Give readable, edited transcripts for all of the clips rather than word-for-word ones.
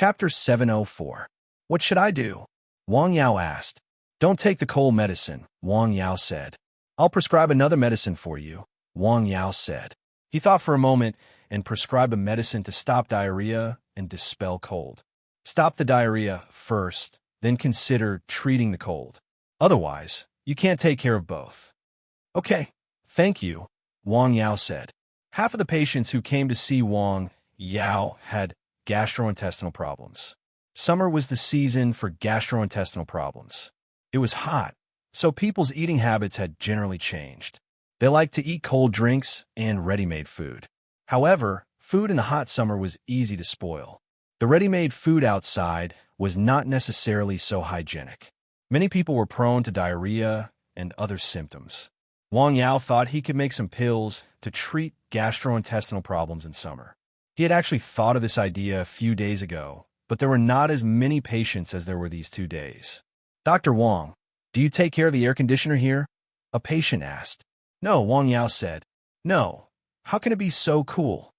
Chapter 704. What should I do? Wang Yao asked. Don't take the cold medicine, Wang Yao said. I'll prescribe another medicine for you, Wang Yao said. He thought for a moment and prescribed a medicine to stop diarrhea and dispel cold. Stop the diarrhea first, then consider treating the cold. Otherwise, you can't take care of both. Okay, thank you, Wang Yao said. Half of the patients who came to see Wang Yao had gastrointestinal problems. Summer was the season for gastrointestinal problems. It was hot, so people's eating habits had generally changed. They liked to eat cold drinks and ready-made food. However, food in the hot summer was easy to spoil. The ready-made food outside was not necessarily so hygienic. Many people were prone to diarrhea and other symptoms. Wang Yao thought he could make some pills to treat gastrointestinal problems in summer. He had actually thought of this idea a few days ago, but there were not as many patients as there were these 2 days. Dr. Wang, do you take care of the air conditioner here? A patient asked. No, Wang Yao said. No. How can it be so cool?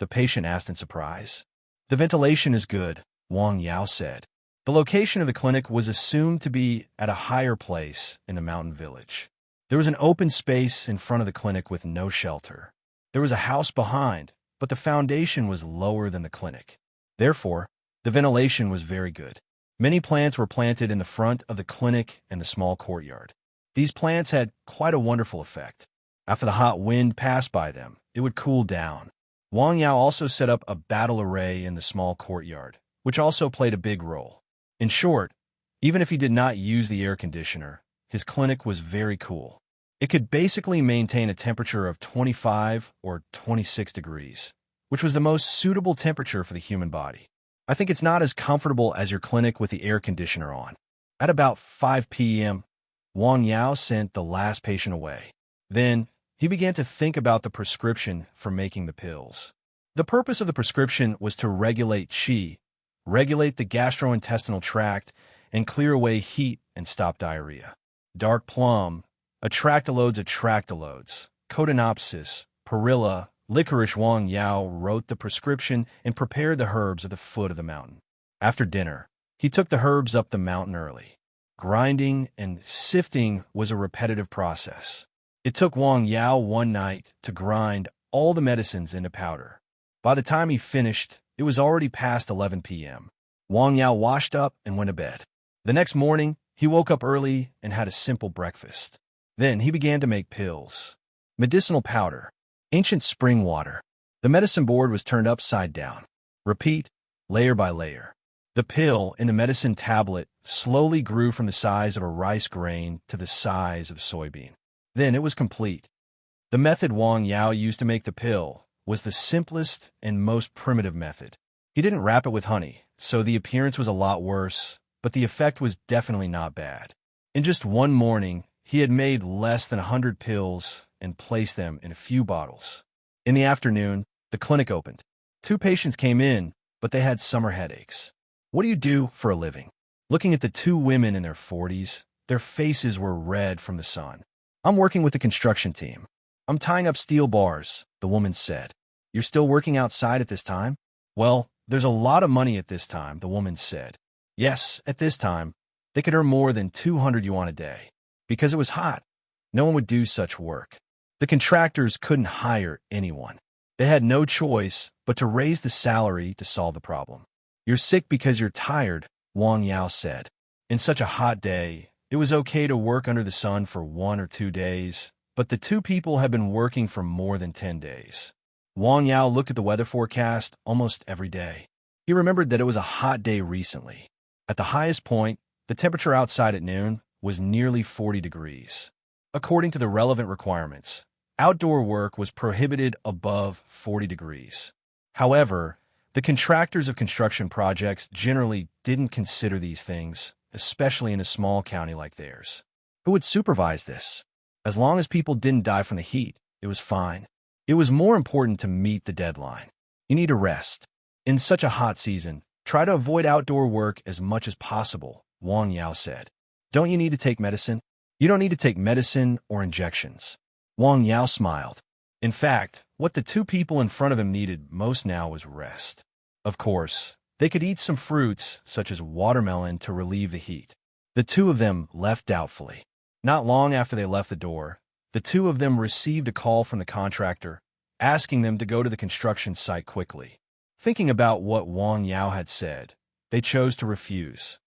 The patient asked in surprise. The ventilation is good, Wang Yao said. The location of the clinic was assumed to be at a higher place in the mountain village. There was an open space in front of the clinic with no shelter. There was a house behind, but the foundation was lower than the clinic. Therefore, the ventilation was very good. Many plants were planted in the front of the clinic and the small courtyard. These plants had quite a wonderful effect. After the hot wind passed by them, it would cool down. Wang Yao also set up a battle array in the small courtyard, which also played a big role. In short, even if he did not use the air conditioner, his clinic was very cool. It could basically maintain a temperature of 25 or 26 degrees, which was the most suitable temperature for the human body. I think it's not as comfortable as your clinic with the air conditioner on. At about 5 p.m., Wang Yao sent the last patient away. Then, he began to think about the prescription for making the pills. The purpose of the prescription was to regulate qi, regulate the gastrointestinal tract, and clear away heat and stop diarrhea. Dark plum, attractalodes, Cotinopsis, perilla, licorice. Wang Yao wrote the prescription and prepared the herbs at the foot of the mountain. After dinner, he took the herbs up the mountain early. Grinding and sifting was a repetitive process. It took Wang Yao one night to grind all the medicines into powder. By the time he finished, it was already past 11 p.m. Wang Yao washed up and went to bed. The next morning, he woke up early and had a simple breakfast. Then he began to make pills. Medicinal powder. Ancient spring water. The medicine board was turned upside down. Repeat, layer by layer. The pill in the medicine tablet slowly grew from the size of a rice grain to the size of soybean. Then it was complete. The method Wang Yao used to make the pill was the simplest and most primitive method. He didn't wrap it with honey, so the appearance was a lot worse, but the effect was definitely not bad. In just one morning, he had made less than 100 pills and placed them in a few bottles. In the afternoon, the clinic opened. 2 patients came in, but they had summer headaches. What do you do for a living? Looking at the 2 women in their 40s, their faces were red from the sun. I'm working with the construction team. I'm tying up steel bars, the woman said. You're still working outside at this time? Well, there's a lot of money at this time, the woman said. Yes, at this time, they could earn more than 200 yuan a day. Because it was hot, no one would do such work. The contractors couldn't hire anyone. They had no choice but to raise the salary to solve the problem. You're sick because you're tired, Wang Yao said. In such a hot day, it was okay to work under the sun for 1 or 2 days, but the 2 people had been working for more than 10 days. Wang Yao looked at the weather forecast almost every day. He remembered that it was a hot day recently. At the highest point, the temperature outside at noon was nearly 40 degrees. According to the relevant requirements, outdoor work was prohibited above 40 degrees. However, the contractors of construction projects generally didn't consider these things, especially in a small county like theirs. Who would supervise this? As long as people didn't die from the heat, it was fine. It was more important to meet the deadline. You need a rest. In such a hot season, try to avoid outdoor work as much as possible, Wang Yao said. Don't you need to take medicine? You don't need to take medicine or injections. Wang Yao smiled. In fact, what the 2 people in front of him needed most now was rest. Of course, They could eat some fruits, such as watermelon, to relieve the heat. The two of them left doubtfully. Not long after they left the door, the two of them received a call from the contractor, asking them to go to the construction site quickly. Thinking about what Wang Yao had said, they chose to refuse.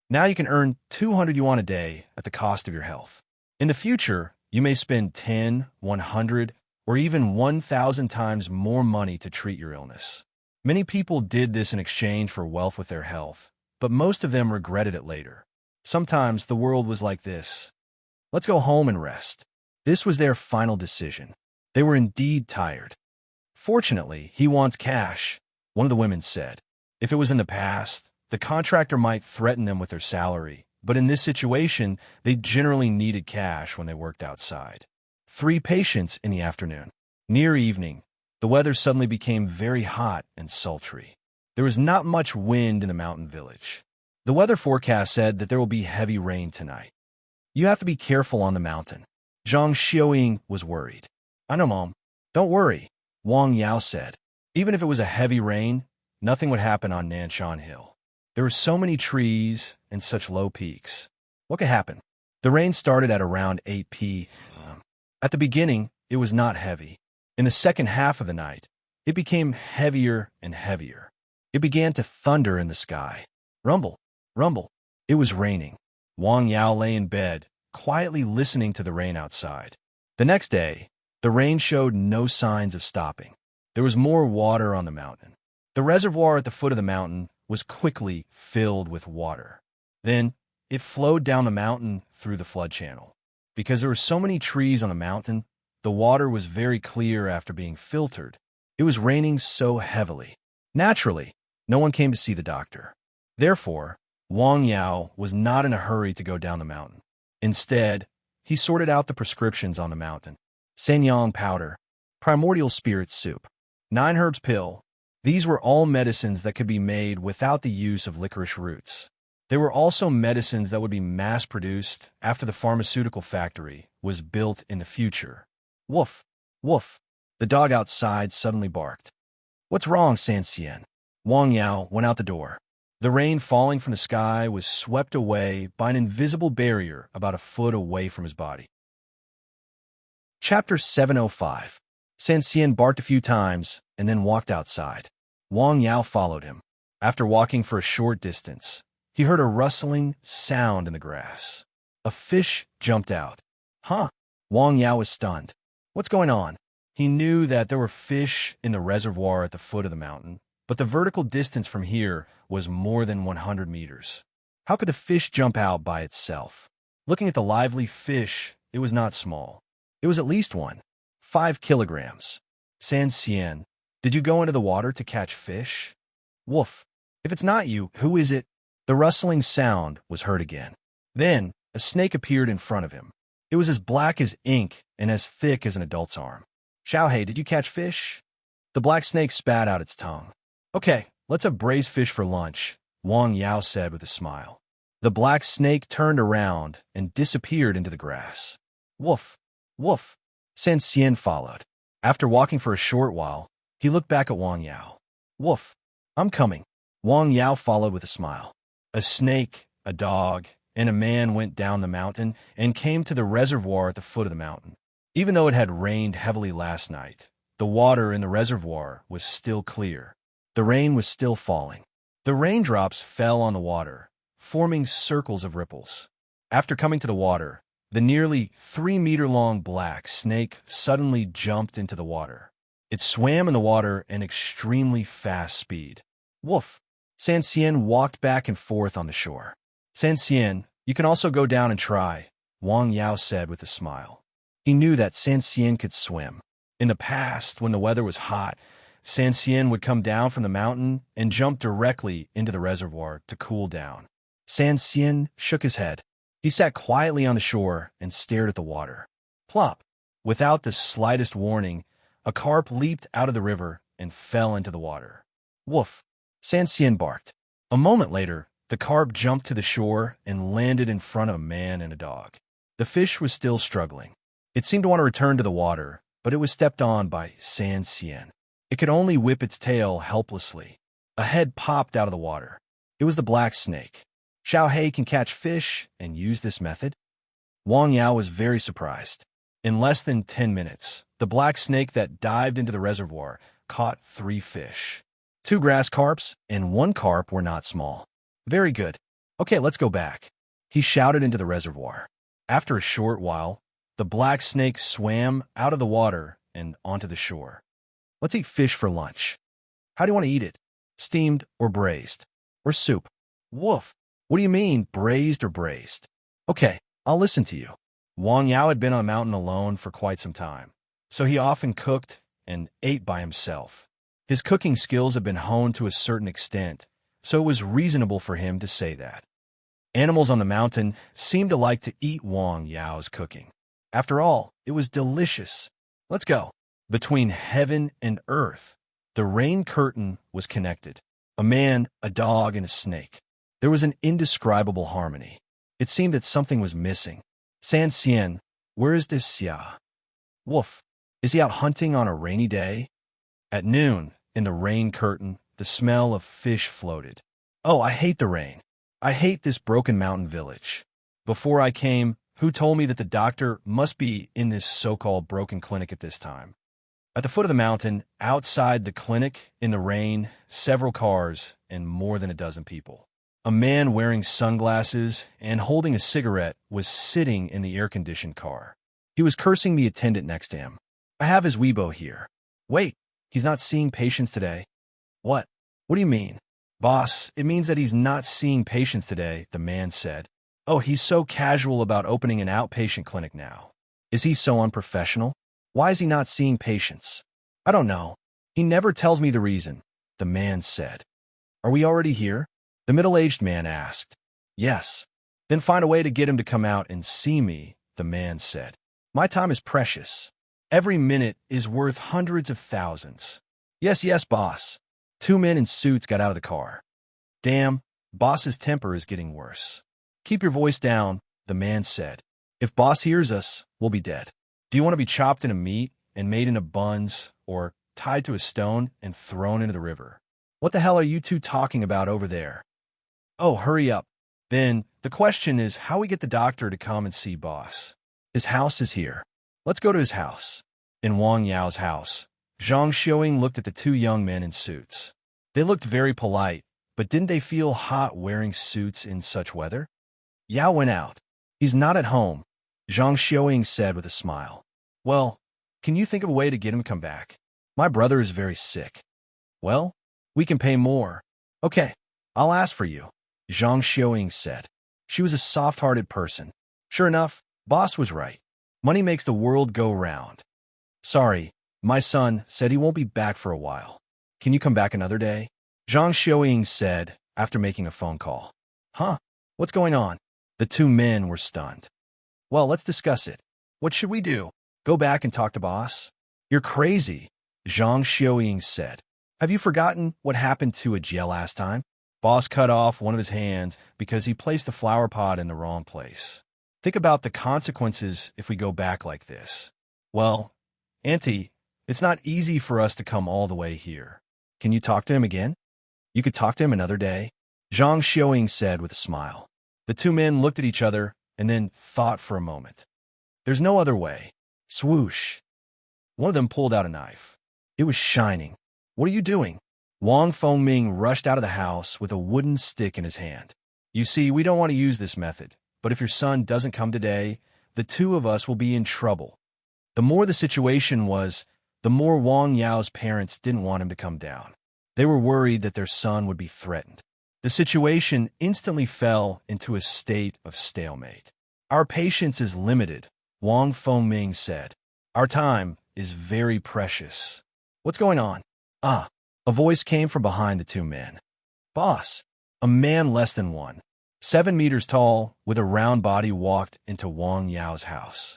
Now you can earn 200 yuan a day at the cost of your health. In the future, you may spend 10, 100, or even 1,000 times more money to treat your illness. Many people did this in exchange for wealth with their health, but most of them regretted it later. Sometimes the world was like this. Let's go home and rest. This was their final decision. They were indeed tired. Fortunately, he wants cash, one of the women said. If it was in the past, the contractor might threaten them with their salary, but in this situation, they generally needed cash when they worked outside. 3 patients in the afternoon. Near evening, the weather suddenly became very hot and sultry. There was not much wind in the mountain village. The weather forecast said that there will be heavy rain tonight. You have to be careful on the mountain. Zhang Xiaoying was worried. I know, Mom. Don't worry, Wang Yao said. Even if it was a heavy rain, nothing would happen on Nanshan Hill. There were so many trees and such low peaks. What could happen? The rain started at around 8 p.m. At the beginning, it was not heavy. In the second half of the night, it became heavier and heavier. It began to thunder in the sky. Rumble, rumble. It was raining. Wang Yao lay in bed, quietly listening to the rain outside. The next day, the rain showed no signs of stopping. There was more water on the mountain. The reservoir at the foot of the mountain was quickly filled with water. Then, it flowed down the mountain through the flood channel. Because there were so many trees on the mountain, the water was very clear after being filtered. It was raining so heavily. Naturally, no one came to see the doctor. Therefore, Wang Yao was not in a hurry to go down the mountain. Instead, he sorted out the prescriptions on the mountain. Sanyang powder, primordial spirit soup, 9 herbs pill. These were all medicines that could be made without the use of licorice roots. They were also medicines that would be mass-produced after the pharmaceutical factory was built in the future. Woof, woof. The dog outside suddenly barked. What's wrong, Sanxian? Wang Yao went out the door. The rain falling from the sky was swept away by an invisible barrier about a foot away from his body. Chapter 705. Sanxian barked a few times and then walked outside. Wang Yao followed him. After walking for a short distance, he heard a rustling sound in the grass. A fish jumped out. Huh? Wang Yao was stunned. What's going on? He knew that there were fish in the reservoir at the foot of the mountain, but the vertical distance from here was more than 100 meters. How could the fish jump out by itself? Looking at the lively fish, it was not small. It was at least 5 kilograms. Sanxian, did you go into the water to catch fish? Woof. If it's not you, who is it? The rustling sound was heard again. Then, a snake appeared in front of him. It was as black as ink and as thick as an adult's arm. Xiaohei, did you catch fish? The black snake spat out its tongue. Okay, let's have braised fish for lunch, Wang Yao said with a smile. The black snake turned around and disappeared into the grass. Woof, woof. Sanxian followed. After walking for a short while, he looked back at Wang Yao. Woof, I'm coming. Wang Yao followed with a smile. A snake, a dog, and a man went down the mountain and came to the reservoir at the foot of the mountain. Even though it had rained heavily last night, the water in the reservoir was still clear. The rain was still falling. The raindrops fell on the water, forming circles of ripples. After coming to the water, the nearly 3-meter-long black snake suddenly jumped into the water. It swam in the water at an extremely fast speed. Woof! Sanxian walked back and forth on the shore. Sanxian, you can also go down and try, Wang Yao said with a smile. He knew that Sanxian could swim. In the past, when the weather was hot, Sanxian would come down from the mountain and jump directly into the reservoir to cool down. Sanxian shook his head. He sat quietly on the shore and stared at the water. Plop! Without the slightest warning, a carp leaped out of the river and fell into the water. Woof! Sanxian barked. A moment later, the carp jumped to the shore and landed in front of a man and a dog. The fish was still struggling. It seemed to want to return to the water, but it was stepped on by Sanxian. It could only whip its tail helplessly. A head popped out of the water. It was the black snake. Xiao Hei can catch fish and use this method? Wang Yao was very surprised. In less than 10 minutes, the black snake that dived into the reservoir caught 3 fish. 2 grass carps and 1 carp were not small. Very good. Okay, let's go back. He shouted into the reservoir. After a short while, the black snake swam out of the water and onto the shore. Let's eat fish for lunch. How do you want to eat it? Steamed or braised? Or soup? Woof. What do you mean, braised or braised? Okay, I'll listen to you. Wang Yao had been on a mountain alone for quite some time, so he often cooked and ate by himself. His cooking skills had been honed to a certain extent, so it was reasonable for him to say that. Animals on the mountain seemed to like to eat Wang Yao's cooking. After all, it was delicious. Let's go. Between heaven and earth, the rain curtain was connected. A man, a dog, and a snake. There was an indescribable harmony. It seemed that something was missing. San Xian, where is this Xia? Woof. Is he out hunting on a rainy day? At noon, in the rain curtain, the smell of fish floated. Oh, I hate the rain. I hate this broken mountain village. Before I came, who told me that the doctor must be in this so-called broken clinic at this time? At the foot of the mountain, outside the clinic, in the rain, several cars and more than a dozen people. A man wearing sunglasses and holding a cigarette was sitting in the air-conditioned car. He was cursing the attendant next to him. I have his Weibo here. Wait, he's not seeing patients today. What? What do you mean? Boss, it means that he's not seeing patients today, the man said. Oh, he's so casual about opening an outpatient clinic now. Is he so unprofessional? Why is he not seeing patients? I don't know. He never tells me the reason, the man said. Are we already here? The middle-aged man asked. Yes. Then find a way to get him to come out and see me, the man said. My time is precious. Every minute is worth hundreds of thousands. Yes, yes, boss. 2 men in suits got out of the car. Damn, boss's temper is getting worse. Keep your voice down, the man said. If boss hears us, we'll be dead. Do you want to be chopped into meat and made into buns or tied to a stone and thrown into the river? What the hell are you two talking about over there? Oh, hurry up. Then, the question is how we get the doctor to come and see boss. His house is here. Let's go to his house. In Wang Yao's house, Zhang Xiuing looked at the 2 young men in suits. They looked very polite, but didn't they feel hot wearing suits in such weather? Yao went out. He's not at home, Zhang Xiuing said with a smile. Well, can you think of a way to get him to come back? My brother is very sick. Well, we can pay more. Okay, I'll ask for you, Zhang Xiuing said. She was a soft-hearted person. Sure enough, boss was right. Money makes the world go round. Sorry, my son said he won't be back for a while. Can you come back another day? Zhang Xiuing said after making a phone call. Huh? What's going on? The 2 men were stunned. Well, let's discuss it. What should we do? Go back and talk to boss? You're crazy, Zhang Xiuing said. Have you forgotten what happened to Ajie last time? Boss cut off one of his hands because he placed the flower pot in the wrong place. Think about the consequences if we go back like this. Well, Auntie, it's not easy for us to come all the way here. Can you talk to him again? You could talk to him another day, Zhang Xiuing said with a smile. The 2 men looked at each other and then thought for a moment. There's no other way. Swoosh. One of them pulled out a knife. It was shining. What are you doing? Wang Fengming rushed out of the house with a wooden stick in his hand. You see, we don't want to use this method, but if your son doesn't come today, the 2 of us will be in trouble. The more the situation was, the more Wang Yao's parents didn't want him to come down. They were worried that their son would be threatened. The situation instantly fell into a state of stalemate. Our patience is limited, Wang Fengming said. Our time is very precious. What's going on? Ah, a voice came from behind the 2 men. Boss, a man less than 7 meters tall, with a round body walked into Wang Yao's house.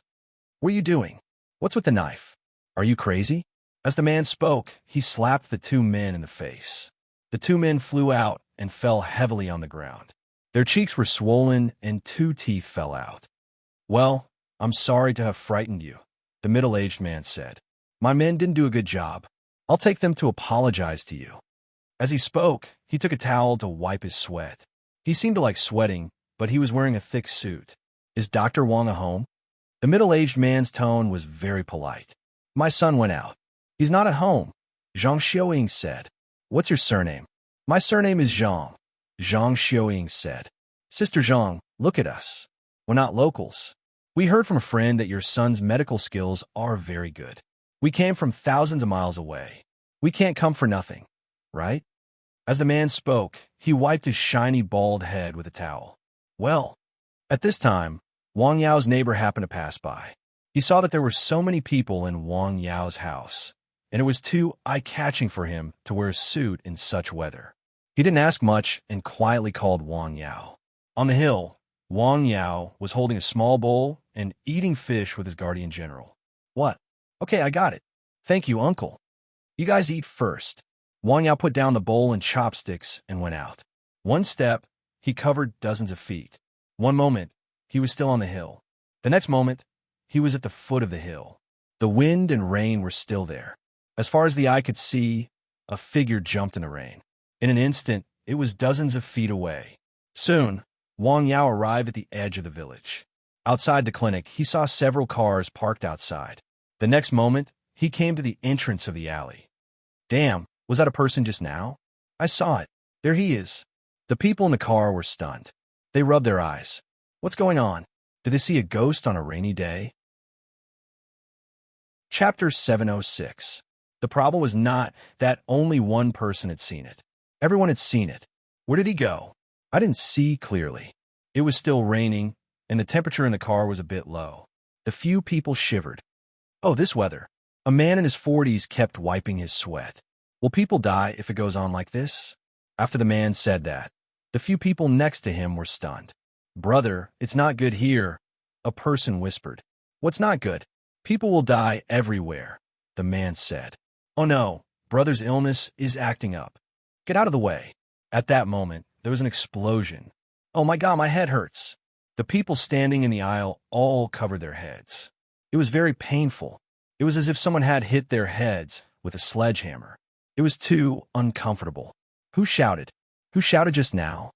What are you doing? What's with the knife? Are you crazy? As the man spoke, he slapped the 2 men in the face. The 2 men flew out and fell heavily on the ground. Their cheeks were swollen and 2 teeth fell out. Well, I'm sorry to have frightened you, the middle-aged man said. My men didn't do a good job. I'll take them to apologize to you. As he spoke, he took a towel to wipe his sweat. He seemed to like sweating, but he was wearing a thick suit. Is Dr. Wang at home? The middle-aged man's tone was very polite. My son went out. He's not at home, Zhang Xiaoying said. What's your surname? My surname is Zhang, Zhang Xiaoying said. Sister Zhang, look at us. We're not locals. We heard from a friend that your son's medical skills are very good. We came from thousands of miles away. We can't come for nothing, right? As the man spoke, he wiped his shiny bald head with a towel. Well, at this time, Wang Yao's neighbor happened to pass by. He saw that there were so many people in Wang Yao's house, and it was too eye-catching for him to wear a suit in such weather. He didn't ask much and quietly called Wang Yao. On the hill, Wang Yao was holding a small bowl and eating fish with his guardian general. What? Okay, I got it. Thank you, uncle. You guys eat first. Wang Yao put down the bowl and chopsticks and went out. One step, he covered dozens of feet. One moment, he was still on the hill. The next moment, he was at the foot of the hill. The wind and rain were still there. As far as the eye could see, a figure jumped in the rain. In an instant, it was dozens of feet away. Soon, Wang Yao arrived at the edge of the village. Outside the clinic, he saw several cars parked outside. The next moment, he came to the entrance of the alley. Damn, was that a person just now? I saw it. There he is. The people in the car were stunned. They rubbed their eyes. What's going on? Did they see a ghost on a rainy day? Chapter 706. The problem was not that only one person had seen it. Everyone had seen it. Where did he go? I didn't see clearly. It was still raining, and the temperature in the car was a bit low. The few people shivered. Oh, this weather. A man in his 40s kept wiping his sweat. Will people die if it goes on like this? After the man said that, the few people next to him were stunned. Brother, it's not good here, a person whispered. What's not good? People will die everywhere, the man said. Oh no, brother's illness is acting up. Get out of the way. At that moment, there was an explosion. Oh my God, my head hurts. The people standing in the aisle all covered their heads. It was very painful. It was as if someone had hit their heads with a sledgehammer. It was too uncomfortable. Who shouted? Who shouted just now?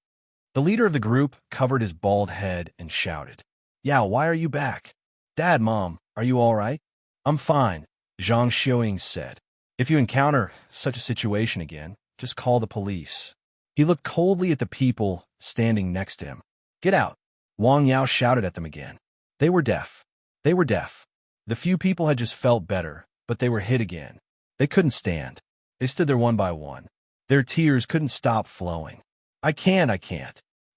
The leader of the group covered his bald head and shouted, Yao, why are you back? Dad, Mom, are you all right? I'm fine, Zhang Xiaoying said. If you encounter such a situation again, just call the police. He looked coldly at the people standing next to him. Get out. Wang Yao shouted at them again. They were deaf. They were deaf. The few people had just felt better, but they were hit again. They couldn't stand. They stood there one by one. Their tears couldn't stop flowing. I can't.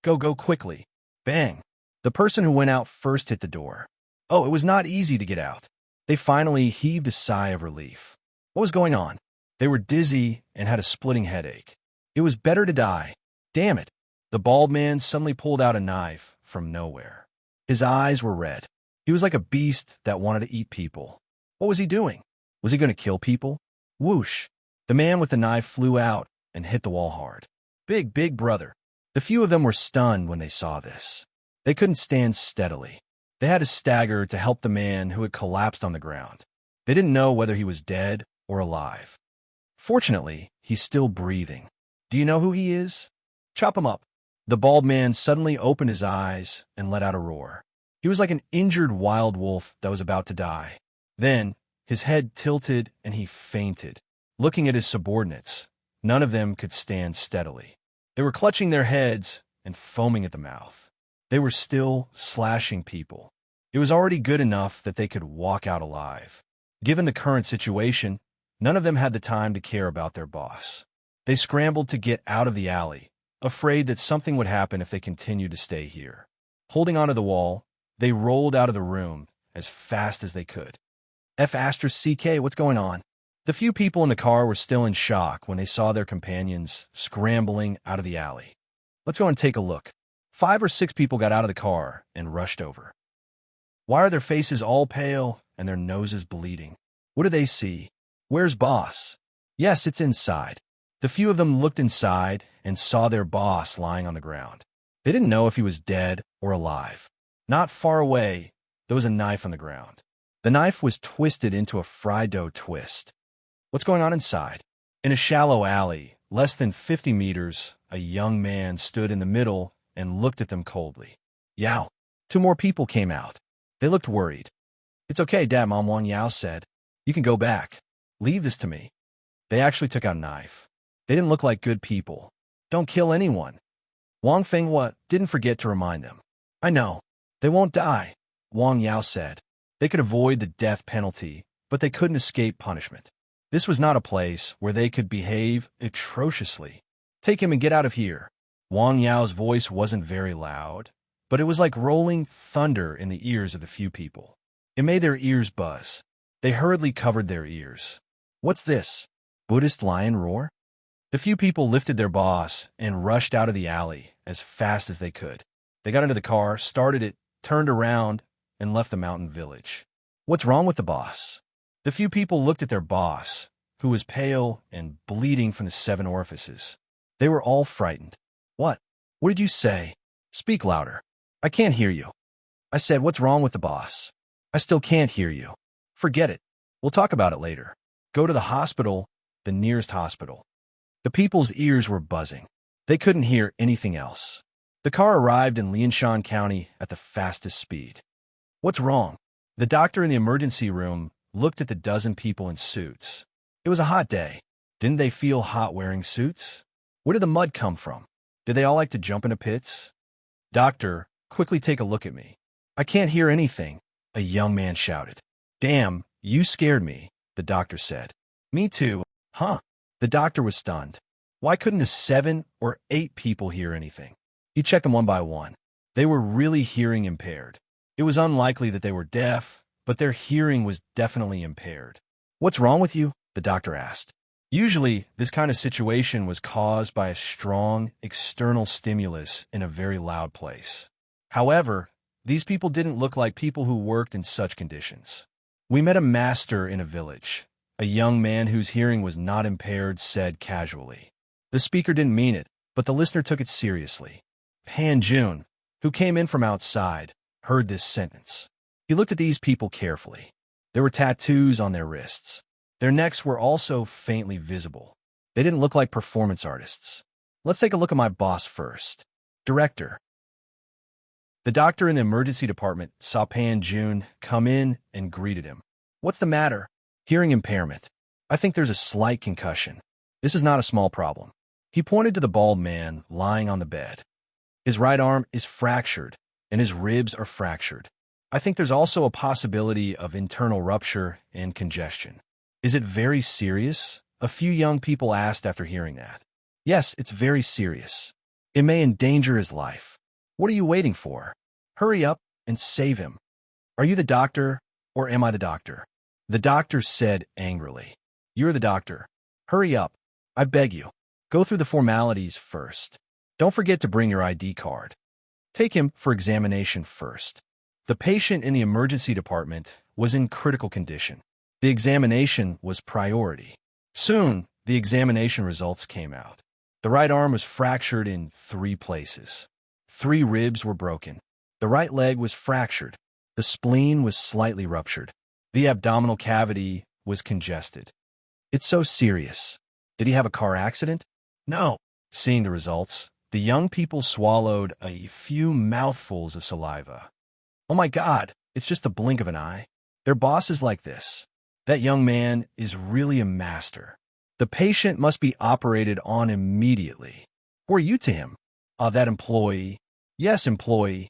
Go quickly. Bang. The person who went out first hit the door. Oh, it was not easy to get out. They finally heaved a sigh of relief. What was going on? They were dizzy and had a splitting headache. It was better to die. Damn it. The bald man suddenly pulled out a knife from nowhere. His eyes were red. He was like a beast that wanted to eat people. What was he doing? Was he going to kill people? Whoosh. The man with the knife flew out and hit the wall hard. Big brother. The few of them were stunned when they saw this. They couldn't stand steadily. They had to stagger to help the man who had collapsed on the ground. They didn't know whether he was dead or alive. Fortunately, he's still breathing. Do you know who he is? Chop him up. The bald man suddenly opened his eyes and let out a roar. He was like an injured wild wolf that was about to die. Then, his head tilted and he fainted. Looking at his subordinates, none of them could stand steadily. They were clutching their heads and foaming at the mouth. They were still slashing people. It was already good enough that they could walk out alive. Given the current situation, none of them had the time to care about their boss. They scrambled to get out of the alley, afraid that something would happen if they continued to stay here. Holding onto the wall, they rolled out of the room as fast as they could. F***, what's going on? The few people in the car were still in shock when they saw their companions scrambling out of the alley. Let's go and take a look. 5 or 6 people got out of the car and rushed over. Why are their faces all pale and their noses bleeding? What do they see? Where's boss? Yes, it's inside. The few of them looked inside and saw their boss lying on the ground. They didn't know if he was dead or alive. Not far away, there was a knife on the ground. The knife was twisted into a fried dough twist. What's going on inside? In a shallow alley, less than 50 meters, a young man stood in the middle and looked at them coldly. Yao. Two more people came out. They looked worried. It's okay, Dad, Mom, Wang Yao said. You can go back. Leave this to me. They actually took out a knife. They didn't look like good people. Don't kill anyone. Wang Fenghua didn't forget to remind them. I know. They won't die, Wang Yao said. They could avoid the death penalty, but they couldn't escape punishment. This was not a place where they could behave atrociously. Take him and get out of here. Wang Yao's voice wasn't very loud, but it was like rolling thunder in the ears of the few people. It made their ears buzz. They hurriedly covered their ears. What's this? Buddhist lion roar? The few people lifted their boss and rushed out of the alley as fast as they could. They got into the car, started it, turned around, and left the mountain village. What's wrong with the boss? The few people looked at their boss, who was pale and bleeding from the 7 orifices. They were all frightened. What? What did you say? Speak louder. I can't hear you. I said, what's wrong with the boss? I still can't hear you. Forget it. We'll talk about it later. Go to the hospital, the nearest hospital. The people's ears were buzzing. They couldn't hear anything else. The car arrived in Lianshan County at the fastest speed. What's wrong? The doctor in the emergency room looked at the dozen people in suits. It was a hot day. Didn't they feel hot wearing suits? Where did the mud come from? Did they all like to jump into pits? Doctor, quickly take a look at me. I can't hear anything, a young man shouted. Damn, you scared me, the doctor said. Me too, huh? The doctor was stunned. Why couldn't the 7 or 8 people hear anything? He checked them one by one. They were really hearing impaired. It was unlikely that they were deaf, but their hearing was definitely impaired. What's wrong with you? The doctor asked. Usually, this kind of situation was caused by a strong external stimulus in a very loud place. However, these people didn't look like people who worked in such conditions. We met a master in a village. A young man whose hearing was not impaired said casually. The speaker didn't mean it, but the listener took it seriously. Pan Jun, who came in from outside, heard this sentence. He looked at these people carefully. There were tattoos on their wrists. Their necks were also faintly visible. They didn't look like performance artists. Let's take a look at my boss first. Director. The doctor in the emergency department saw Pan Jun come in and greeted him. What's the matter? Hearing impairment. I think there's a slight concussion. This is not a small problem. He pointed to the bald man lying on the bed. His right arm is fractured, and his ribs are fractured. I think there's also a possibility of internal rupture and congestion. Is it very serious? A few young people asked after hearing that. Yes, it's very serious. It may endanger his life. What are you waiting for? Hurry up and save him. Are you the doctor, or am I the doctor? The doctor said angrily. You're the doctor. Hurry up. I beg you. Go through the formalities first. Don't forget to bring your ID card. Take him for examination first. The patient in the emergency department was in critical condition. The examination was priority. Soon, the examination results came out. The right arm was fractured in 3 places. 3 ribs were broken. The right leg was fractured. The spleen was slightly ruptured. The abdominal cavity was congested. It's so serious. Did he have a car accident? No. Seeing the results, the young people swallowed a few mouthfuls of saliva. Oh my God, it's just the blink of an eye. Their boss is like this. That young man is really a master. The patient must be operated on immediately. Who are you to him? That employee. Yes, employee.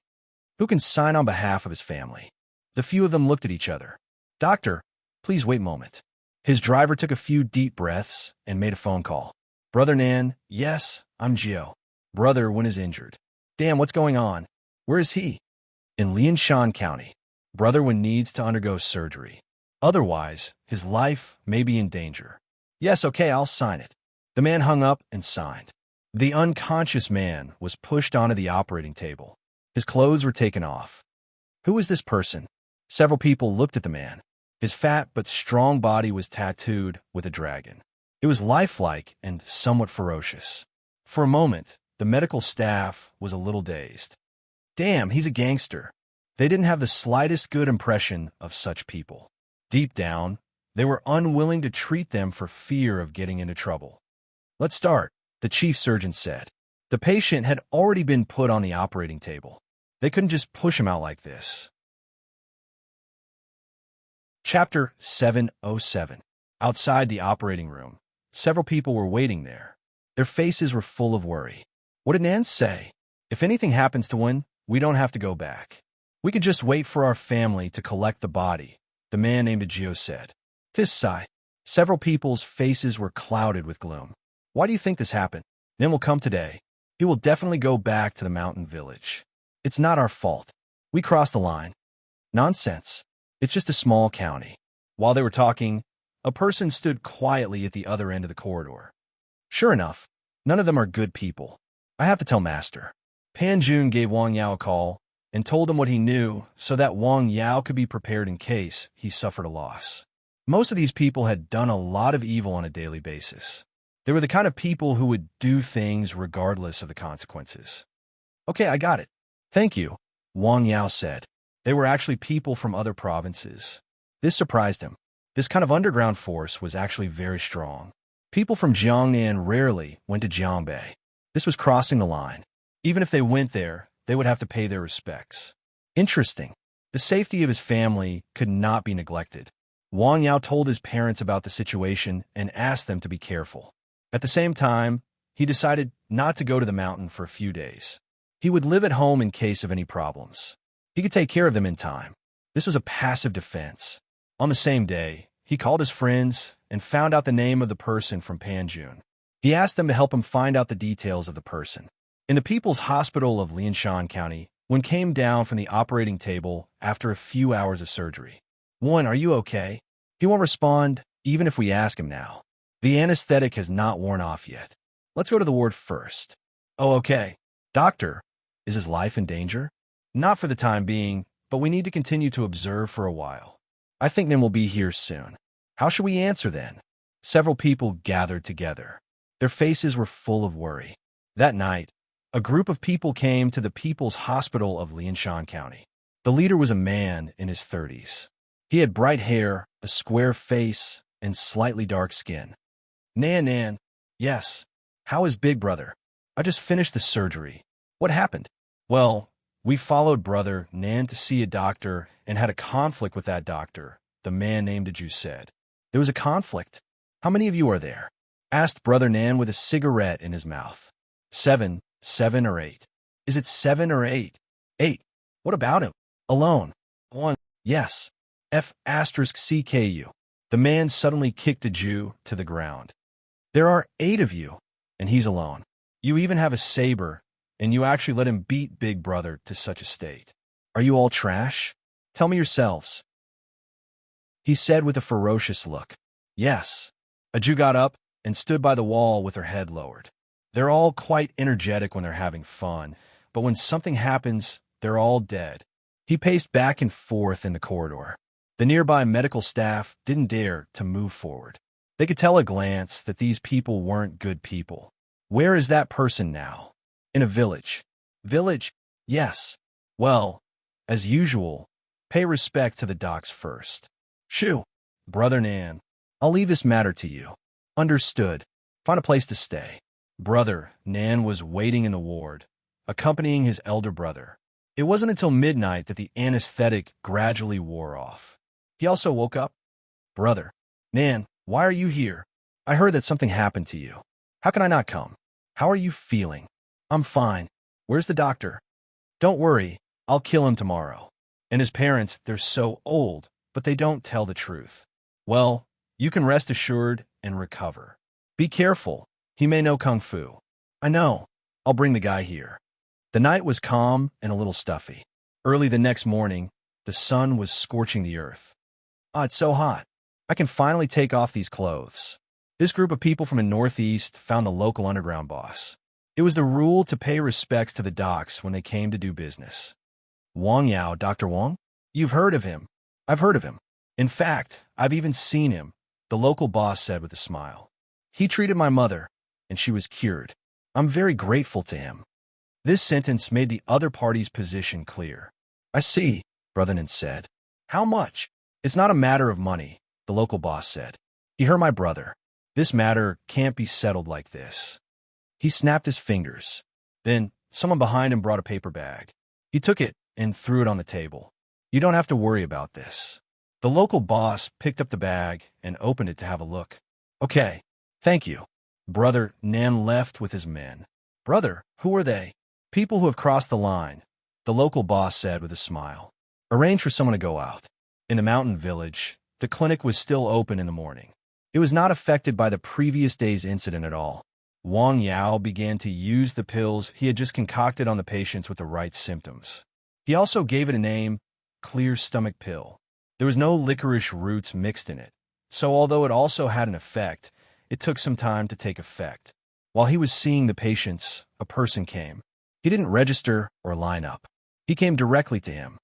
Who can sign on behalf of his family? The few of them looked at each other. Doctor, please wait a moment. His driver took a few deep breaths and made a phone call. Brother Nan, yes, I'm Gio. Brother Wen is injured. Damn, what's going on? Where is he? In Lianshan County. Brother Wen needs to undergo surgery. Otherwise, his life may be in danger. Yes, okay, I'll sign it. The man hung up and signed. The unconscious man was pushed onto the operating table. His clothes were taken off. Who is this person? Several people looked at the man. His fat but strong body was tattooed with a dragon. It was lifelike and somewhat ferocious. For a moment, the medical staff was a little dazed. Damn, he's a gangster. They didn't have the slightest good impression of such people. Deep down, they were unwilling to treat them for fear of getting into trouble. Let's start, the chief surgeon said. The patient had already been put on the operating table. They couldn't just push him out like this. Chapter 707. Outside the operating room, several people were waiting there. Their faces were full of worry. What did Nan say? If anything happens to Win, we don't have to go back. We could just wait for our family to collect the body, the man named Gio said. This sigh. Several people's faces were clouded with gloom. Why do you think this happened? Nin will come today. He will definitely go back to the mountain village. It's not our fault. We crossed the line. Nonsense. It's just a small county. While they were talking, a person stood quietly at the other end of the corridor. Sure enough, none of them are good people. I have to tell Master. Pan Jun gave Wang Yao a call and told him what he knew so that Wang Yao could be prepared in case he suffered a loss. Most of these people had done a lot of evil on a daily basis. They were the kind of people who would do things regardless of the consequences. Okay, I got it. Thank you, Wang Yao said. They were actually people from other provinces. This surprised him. This kind of underground force was actually very strong. People from Jiangnan rarely went to Jiangbei. This was crossing the line. Even if they went there, they would have to pay their respects. Interesting. The safety of his family could not be neglected. Wang Yao told his parents about the situation and asked them to be careful. At the same time, he decided not to go to the mountain for a few days. He would live at home in case of any problems. He could take care of them in time. This was a passive defense. On the same day, he called his friends and found out the name of the person from Panjun. He asked them to help him find out the details of the person. In the People's Hospital of Lianshan County, Wen came down from the operating table after a few hours of surgery. Wen, are you okay? He won't respond, even if we ask him now. The anesthetic has not worn off yet. Let's go to the ward first. Oh, okay. Doctor, is his life in danger? Not for the time being, but we need to continue to observe for a while. I think Nin will be here soon. How should we answer then? Several people gathered together. Their faces were full of worry. That night, a group of people came to the People's Hospital of Lianshan County. The leader was a man in his 30s. He had bright hair, a square face, and slightly dark skin. Nan. Yes. How is Big Brother? I just finished the surgery. What happened? Well, we followed Brother Nan to see a doctor and had a conflict with that doctor, the man named Aju said. There was a conflict? How many of you are there? Asked Brother Nan with a cigarette in his mouth. 7 or 8. Is it 7 or 8? 8. What about him? Alone. 1. Yes. F*CKU. The man suddenly kicked Aju to the ground. There are 8 of you, and he's alone. You even have a saber, and you actually let him beat Big Brother to such a state. Are you all trash? Tell me yourselves. He said with a ferocious look. Yes. Aju got up and stood by the wall with her head lowered. They're all quite energetic when they're having fun, but when something happens, they're all dead. He paced back and forth in the corridor. The nearby medical staff didn't dare to move forward. They could tell at a glance that these people weren't good people. Where is that person now? In a village. Village? Yes. Well, as usual, pay respect to the docs first. Shoo. Brother Nan, I'll leave this matter to you. Understood. Find a place to stay. Brother Nan was waiting in the ward, accompanying his elder brother. It wasn't until midnight that the anesthetic gradually wore off. He also woke up. Brother Nan, why are you here? I heard that something happened to you. How can I not come? How are you feeling? I'm fine. Where's the doctor? Don't worry, I'll kill him tomorrow. And his parents, they're so old, but they don't tell the truth. Well, you can rest assured and recover. Be careful. He may know Kung Fu. I know. I'll bring the guy here. The night was calm and a little stuffy. Early the next morning, the sun was scorching the earth. Ah, it's so hot. I can finally take off these clothes. This group of people from the northeast found the local underground boss. It was the rule to pay respects to the docs when they came to do business. Wang Yao, Dr. Wang? You've heard of him. I've heard of him. In fact, I've even seen him, the local boss said with a smile. He treated my mother, and she was cured. I'm very grateful to him. This sentence made the other party's position clear. I see, Brothernan said. How much? It's not a matter of money, the local boss said. He hurt my brother. This matter can't be settled like this. He snapped his fingers. Then, someone behind him brought a paper bag. He took it and threw it on the table. You don't have to worry about this. The local boss picked up the bag and opened it to have a look. Okay, thank you. Brother Nan left with his men. Brother, who are they? People who have crossed the line, the local boss said with a smile. Arrange for someone to go out. In the mountain village, the clinic was still open in the morning. It was not affected by the previous day's incident at all. Wang Yao began to use the pills he had just concocted on the patients with the right symptoms. He also gave it a name, clear stomach pill. There was no licorice roots mixed in it, so although it also had an effect, it took some time to take effect. While he was seeing the patients, a person came. He didn't register or line up. He came directly to him.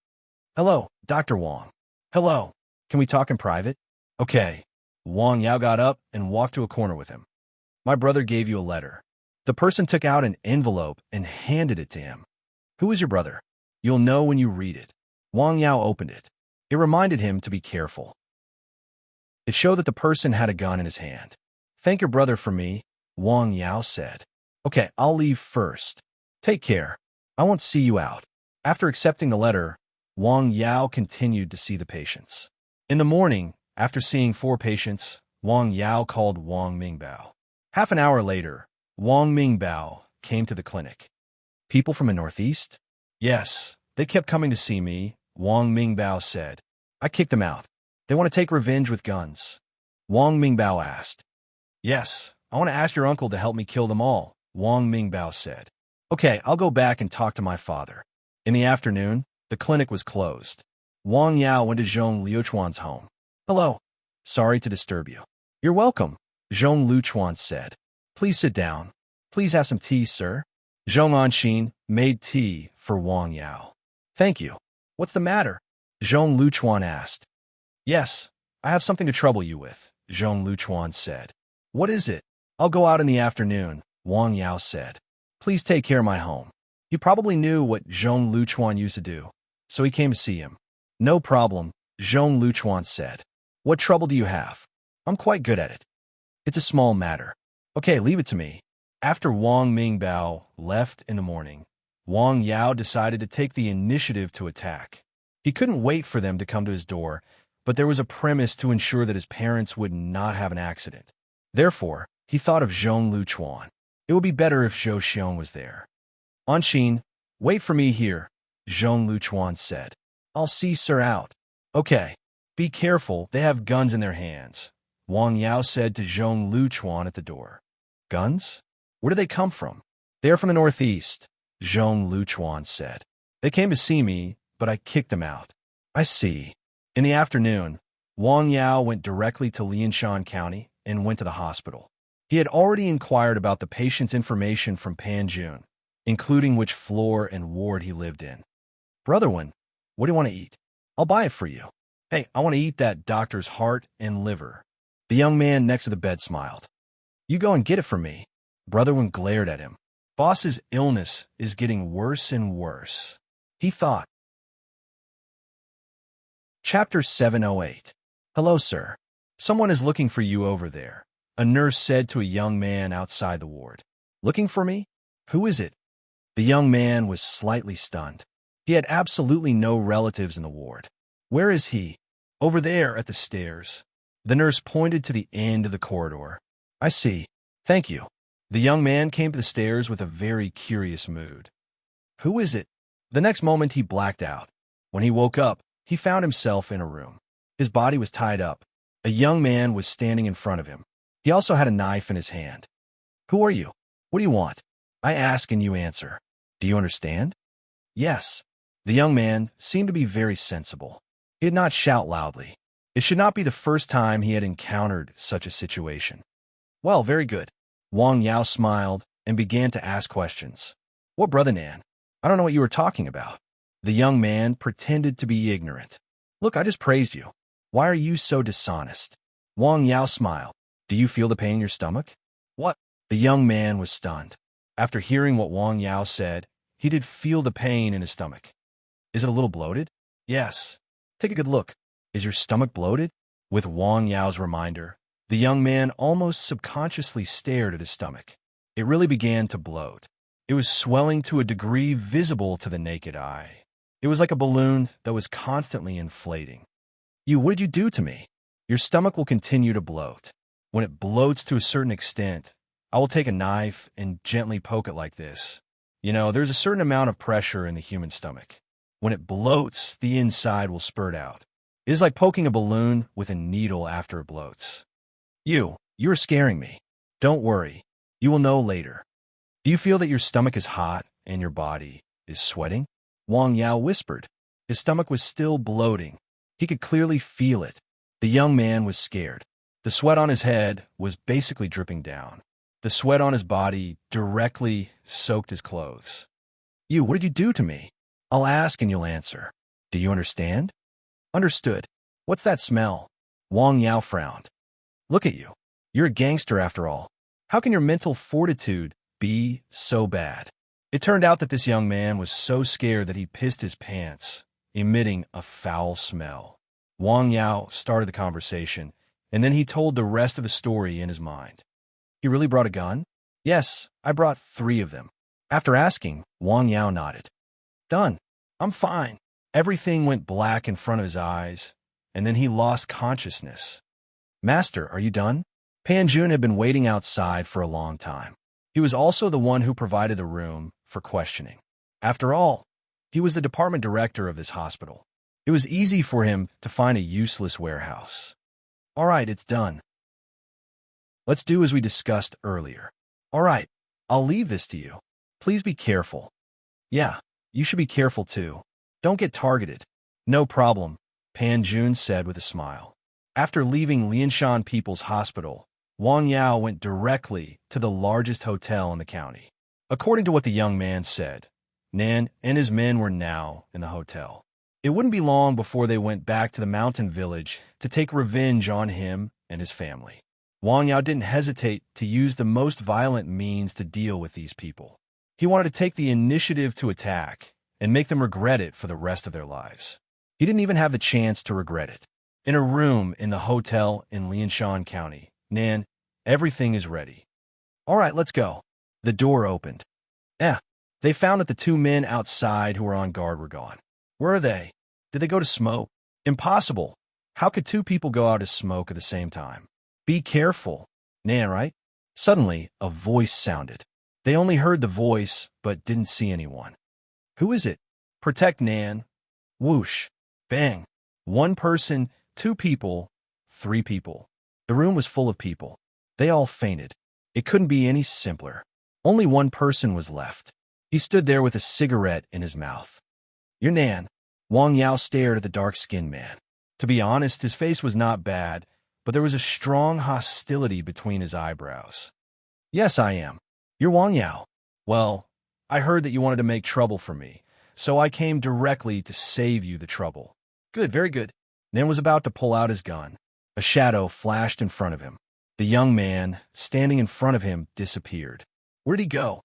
Hello, Dr. Wang. Hello. Can we talk in private? Okay. Wang Yao got up and walked to a corner with him. My brother gave you a letter. The person took out an envelope and handed it to him. Who is your brother? You'll know when you read it. Wang Yao opened it. It reminded him to be careful. It showed that the person had a gun in his hand. Thank your brother for me, Wang Yao said. Okay, I'll leave first. Take care. I won't see you out. After accepting the letter, Wang Yao continued to see the patients. In the morning, after seeing 4 patients, Wang Yao called Wang Mingbao. Half an hour later, Wang Mingbao came to the clinic. People from the northeast? Yes, they kept coming to see me, Wang Mingbao said. I kicked them out. They want to take revenge with guns. Wang Mingbao asked. Yes, I want to ask your uncle to help me kill them all, Wang Mingbao said. Okay, I'll go back and talk to my father. In the afternoon, the clinic was closed. Wang Yao went to Zhong Liuchuan's home. Hello. Sorry to disturb you. You're welcome, Zhong Liuchuan said. Please sit down. Please have some tea, sir. Zhong Anxin made tea for Wang Yao. Thank you. What's the matter? Zhong Liuchuan asked. Yes, I have something to trouble you with, Zhong Liuchuan said. What is it? I'll go out in the afternoon, Wang Yao said. Please take care of my home. He probably knew what Zhong Liuchuan used to do, so he came to see him. No problem, Zhong Liuchuan said. What trouble do you have? I'm quite good at it. It's a small matter. Okay, leave it to me. After Wang Mingbao left in the morning, Wang Yao decided to take the initiative to attack. He couldn't wait for them to come to his door, but there was a premise to ensure that his parents would not have an accident. Therefore, he thought of Zhong Liuchuan. It would be better if Zhou Xiong was there. Anxin, wait for me here, Zhong Liuchuan said. I'll see sir out. Okay. Be careful, they have guns in their hands, Wang Yao said to Zhong Liuchuan at the door. Guns? Where do they come from? They are from the northeast, Zhong Liuchuan said. They came to see me, but I kicked them out. I see. In the afternoon, Wang Yao went directly to Lianshan County and went to the hospital. He had already inquired about the patient's information from Panjun, including which floor and ward he lived in. Brotherwin, what do you want to eat? I'll buy it for you. Hey, I want to eat that doctor's heart and liver. The young man next to the bed smiled. You go and get it for me. Brotherwin glared at him. Boss's illness is getting worse and worse. He thought. Chapter 708. Hello, sir. Someone is looking for you over there, a nurse said to a young man outside the ward. Looking for me? Who is it? The young man was slightly stunned. He had absolutely no relatives in the ward. Where is he? Over there at the stairs. The nurse pointed to the end of the corridor. I see. Thank you. The young man came to the stairs with a very curious mood. Who is it? The next moment he blacked out. When he woke up, he found himself in a room. His body was tied up. A young man was standing in front of him. He also had a knife in his hand. Who are you? What do you want? I ask and you answer. Do you understand? Yes. The young man seemed to be very sensible. He did not shout loudly. It should not be the first time he had encountered such a situation. Well, very good. Wang Yao smiled and began to ask questions. What, Brother Nan? I don't know what you were talking about. The young man pretended to be ignorant. Look, I just praised you. Why are you so dishonest? Wang Yao smiled. Do you feel the pain in your stomach? What? The young man was stunned. After hearing what Wang Yao said, he did feel the pain in his stomach. Is it a little bloated? Yes. Take a good look. Is your stomach bloated? With Wang Yao's reminder, The young man almost subconsciously stared at his stomach. It really began to bloat. It was swelling to a degree visible to the naked eye. It was like a balloon that was constantly inflating. What did you do to me? Your stomach will continue to bloat. When it bloats to a certain extent, I will take a knife and gently poke it like this. There's a certain amount of pressure in the human stomach. When it bloats, the inside will spurt out. It is like poking a balloon with a needle after it bloats. You are scaring me. Don't worry. You will know later. Do you feel that your stomach is hot and your body is sweating? Wang Yao whispered. His stomach was still bloating. He could clearly feel it. The young man was scared. The sweat on his head was basically dripping down. The sweat on his body directly soaked his clothes. What did you do to me? I'll ask and you'll answer. Do you understand? Understood. What's that smell? Wang Yao frowned. Look at you. You're a gangster after all. How can your mental fortitude be so bad? It turned out that this young man was so scared that he pissed his pants, emitting a foul smell. Wang Yao started the conversation, and then he told the rest of the story in his mind. He really brought a gun? Yes, I brought 3 of them. After asking, Wang Yao nodded. Done. I'm fine. Everything went black in front of his eyes, and then he lost consciousness. Master, are you done? Pan Jun had been waiting outside for a long time. He was also the one who provided the room for questioning. After all, he was the department director of this hospital. It was easy for him to find a useless warehouse. All right, it's done. Let's do as we discussed earlier. All right, I'll leave this to you. Please be careful. Yeah, you should be careful too. Don't get targeted. No problem, Pan Jun said with a smile. After leaving Lianshan People's Hospital, Wang Yao went directly to the largest hotel in the county. According to what the young man said, Nan and his men were now in the hotel. It wouldn't be long before they went back to the mountain village to take revenge on him and his family. Wang Yao didn't hesitate to use the most violent means to deal with these people. He wanted to take the initiative to attack and make them regret it for the rest of their lives. He didn't even have the chance to regret it. In a room in the hotel in Lianshan County, Nan, everything is ready. All right, let's go. The door opened. They found that the 2 men outside who were on guard were gone. Where are they? Did they go to smoke? Impossible. How could 2 people go out to smoke at the same time? Be careful. Nan, right? Suddenly, a voice sounded. They only heard the voice, but didn't see anyone. Who is it? Protect Nan. Whoosh. Bang. 1 person, 2 people, 3 people. The room was full of people. They all fainted. It couldn't be any simpler. Only 1 person was left. He stood there with a cigarette in his mouth. You're Nan. Wang Yao stared at the dark-skinned man. To be honest, his face was not bad, but there was a strong hostility between his eyebrows. Yes, I am. You're Wang Yao. Well, I heard that you wanted to make trouble for me, so I came directly to save you the trouble. Good, very good. Nan was about to pull out his gun. A shadow flashed in front of him. The young man, standing in front of him, disappeared. Where'd he go?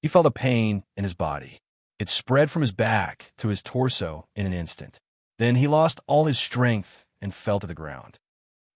He felt a pain in his body. It spread from his back to his torso in an instant. Then he lost all his strength and fell to the ground.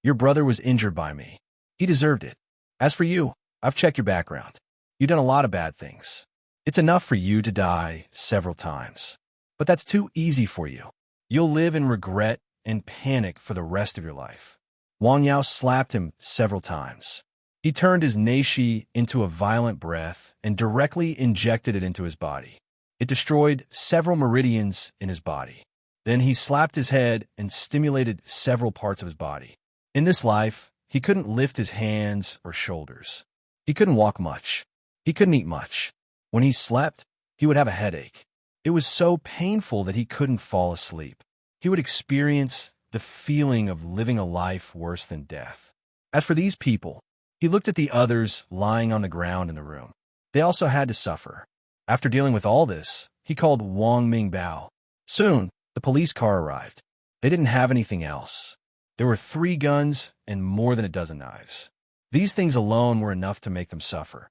Your brother was injured by me. He deserved it. As for you, I've checked your background. You've done a lot of bad things. It's enough for you to die several times. But that's too easy for you. You'll live in regret and panic for the rest of your life. Wang Yao slapped him several times. He turned his neishi into a violent breath and directly injected it into his body. It destroyed several meridians in his body. Then he slapped his head and stimulated several parts of his body. In this life, he couldn't lift his hands or shoulders. He couldn't walk much. He couldn't eat much. When he slept, he would have a headache. It was so painful that he couldn't fall asleep. He would experience the feeling of living a life worse than death. As for these people, he looked at the others lying on the ground in the room. They also had to suffer. After dealing with all this, he called Wang Mingbao. Soon, the police car arrived. They didn't have anything else. There were 3 guns and more than a dozen knives. These things alone were enough to make them suffer.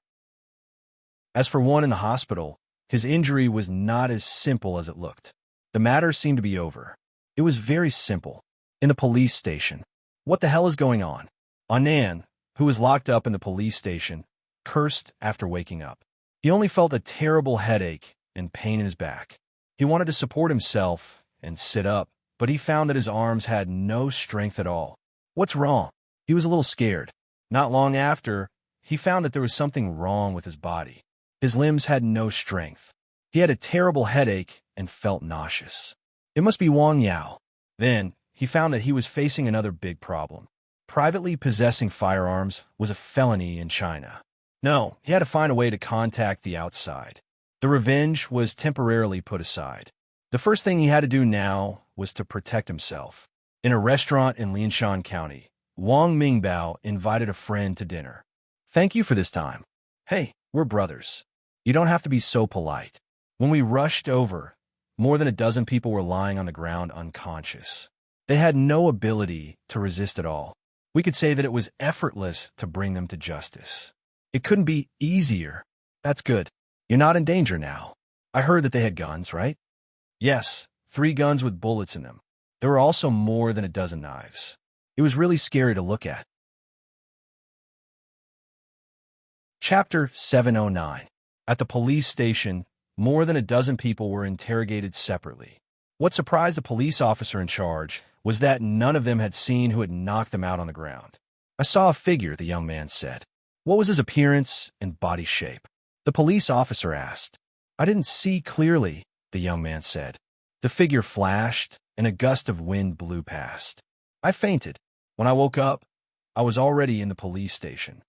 As for one in the hospital, his injury was not as simple as it looked. The matter seemed to be over. It was very simple. In the police station. What the hell is going on? Anand, who was locked up in the police station, cursed after waking up. He only felt a terrible headache and pain in his back. He wanted to support himself and sit up, but he found that his arms had no strength at all. What's wrong? He was a little scared. Not long after, he found that there was something wrong with his body. His limbs had no strength. He had a terrible headache and felt nauseous. It must be Wang Yao. Then, he found that he was facing another big problem. Privately possessing firearms was a felony in China. No, he had to find a way to contact the outside. The revenge was temporarily put aside. The first thing he had to do now was to protect himself. In a restaurant in Lianshan County, Wang Mingbao invited a friend to dinner. "Thank you for this time. Hey, we're brothers. You don't have to be so polite." When we rushed over, more than a dozen people were lying on the ground unconscious. They had no ability to resist at all. We could say that it was effortless to bring them to justice. It couldn't be easier. That's good. You're not in danger now. I heard that they had guns, right? Yes, 3 guns with bullets in them. There were also more than a dozen knives. It was really scary to look at. Chapter 709. At the police station, more than a dozen people were interrogated separately. What surprised the police officer in charge was that none of them had seen who had knocked them out on the ground. "I saw a figure," the young man said. "What was his appearance and body shape?" The police officer asked. "I didn't see clearly," the young man said. The figure flashed, and a gust of wind blew past. "I fainted. When I woke up, I was already in the police station."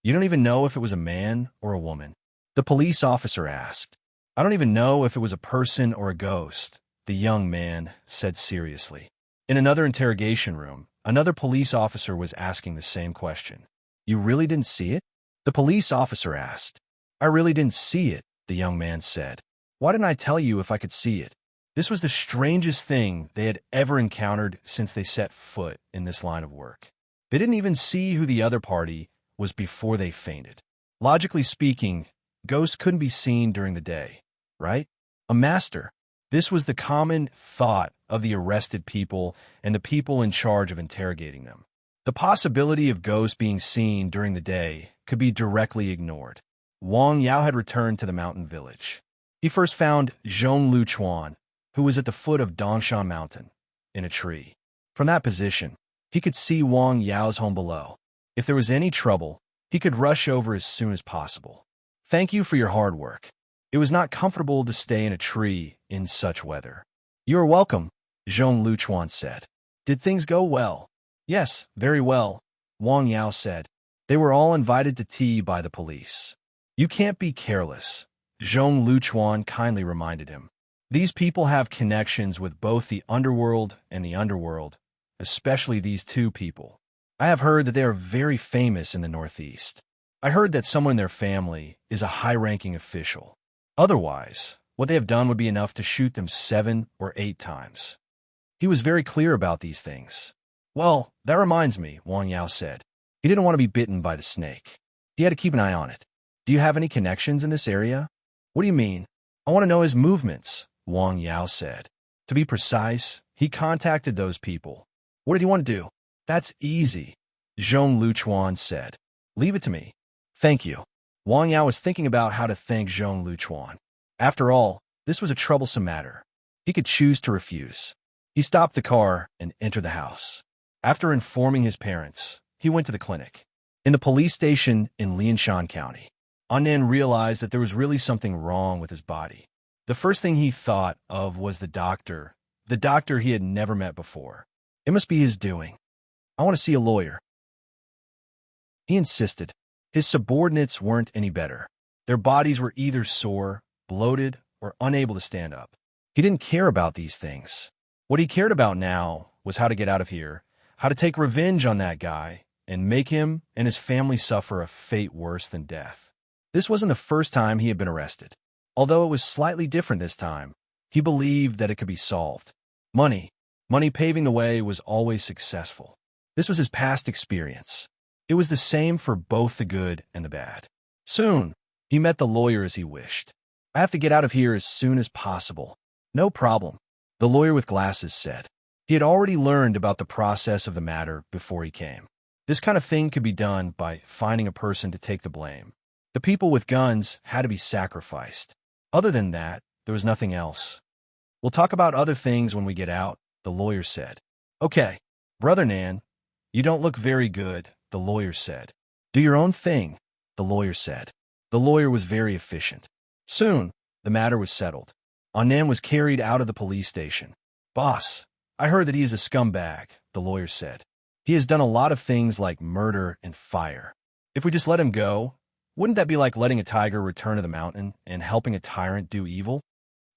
"You don't even know if it was a man or a woman?" the police officer asked. "I don't even know if it was a person or a ghost," the young man said seriously. In another interrogation room, another police officer was asking the same question. "You really didn't see it?" the police officer asked. "I really didn't see it," the young man said. "Why didn't I tell you if I could see it?" This was the strangest thing they had ever encountered since they set foot in this line of work. They didn't even see who the other party was before they fainted. Logically speaking, ghosts couldn't be seen during the day, right? A master. This was the common thought of the arrested people and the people in charge of interrogating them. The possibility of ghosts being seen during the day could be directly ignored. Wang Yao had returned to the mountain village. He first found Zhong Luchuan, who was at the foot of Dongshan Mountain, in a tree. From that position, he could see Wang Yao's home below. If there was any trouble, he could rush over as soon as possible. "Thank you for your hard work. It was not comfortable to stay in a tree in such weather." "You are welcome," Zhong Luchuan said. "Did things go well?" "Yes, very well," Wang Yao said. They were all invited to tea by the police. "You can't be careless," Zhong Luchuan kindly reminded him. "These people have connections with both the underworld and the underworld, especially these 2 people. I have heard that they are very famous in the Northeast. I heard that someone in their family is a high-ranking official. Otherwise, what they have done would be enough to shoot them 7 or 8 times." He was very clear about these things. "Well, that reminds me," Wang Yao said. He didn't want to be bitten by the snake. He had to keep an eye on it. "Do you have any connections in this area?" "What do you mean?" "I want to know his movements," Wang Yao said. To be precise, he contacted those people. "What did he want to do?" "That's easy," Zhong Luchuan said. "Leave it to me." "Thank you." Wang Yao was thinking about how to thank Zhong Luchuan. After all, this was a troublesome matter. He could choose to refuse. He stopped the car and entered the house. After informing his parents, he went to the clinic. In the police station in Lianshan County, Anand realized that there was really something wrong with his body. The first thing he thought of was the doctor he had never met before. It must be his doing. "I want to see a lawyer," he insisted. His subordinates weren't any better. Their bodies were either sore, bloated, or unable to stand up. He didn't care about these things. What he cared about now was how to get out of here, how to take revenge on that guy, and make him and his family suffer a fate worse than death. This wasn't the first time he had been arrested. Although it was slightly different this time, he believed that it could be solved. Money paving the way was always successful. This was his past experience. It was the same for both the good and the bad. Soon, he met the lawyer as he wished. "I have to get out of here as soon as possible." "No problem," the lawyer with glasses said. He had already learned about the process of the matter before he came. This kind of thing could be done by finding a person to take the blame. The people with guns had to be sacrificed. Other than that, there was nothing else. We'll talk about other things when we get out, the lawyer said. Okay, Brother Nan, you don't look very good, the lawyer said. Do your own thing, the lawyer said. The lawyer was very efficient. Soon, the matter was settled. Nan was carried out of the police station. Boss, I heard that he is a scumbag, the lawyer said. He has done a lot of things like murder and fire. If we just let him go, wouldn't that be like letting a tiger return to the mountain and helping a tyrant do evil?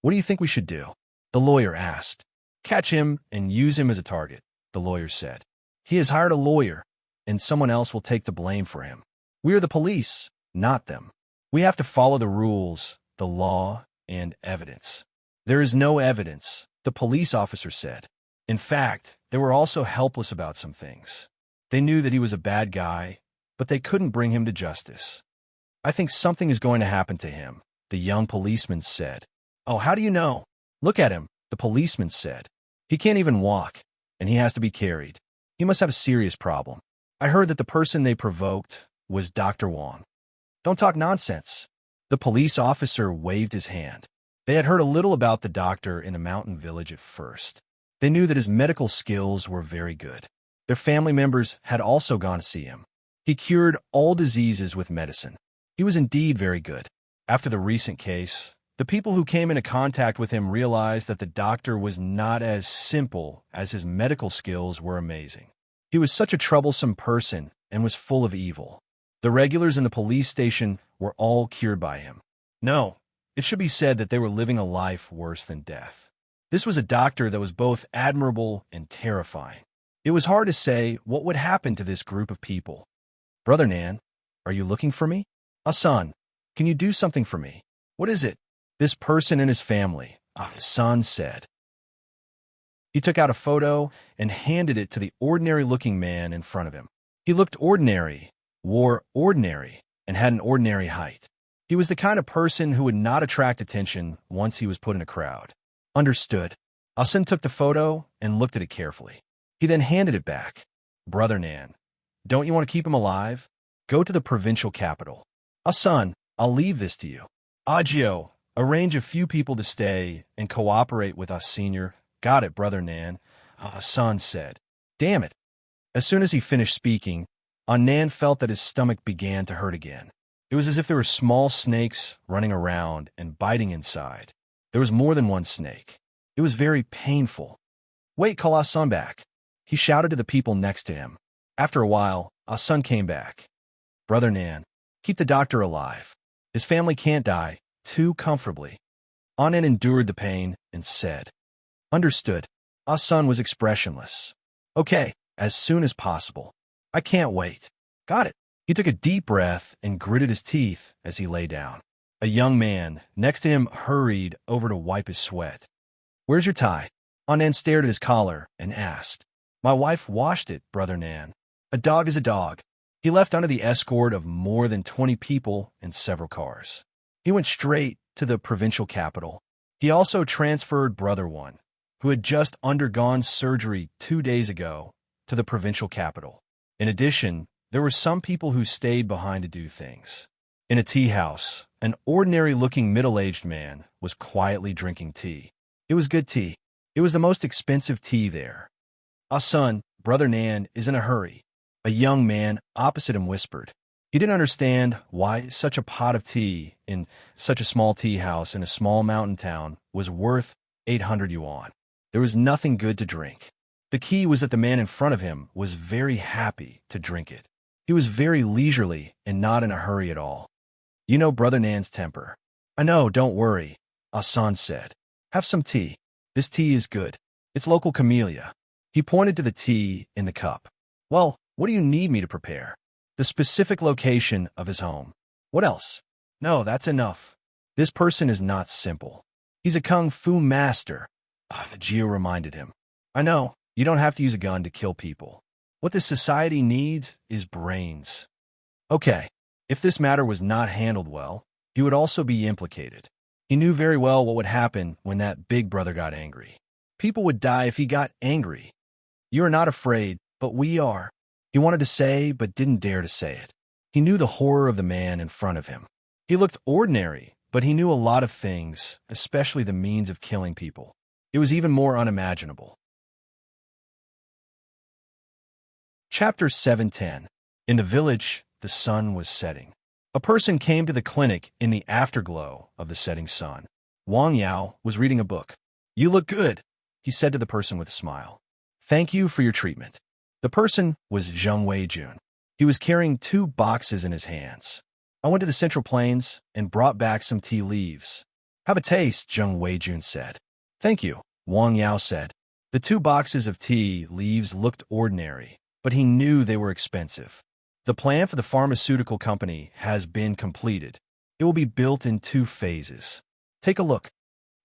What do you think we should do? The lawyer asked. Catch him and use him as a target, the lawyer said. He has hired a lawyer, and someone else will take the blame for him. We are the police, not them. We have to follow the rules, the law, and evidence. There is no evidence, the police officer said. In fact, they were also helpless about some things. They knew that he was a bad guy, but they couldn't bring him to justice. I think something is going to happen to him, the young policeman said. Oh, how do you know? Look at him, the policeman said. He can't even walk, and he has to be carried. He must have a serious problem. I heard that the person they provoked was Dr. Wong. Don't talk nonsense. The police officer waved his hand. They had heard a little about the doctor in the mountain village at first. They knew that his medical skills were very good. Their family members had also gone to see him. He cured all diseases with medicine. He was indeed very good. After the recent case, the people who came into contact with him realized that the doctor was not as simple as his medical skills were amazing. He was such a troublesome person and was full of evil. The regulars in the police station were all cured by him. No, it should be said that they were living a life worse than death. This was a doctor that was both admirable and terrifying. It was hard to say what would happen to this group of people. Brother Nan, are you looking for me? Hassan, can you do something for me? What is it? This person and his family, Hassan said. He took out a photo and handed it to the ordinary-looking man in front of him. He looked ordinary, wore ordinary, and had an ordinary height. He was the kind of person who would not attract attention once he was put in a crowd. Understood. Hassan took the photo and looked at it carefully. He then handed it back. Brother Nan, don't you want to keep him alive? Go to the provincial capital. Hassan, I'll leave this to you. Agio, arrange a few people to stay and cooperate with us, senior. Got it, Brother Nan, Hassan said. Damn it. As soon as he finished speaking, Nan felt that his stomach began to hurt again. It was as if there were small snakes running around and biting inside. There was more than one snake. It was very painful. Wait, call Hassan back. He shouted to the people next to him. After a while, Hassan came back. Brother Nan, keep the doctor alive. His family can't die too comfortably. Nan endured the pain and said, Understood. Hassan was expressionless. Okay, as soon as possible. I can't wait. Got it. He took a deep breath and gritted his teeth as he lay down. A young man next to him hurried over to wipe his sweat. Where's your tie? Nan stared at his collar and asked. My wife washed it, Brother Nan. A dog is a dog. He left under the escort of more than 20 people and several cars. He went straight to the provincial capital. He also transferred Brother One, who had just undergone surgery 2 days ago, to the provincial capital. In addition, there were some people who stayed behind to do things. In a tea house, an ordinary-looking middle-aged man was quietly drinking tea. It was good tea. It was the most expensive tea there. Hassan, Brother Nan, is in a hurry. A young man opposite him whispered. He didn't understand why such a pot of tea in such a small tea house in a small mountain town was worth 800 yuan. There was nothing good to drink. The key was that the man in front of him was very happy to drink it. He was very leisurely and not in a hurry at all. You know Brother Nan's temper. I know, don't worry, Hassan said. Have some tea. This tea is good. It's local camellia. He pointed to the tea in the cup. Well, what do you need me to prepare? The specific location of his home. What else? No, that's enough. This person is not simple. He's a kung fu master, Gio reminded him. I know, you don't have to use a gun to kill people. What this society needs is brains. Okay, if this matter was not handled well, he would also be implicated. He knew very well what would happen when that big brother got angry. People would die if he got angry. You are not afraid, but we are. He wanted to say, but didn't dare to say it. He knew the horror of the man in front of him. He looked ordinary, but he knew a lot of things, especially the means of killing people. It was even more unimaginable. Chapter 710. In the village, the sun was setting. A person came to the clinic in the afterglow of the setting sun. Wang Yao was reading a book. "You look good," he said to the person with a smile. "Thank you for your treatment." The person was Zheng Weijun. He was carrying 2 boxes in his hands. "I went to the Central Plains and brought back some tea leaves." "Have a taste," Zheng Weijun said. "Thank you," Wang Yao said. The 2 boxes of tea leaves looked ordinary, but he knew they were expensive. The plan for the pharmaceutical company has been completed. It will be built in 2 phases. Take a look.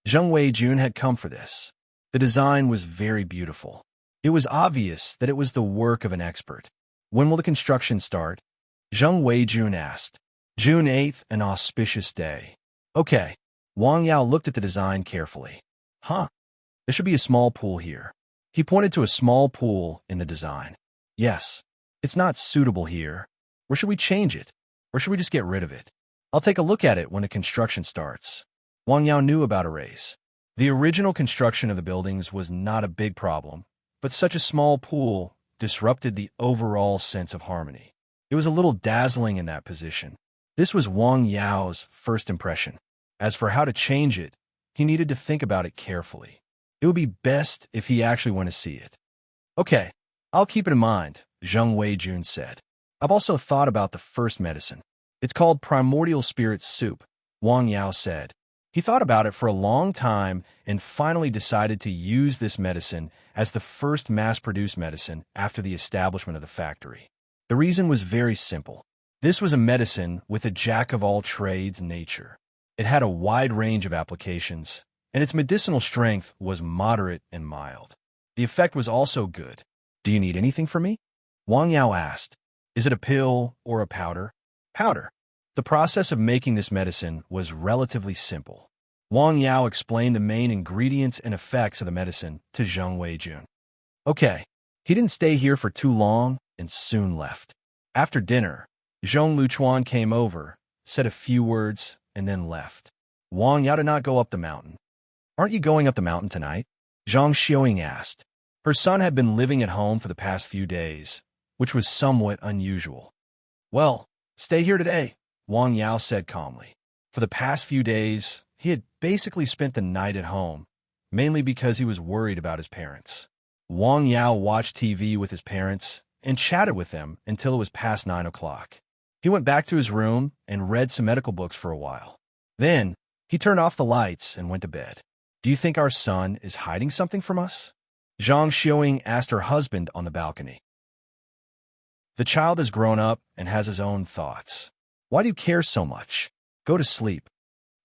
Zheng Weijun had come for this. The design was very beautiful. It was obvious that it was the work of an expert. "When will the construction start?" Zheng Weijun asked. "June 8th, an auspicious day." "Okay." Wang Yao looked at the design carefully. "Huh. There should be a small pool here." He pointed to a small pool in the design. "Yes. It's not suitable here. Or should we change it? Or should we just get rid of it? I'll take a look at it when the construction starts." Wang Yao knew about arrays. The original construction of the buildings was not a big problem, but such a small pool disrupted the overall sense of harmony. It was a little dazzling in that position. This was Wang Yao's first impression. As for how to change it, he needed to think about it carefully. It would be best if he actually went to see it. "Okay, I'll keep it in mind," Zheng Weijun said. "I've also thought about the first medicine. It's called primordial spirit soup," Wang Yao said. He thought about it for a long time and finally decided to use this medicine as the first mass-produced medicine after the establishment of the factory. The reason was very simple. This was a medicine with a jack-of-all-trades nature. It had a wide range of applications, and its medicinal strength was moderate and mild. The effect was also good. "Do you need anything from me?" Wang Yao asked. "Is it a pill or a powder?" "Powder." The process of making this medicine was relatively simple. Wang Yao explained the main ingredients and effects of the medicine to Zheng Weijun. Okay. He didn't stay here for too long and soon left. After dinner, Zhong Luchuan came over, said a few words, and then left. Wang Yao did not go up the mountain. "Aren't you going up the mountain tonight?" Zhang Xiaoying asked. Her son had been living at home for the past few days, which was somewhat unusual. "Well, stay here today," Wang Yao said calmly. For the past few days, he had basically spent the night at home, mainly because he was worried about his parents. Wang Yao watched TV with his parents and chatted with them until it was past 9 o'clock. He went back to his room and read some medical books for a while. Then, he turned off the lights and went to bed. "Do you think our son is hiding something from us?" Zhang Xiaoying asked her husband on the balcony. "The child has grown up and has his own thoughts. Why do you care so much? Go to sleep."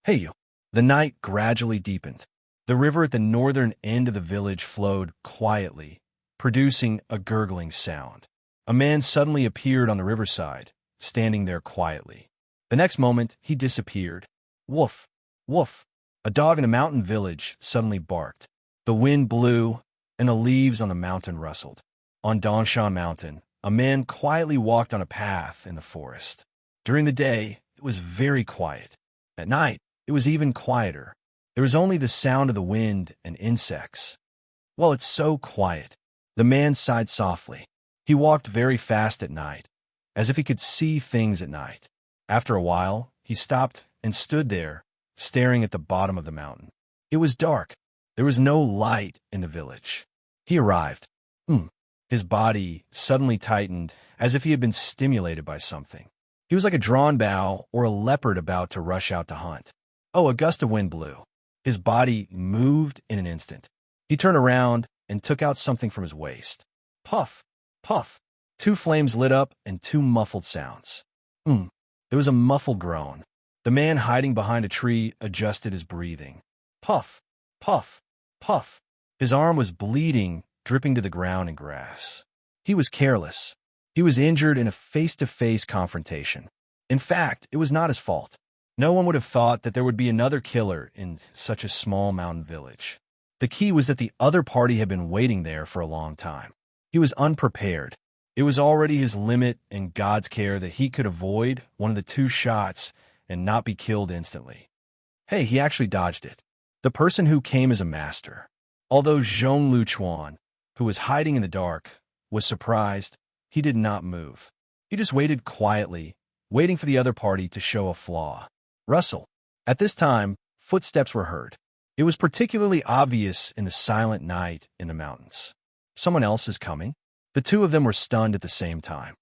"Hey you." The night gradually deepened. The river at the northern end of the village flowed quietly, producing a gurgling sound. A man suddenly appeared on the riverside, standing there quietly. The next moment, he disappeared. Woof, woof. A dog in a mountain village suddenly barked. The wind blew, and the leaves on the mountain rustled. On Dongshan Mountain, a man quietly walked on a path in the forest. During the day, it was very quiet. At night, it was even quieter. There was only the sound of the wind and insects. "Well, it's so quiet." The man sighed softly. He walked very fast at night, as if he could see things at night. After a while, he stopped and stood there, staring at the bottom of the mountain. It was dark. There was no light in the village. He arrived. His body suddenly tightened, as if he had been stimulated by something. He was like a drawn bow or a leopard about to rush out to hunt. Oh, a gust of wind blew. His body moved in an instant. He turned around and took out something from his waist. Puff, puff. 2 flames lit up and 2 muffled sounds. There was a muffled groan. The man hiding behind a tree adjusted his breathing. Puff, puff, puff. His arm was bleeding, dripping to the ground in grass. He was careless. He was injured in a face-to-face confrontation. In fact, it was not his fault. No one would have thought that there would be another killer in such a small mountain village. The key was that the other party had been waiting there for a long time. He was unprepared. It was already his limit in God's care that he could avoid one of the two shots and not be killed instantly. Hey, he actually dodged it. The person who came as a master. Although Zhong Luchuan, who was hiding in the dark, was surprised, he did not move. He just waited quietly, waiting for the other party to show a flaw. Rustle. At this time, footsteps were heard. It was particularly obvious in the silent night in the mountains. Someone else is coming? The two of them were stunned at the same time.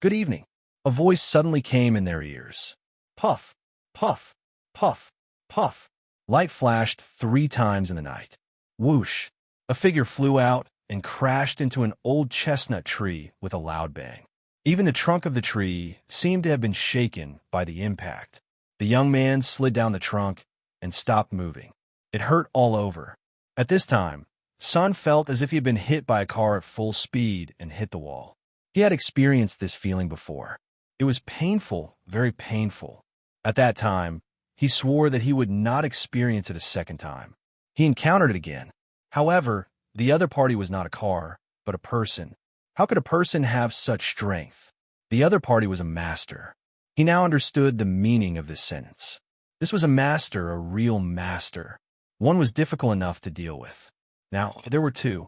Good evening. A voice suddenly came in their ears. Puff, puff, puff, puff. Light flashed 3 times in the night. Whoosh. A figure flew out and crashed into an old chestnut tree with a loud bang. Even the trunk of the tree seemed to have been shaken by the impact. The young man slid down the trunk and stopped moving. It hurt all over. At this time, Sun felt as if he had been hit by a car at full speed and hit the wall. He had experienced this feeling before. It was painful, very painful. At that time, he swore that he would not experience it a second time. He encountered it again. However, the other party was not a car, but a person. How could a person have such strength? The other party was a master. He now understood the meaning of this sentence. This was a master, a real master. One was difficult enough to deal with. Now, there were two.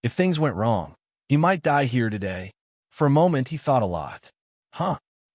If things went wrong, he might die here today. For a moment, he thought a lot.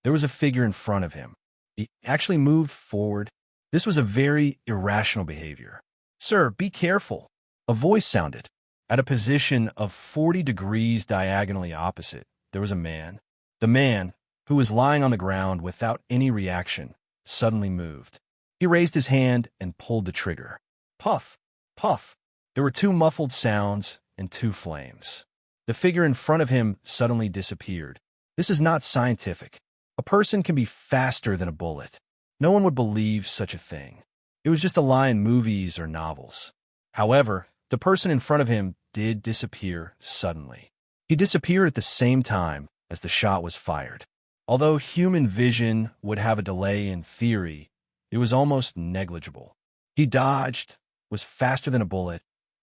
There was a figure in front of him. He actually moved forward. This was a very irrational behavior. Sir, be careful. A voice sounded. At a position of 40 degrees diagonally opposite, there was a man. The man, who was lying on the ground without any reaction, suddenly moved. He raised his hand and pulled the trigger. Puff, puff. There were 2 muffled sounds and 2 flames. The figure in front of him suddenly disappeared. This is not scientific. A person can be faster than a bullet. No one would believe such a thing. It was just a lie in movies or novels. However, the person in front of him did disappear suddenly. He disappeared at the same time as the shot was fired. Although human vision would have a delay in theory, it was almost negligible. He dodged, was faster than a bullet,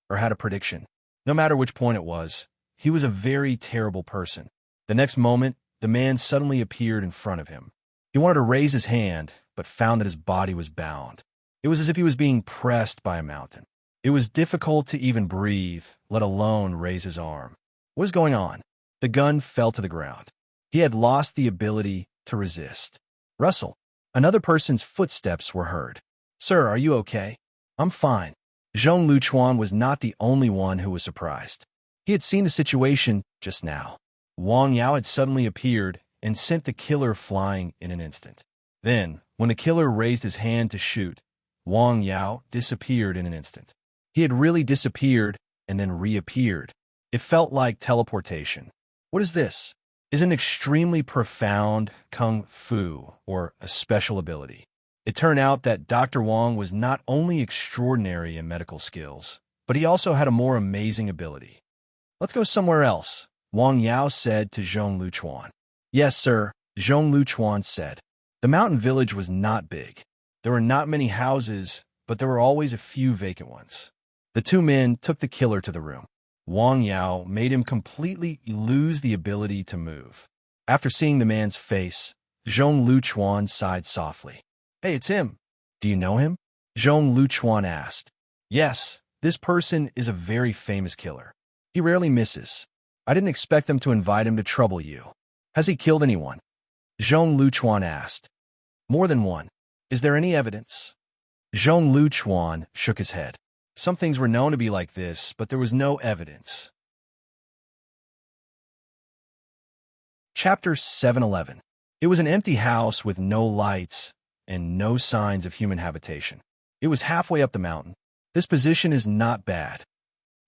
or had a prediction. No matter which point it was, he was a very terrible person. The next moment, the man suddenly appeared in front of him. He wanted to raise his hand, but found that his body was bound. It was as if he was being pressed by a mountain. It was difficult to even breathe, let alone raise his arm. What was going on? The gun fell to the ground. He had lost the ability to resist. Rustle. Another person's footsteps were heard. Sir, are you okay? I'm fine. Zhong Luchuan was not the only one who was surprised. He had seen the situation just now. Wang Yao had suddenly appeared and sent the killer flying in an instant. Then, when the killer raised his hand to shoot, Wang Yao disappeared in an instant. He had really disappeared and then reappeared. It felt like teleportation. What is this? Is an extremely profound kung fu or a special ability. It turned out that Dr. Wang was not only extraordinary in medical skills, but he also had a more amazing ability. Let's go somewhere else, Wang Yao said to Zhong Luchuan. Yes, sir, Zhong Luchuan said. The mountain village was not big. There were not many houses, but there were always a few vacant ones. The 2 men took the killer to the room. Wang Yao made him completely lose the ability to move. After seeing the man's face, Zhong Luchuan sighed softly. Hey, it's him. Do you know him? Zhong Luchuan asked. Yes, this person is a very famous killer. He rarely misses. I didn't expect them to invite him to trouble you. Has he killed anyone? Zhong Luchuan asked. More than one. Is there any evidence? Zhong Luchuan shook his head. Some things were known to be like this, but there was no evidence. Chapter 711. It was an empty house with no lights and no signs of human habitation. It was halfway up the mountain. This position is not bad,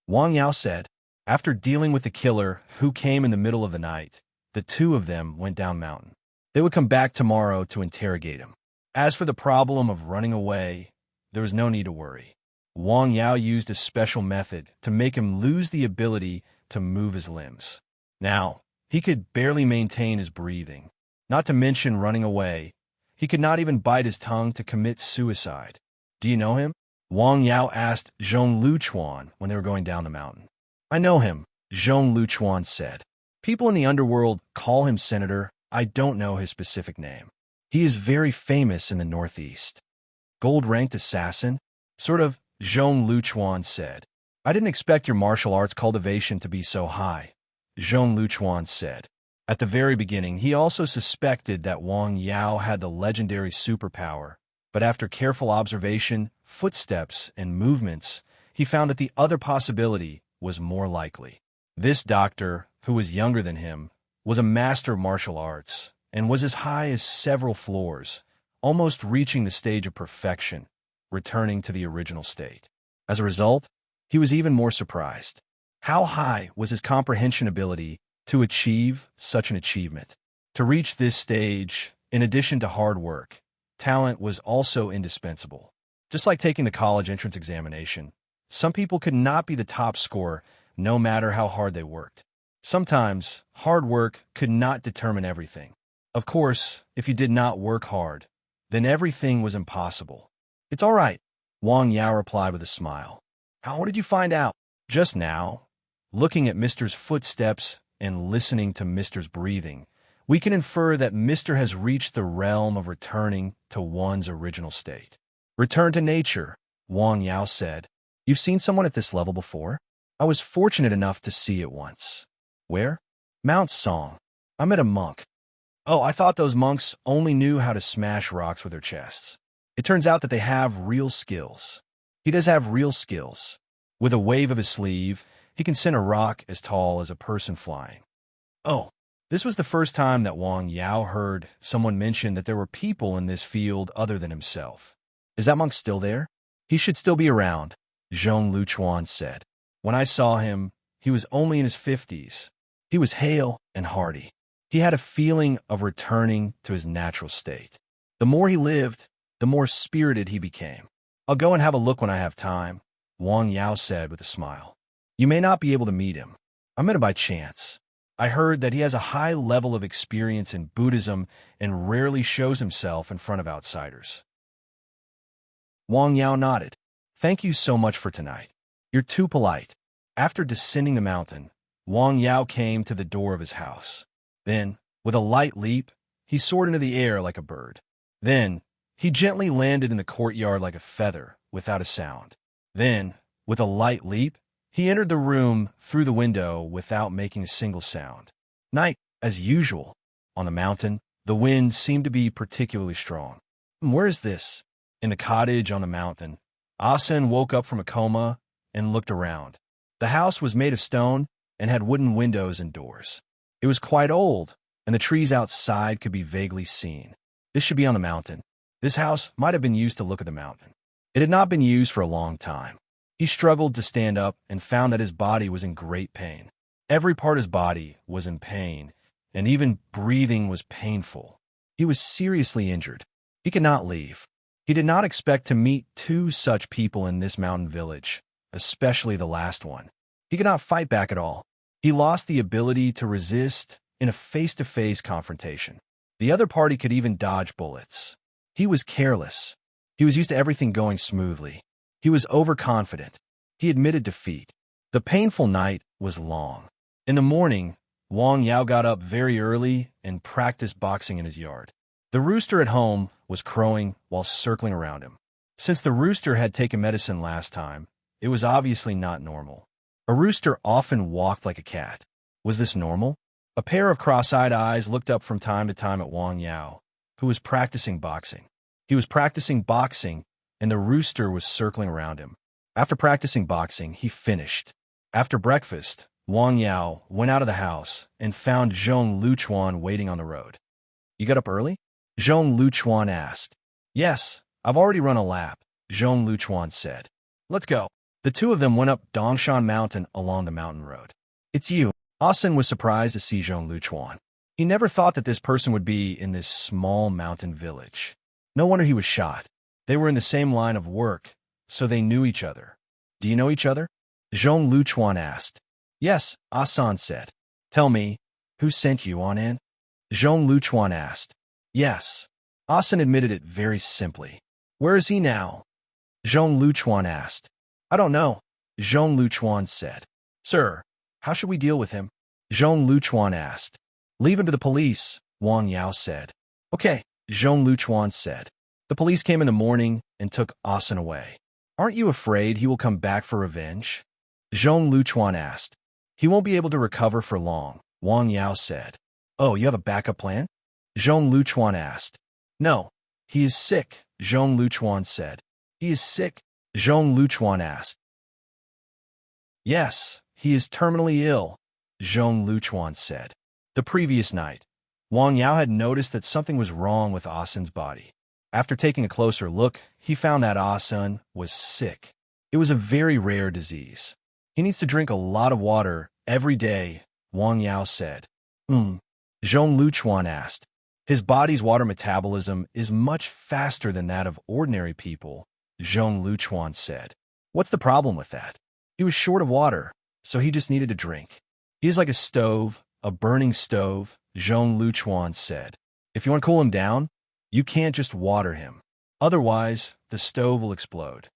Wang Yao said. After dealing with the killer, who came in the middle of the night, the 2 of them went down mountain. They would come back tomorrow to interrogate him. As for the problem of running away, there was no need to worry. Wang Yao used a special method to make him lose the ability to move his limbs. Now, he could barely maintain his breathing. Not to mention running away. He could not even bite his tongue to commit suicide. Do you know him? Wang Yao asked Zhong Luchuan when they were going down the mountain. I know him, Zhong Luchuan said. People in the underworld call him Senator. I don't know his specific name. He is very famous in the Northeast. Gold-ranked assassin? Sort of, Zhong Luchuan said. I didn't expect your martial arts cultivation to be so high, Zhong Luchuan said. At the very beginning, he also suspected that Wang Yao had the legendary superpower, but after careful observation, footsteps, and movements, he found that the other possibility was more likely. This doctor, who was younger than him, was a master of martial arts and was as high as several floors, almost reaching the stage of perfection, returning to the original state. As a result, he was even more surprised. How high was his comprehension ability to achieve such an achievement? To reach this stage, in addition to hard work, talent was also indispensable. Just like taking the college entrance examination, some people could not be the top scorer no matter how hard they worked. Sometimes, hard work could not determine everything. Of course, if you did not work hard, then everything was impossible. It's all right, Wang Yao replied with a smile. How did you find out? Just now. Looking at Mr.'s footsteps and listening to Mr.'s breathing, we can infer that Mr. has reached the realm of returning to one's original state. Return to nature, Wang Yao said. You've seen someone at this level before? I was fortunate enough to see it once. Where? Mount Song. I met a monk. Oh, I thought those monks only knew how to smash rocks with their chests. It turns out that they have real skills. He does have real skills. With a wave of his sleeve, he can send a rock as tall as a person flying. Oh, this was the first time that Wang Yao heard someone mention that there were people in this field other than himself. Is that monk still there? He should still be around, Zhong Luchuan said. When I saw him, he was only in his 50s. He was hale and hearty. He had a feeling of returning to his natural state. The more he lived, the more spirited he became. I'll go and have a look when I have time, Wang Yao said with a smile. You may not be able to meet him. I met him by chance. I heard that he has a high level of experience in Buddhism and rarely shows himself in front of outsiders. Wang Yao nodded. Thank you so much for tonight. You're too polite. After descending the mountain, Wang Yao came to the door of his house. Then, with a light leap, he soared into the air like a bird. Then, he gently landed in the courtyard like a feather, without a sound. Then, with a light leap, he entered the room through the window without making a single sound. Night, as usual. On the mountain, the wind seemed to be particularly strong. Where is this? In the cottage on the mountain. Asen woke up from a coma and looked around. The house was made of stone and had wooden windows and doors. It was quite old, and the trees outside could be vaguely seen. This should be on the mountain. This house might have been used to look at the mountain. It had not been used for a long time. He struggled to stand up and found that his body was in great pain. Every part of his body was in pain, and even breathing was painful. He was seriously injured. He could not leave. He did not expect to meet two such people in this mountain village, especially the last one. He could not fight back at all. He lost the ability to resist in a face-to-face confrontation. The other party could even dodge bullets. He was careless. He was used to everything going smoothly. He was overconfident. He admitted defeat. The painful night was long. In the morning, Wang Yao got up very early and practiced boxing in his yard. The rooster at home was crowing while circling around him. Since the rooster had taken medicine last time, it was obviously not normal. A rooster often walked like a cat. Was this normal? A pair of cross-eyed eyes looked up from time to time at Wang Yao, who was practicing boxing. He was practicing boxing, and the rooster was circling around him. After practicing boxing, he finished. After breakfast, Wang Yao went out of the house and found Zhong Luchuan waiting on the road. You got up early? Zhong Luchuan asked. Yes, I've already run a lap, Zhong Luchuan said. Let's go. The two of them went up Dongshan Mountain along the mountain road. It's you. Asen was surprised to see Zhong Luchuan. He never thought that this person would be in this small mountain village. No wonder he was shot. They were in the same line of work, so they knew each other. Do you know each other? Zhong Luchuan asked. Yes, Asan said. Tell me, who sent you on in? Zhong Luchuan asked. Yes. Asan admitted it very simply. Where is he now? Zhong Luchuan asked. I don't know, Zhong Luchuan said. Sir, how should we deal with him? Zhong Luchuan asked. Leave him to the police, Wang Yao said. Okay, Zhong Luchuan said. The police came in the morning and took Asan away. Aren't you afraid he will come back for revenge? Zhong Luchuan asked. He won't be able to recover for long, Wang Yao said. Oh, you have a backup plan? Zhong Luchuan asked. No, he is sick, Zhong Luchuan said. He is sick? Zhong Luchuan asked. Yes, he is terminally ill, Zhong Luchuan said. The previous night, Wang Yao had noticed that something was wrong with Asan's body. After taking a closer look, he found that Asan was sick. It was a very rare disease. He needs to drink a lot of water every day, Wang Yao said. Zhong Luchuan asked. His body's water metabolism is much faster than that of ordinary people, Zhong Luchuan said. What's the problem with that? He was short of water, so he just needed to drink. He is like a stove, a burning stove, Zhong Luchuan said. If you want to cool him down, you can't just water him. Otherwise, the stove will explode.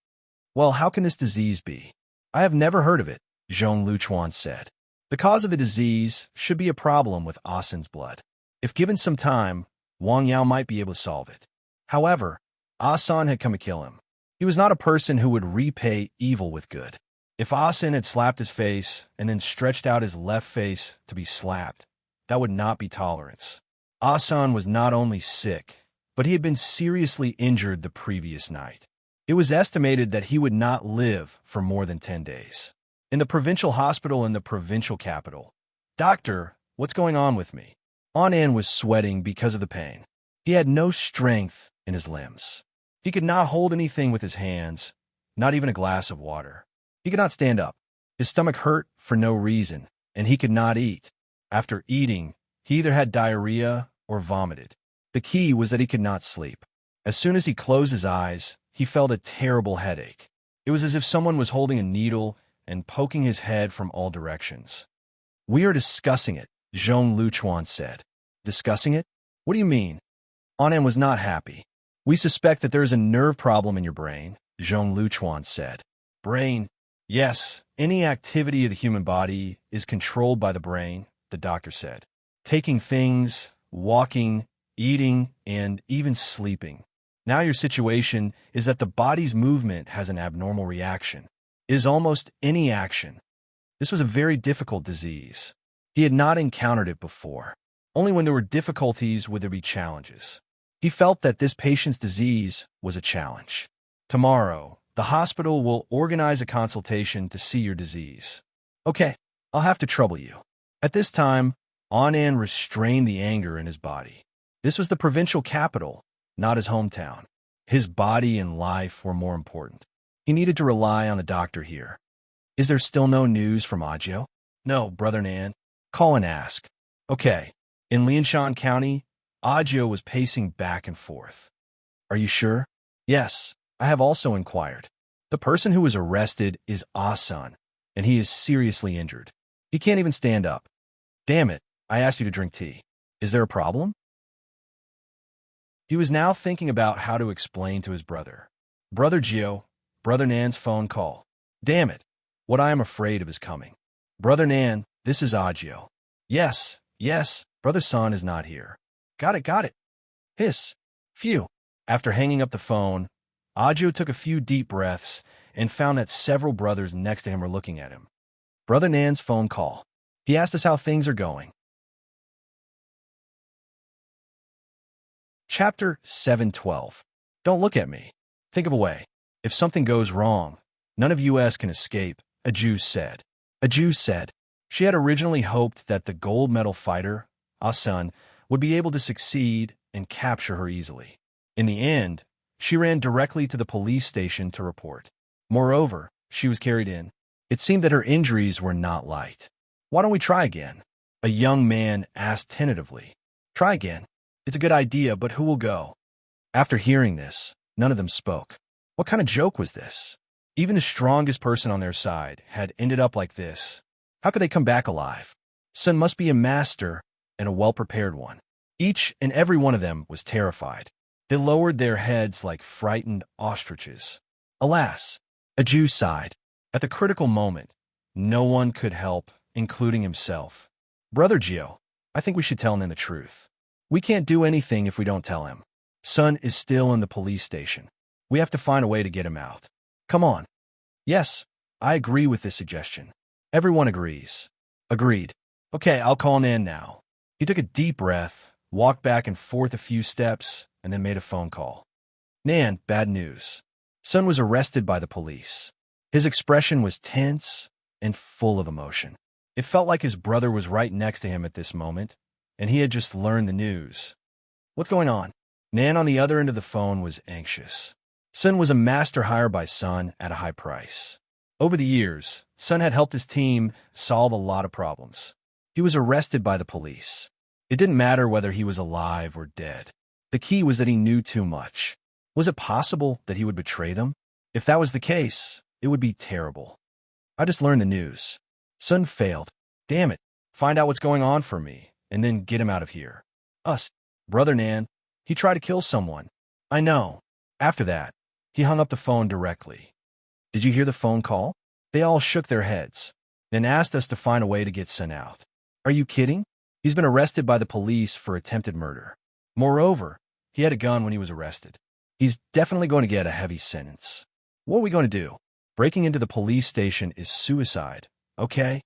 Well, how can this disease be? I have never heard of it, Zhong Luchuan said. The cause of the disease should be a problem with Asan's blood. If given some time, Wang Yao might be able to solve it. However, Asan had come to kill him. He was not a person who would repay evil with good. If Asan had slapped his face and then stretched out his left face to be slapped, that would not be tolerance. Asan was not only sick, but he had been seriously injured the previous night. It was estimated that he would not live for more than 10 days. In the provincial hospital in the provincial capital, Doctor, what's going on with me? Anan was sweating because of the pain. He had no strength in his limbs. He could not hold anything with his hands, not even a glass of water. He could not stand up. His stomach hurt for no reason, and he could not eat. After eating, he either had diarrhea or vomited. The key was that he could not sleep. As soon as he closed his eyes, he felt a terrible headache. It was as if someone was holding a needle and poking his head from all directions. We are discussing it, Zhong Luchuan said. Discussing it? What do you mean? Anan was not happy. We suspect that there is a nerve problem in your brain, Zhong Luchuan said. Brain? Yes, any activity of the human body is controlled by the brain, the doctor said. Taking things, walking, eating, and even sleeping. Now your situation is that the body's movement has an abnormal reaction. It is almost any action. This was a very difficult disease. He had not encountered it before. Only when there were difficulties would there be challenges. He felt that this patient's disease was a challenge. Tomorrow, the hospital will organize a consultation to see your disease. Okay, I'll have to trouble you. At this time, Anan restrained the anger in his body. This was the provincial capital, not his hometown. His body and life were more important. He needed to rely on the doctor here. Is there still no news from Ajio? No, Brother Nan. Call and ask. Okay. In Lianshan County, Ajio was pacing back and forth. Are you sure? Yes, I have also inquired. The person who was arrested is Asan, and he is seriously injured. He can't even stand up. Damn it, I asked you to drink tea. Is there a problem? He was now thinking about how to explain to his brother. Brother Gio, Brother Nan's phone call. Damn it, what I am afraid of is coming. Brother Nan, this is Ajio. Yes, Brother San is not here. Got it. Hiss. Phew. After hanging up the phone, Ajio took a few deep breaths and found that several brothers next to him were looking at him. Brother Nan's phone call. He asked us how things are going. Chapter 7:12. Don't look at me. Think of a way. If something goes wrong, none of us can escape, a Jew said. A Jew said. She had originally hoped that the gold medal fighter, Asan, would be able to succeed and capture her easily. In the end, she ran directly to the police station to report. Moreover, she was carried in. It seemed that her injuries were not light. Why don't we try again? A young man asked tentatively. Try again. It's a good idea, but who will go? After hearing this, none of them spoke. What kind of joke was this? Even the strongest person on their side had ended up like this. How could they come back alive? Sun must be a master and a well-prepared one. Each and every one of them was terrified. They lowered their heads like frightened ostriches. Alas, a Jew sighed. At the critical moment, no one could help, including himself. Brother Gio, I think we should tell Nan the truth. We can't do anything if we don't tell him. Son is still in the police station. We have to find a way to get him out. Come on. Yes, I agree with this suggestion. Everyone agrees. Agreed. Okay, I'll call Nan now. He took a deep breath, walked back and forth a few steps, and then made a phone call. Nan, bad news. Son was arrested by the police. His expression was tense and full of emotion. It felt like his brother was right next to him at this moment, and he had just learned the news. What's going on? Nan on the other end of the phone was anxious. Son was a master hire by Son at a high price. Over the years, Son had helped his team solve a lot of problems. He was arrested by the police. It didn't matter whether he was alive or dead. The key was that he knew too much. Was it possible that he would betray them? If that was the case, it would be terrible. I just learned the news. Son failed. Damn it. Find out what's going on for me, and then get him out of here. Us. Brother Nan. He tried to kill someone. I know. After that, he hung up the phone directly. Did you hear the phone call? They all shook their heads and asked us to find a way to get Son out. Are you kidding? He's been arrested by the police for attempted murder. Moreover, he had a gun when he was arrested. He's definitely going to get a heavy sentence. What are we going to do? Breaking into the police station is suicide, okay?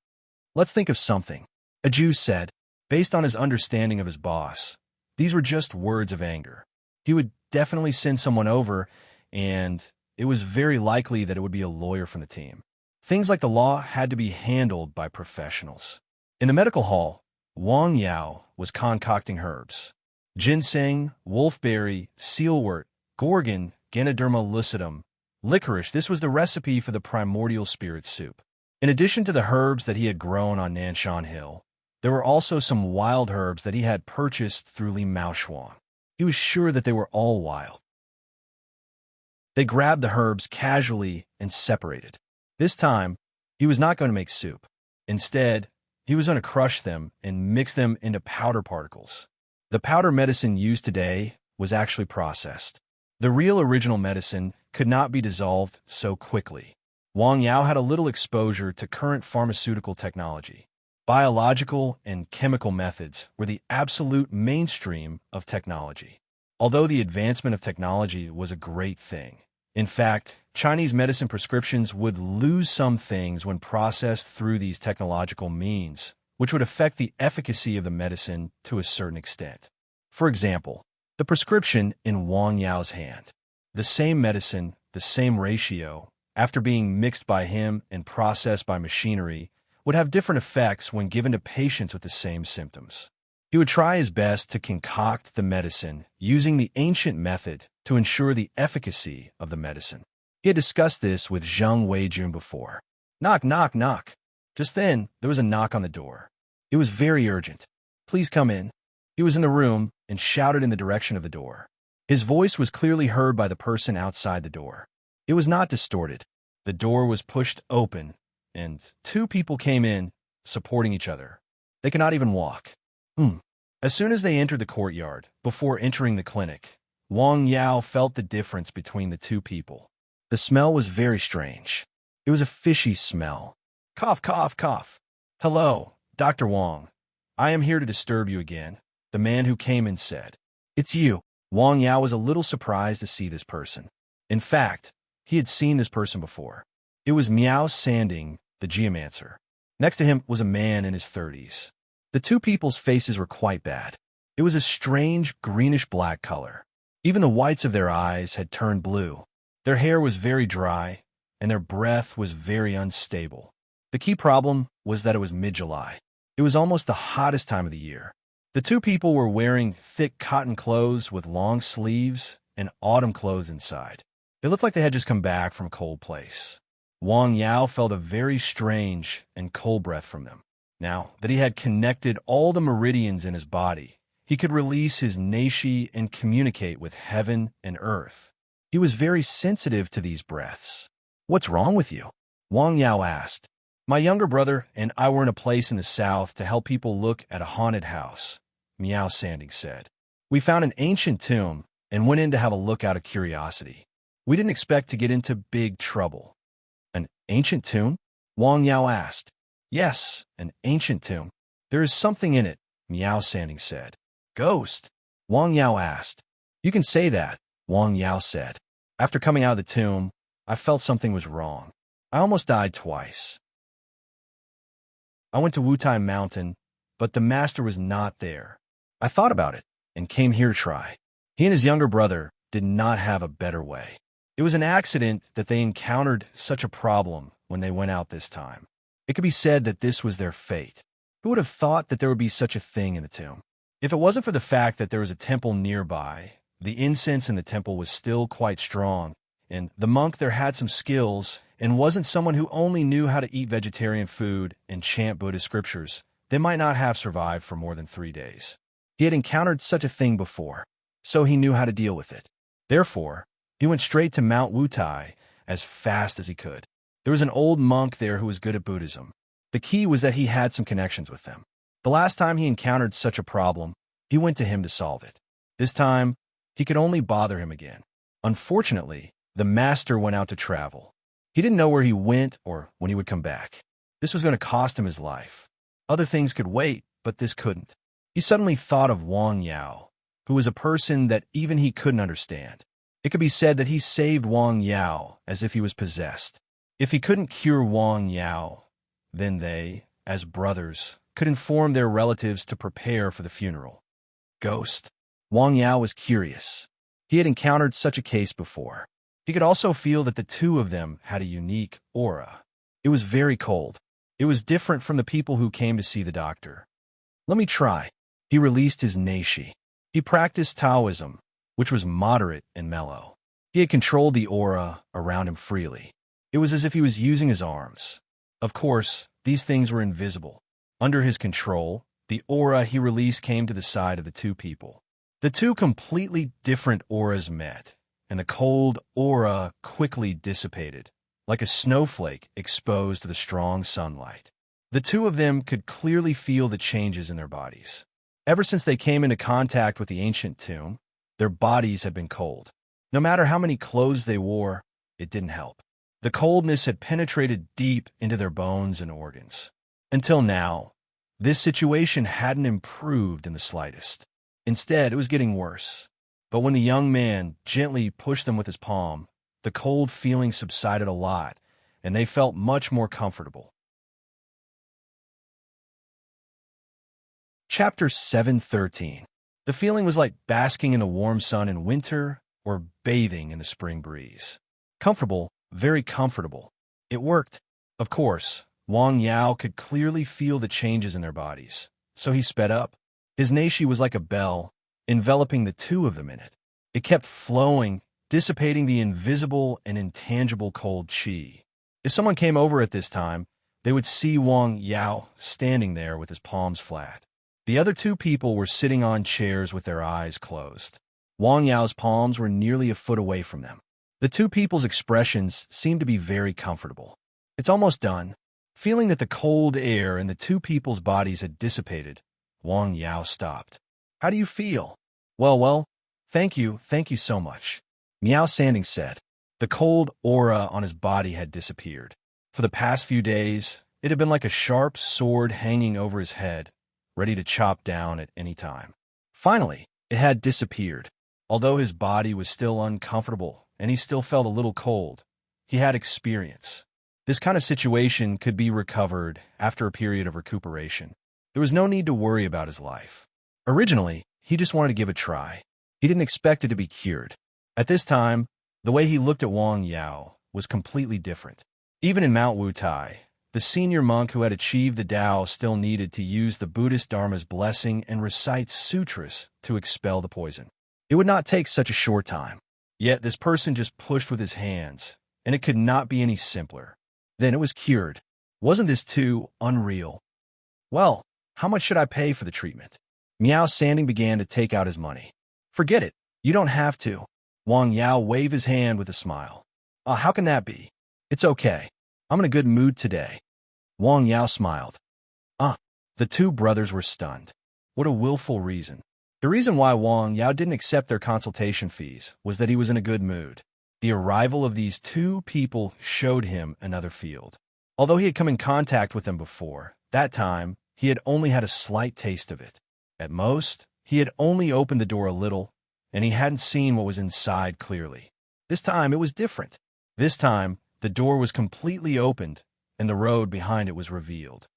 Let's think of something. A Jew said, based on his understanding of his boss, these were just words of anger. He would definitely send someone over, and it was very likely that it would be a lawyer from the team. Things like the law had to be handled by professionals. In the medical hall, Wang Yao was concocting herbs. Ginseng, wolfberry, sealwort, gorgon, Ganoderma lucidum, licorice. This was the recipe for the primordial spirit soup. In addition to the herbs that he had grown on Nanshan Hill, there were also some wild herbs that he had purchased through Li Maoshuang. He was sure that they were all wild. They grabbed the herbs casually and separated. This time, he was not going to make soup. Instead, he was going to crush them and mix them into powder particles. The powder medicine used today was actually processed. The real original medicine could not be dissolved so quickly. Wang Yao had a little exposure to current pharmaceutical technology. Biological and chemical methods were the absolute mainstream of technology. Although the advancement of technology was a great thing. In fact, Chinese medicine prescriptions would lose some things when processed through these technological means, which would affect the efficacy of the medicine to a certain extent. For example, the prescription in Wang Yao's hand. The same medicine, the same ratio, after being mixed by him and processed by machinery, would have different effects when given to patients with the same symptoms. He would try his best to concoct the medicine using the ancient method to ensure the efficacy of the medicine. He had discussed this with Zheng Weijun before. Knock, knock, knock. Just then, there was a knock on the door. It was very urgent. Please come in. He was in the room and shouted in the direction of the door. His voice was clearly heard by the person outside the door. It was not distorted. The door was pushed open, and two people came in, supporting each other. They could not even walk. As soon as they entered the courtyard, before entering the clinic, Wang Yao felt the difference between the two people. The smell was very strange. It was a fishy smell. Cough, cough, cough. Hello, Dr. Wang. I am here to disturb you again, the man who came in said. It's you. Wang Yao was a little surprised to see this person. In fact, he had seen this person before. It was Miao Sanding, the geomancer. Next to him was a man in his 30s. The two people's faces were quite bad. It was a strange greenish-black color. Even the whites of their eyes had turned blue. Their hair was very dry, and their breath was very unstable. The key problem was that it was mid-July. It was almost the hottest time of the year. The two people were wearing thick cotton clothes with long sleeves and autumn clothes inside. They looked like they had just come back from a cold place. Wang Yao felt a very strange and cold breath from them. Now that he had connected all the meridians in his body, he could release his neishi and communicate with heaven and earth. He was very sensitive to these breaths. What's wrong with you? Wang Yao asked. My younger brother and I were in a place in the south to help people look at a haunted house, Miao Sanding said. We found an ancient tomb and went in to have a look out of curiosity. We didn't expect to get into big trouble. An ancient tomb? Wang Yao asked. Yes, an ancient tomb. There is something in it, Miao Sanding said. Ghost? Wang Yao asked. You can say that, Wang Yao said. After coming out of the tomb, I felt something was wrong. I almost died twice. I went to Wutai Mountain, but the master was not there. I thought about it and came here to try. He and his younger brother did not have a better way. It was an accident that they encountered such a problem when they went out this time. It could be said that this was their fate. Who would have thought that there would be such a thing in the tomb? If it wasn't for the fact that there was a temple nearby, the incense in the temple was still quite strong, and the monk there had some skills and wasn't someone who only knew how to eat vegetarian food and chant Buddhist scriptures, they might not have survived for more than 3 days. He had encountered such a thing before, so he knew how to deal with it. Therefore, he went straight to Mount Wutai as fast as he could. There was an old monk there who was good at Buddhism. The key was that he had some connections with them. The last time he encountered such a problem, he went to him to solve it. This time, he could only bother him again. Unfortunately, the master went out to travel. He didn't know where he went or when he would come back. This was going to cost him his life. Other things could wait, but this couldn't. He suddenly thought of Wang Yao, who was a person that even he couldn't understand. It could be said that he saved Wang Yao as if he was possessed. If he couldn't cure Wang Yao, then they, as brothers, could inform their relatives to prepare for the funeral. Ghost. Wang Yao was curious. He had encountered such a case before. He could also feel that the two of them had a unique aura. It was very cold. It was different from the people who came to see the doctor. Let me try. He released his neishi. He practiced Taoism, which was moderate and mellow. He had controlled the aura around him freely. It was as if he was using his arms. Of course, these things were invisible. Under his control, the aura he released came to the side of the two people. The two completely different auras met, and the cold aura quickly dissipated, like a snowflake exposed to the strong sunlight. The two of them could clearly feel the changes in their bodies. Ever since they came into contact with the ancient tomb, their bodies had been cold. No matter how many clothes they wore, it didn't help. The coldness had penetrated deep into their bones and organs. Until now, this situation hadn't improved in the slightest. Instead, it was getting worse. But when the young man gently pushed them with his palm, the cold feeling subsided a lot, and they felt much more comfortable. Chapter 7:13. The feeling was like basking in the warm sun in winter or bathing in the spring breeze. Comfortable, very comfortable. It worked. Of course, Wang Yao could clearly feel the changes in their bodies, so he sped up. His neishi was like a bell, enveloping the two of them in it. It kept flowing, dissipating the invisible and intangible cold qi. If someone came over at this time, they would see Wang Yao standing there with his palms flat. The other two people were sitting on chairs with their eyes closed. Wang Yao's palms were nearly a foot away from them. The two people's expressions seemed to be very comfortable. It's almost done. Feeling that the cold air in the two people's bodies had dissipated, Wang Yao stopped. How do you feel? Well, thank you so much, Miao Sanding said. The cold aura on his body had disappeared. For the past few days, it had been like a sharp sword hanging over his head, ready to chop down at any time. Finally, it had disappeared. Although his body was still uncomfortable and he still felt a little cold, he had experience. This kind of situation could be recovered after a period of recuperation. There was no need to worry about his life. Originally, he just wanted to give it a try. He didn't expect it to be cured. At this time, the way he looked at Wang Yao was completely different. Even in Mount Wutai, the senior monk who had achieved the Tao still needed to use the Buddhist Dharma's blessing and recite sutras to expel the poison. It would not take such a short time. Yet this person just pushed with his hands, and it could not be any simpler. Then it was cured. Wasn't this too unreal? Well, how much should I pay for the treatment? Miao Sanding began to take out his money. Forget it. You don't have to. Wang Yao waved his hand with a smile. How can that be? It's okay. I'm in a good mood today. Wang Yao smiled. The two brothers were stunned. What a willful reason. The reason why Wang Yao didn't accept their consultation fees was that he was in a good mood. The arrival of these two people showed him another field. Although he had come in contact with them before, that time, he had only had a slight taste of it. At most, he had only opened the door a little, and he hadn't seen what was inside clearly. This time, it was different. This time, the door was completely opened, and the road behind it was revealed.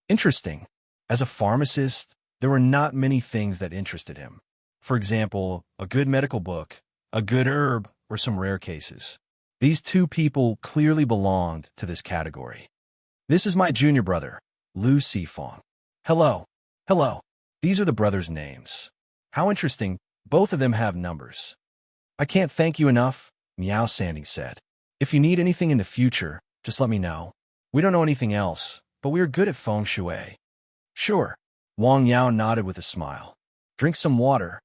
Interesting. As a pharmacist, there were not many things that interested him. For example, a good medical book, a good herb, or some rare cases. These two people clearly belonged to this category. This is my junior brother, Lu Sifong. Hello. Hello. These are the brothers' names. How interesting. Both of them have numbers. I can't thank you enough, Meow Sanding said. If you need anything in the future, just let me know. We don't know anything else, but we are good at feng shui. Sure. Wang Yao nodded with a smile. Drink some water.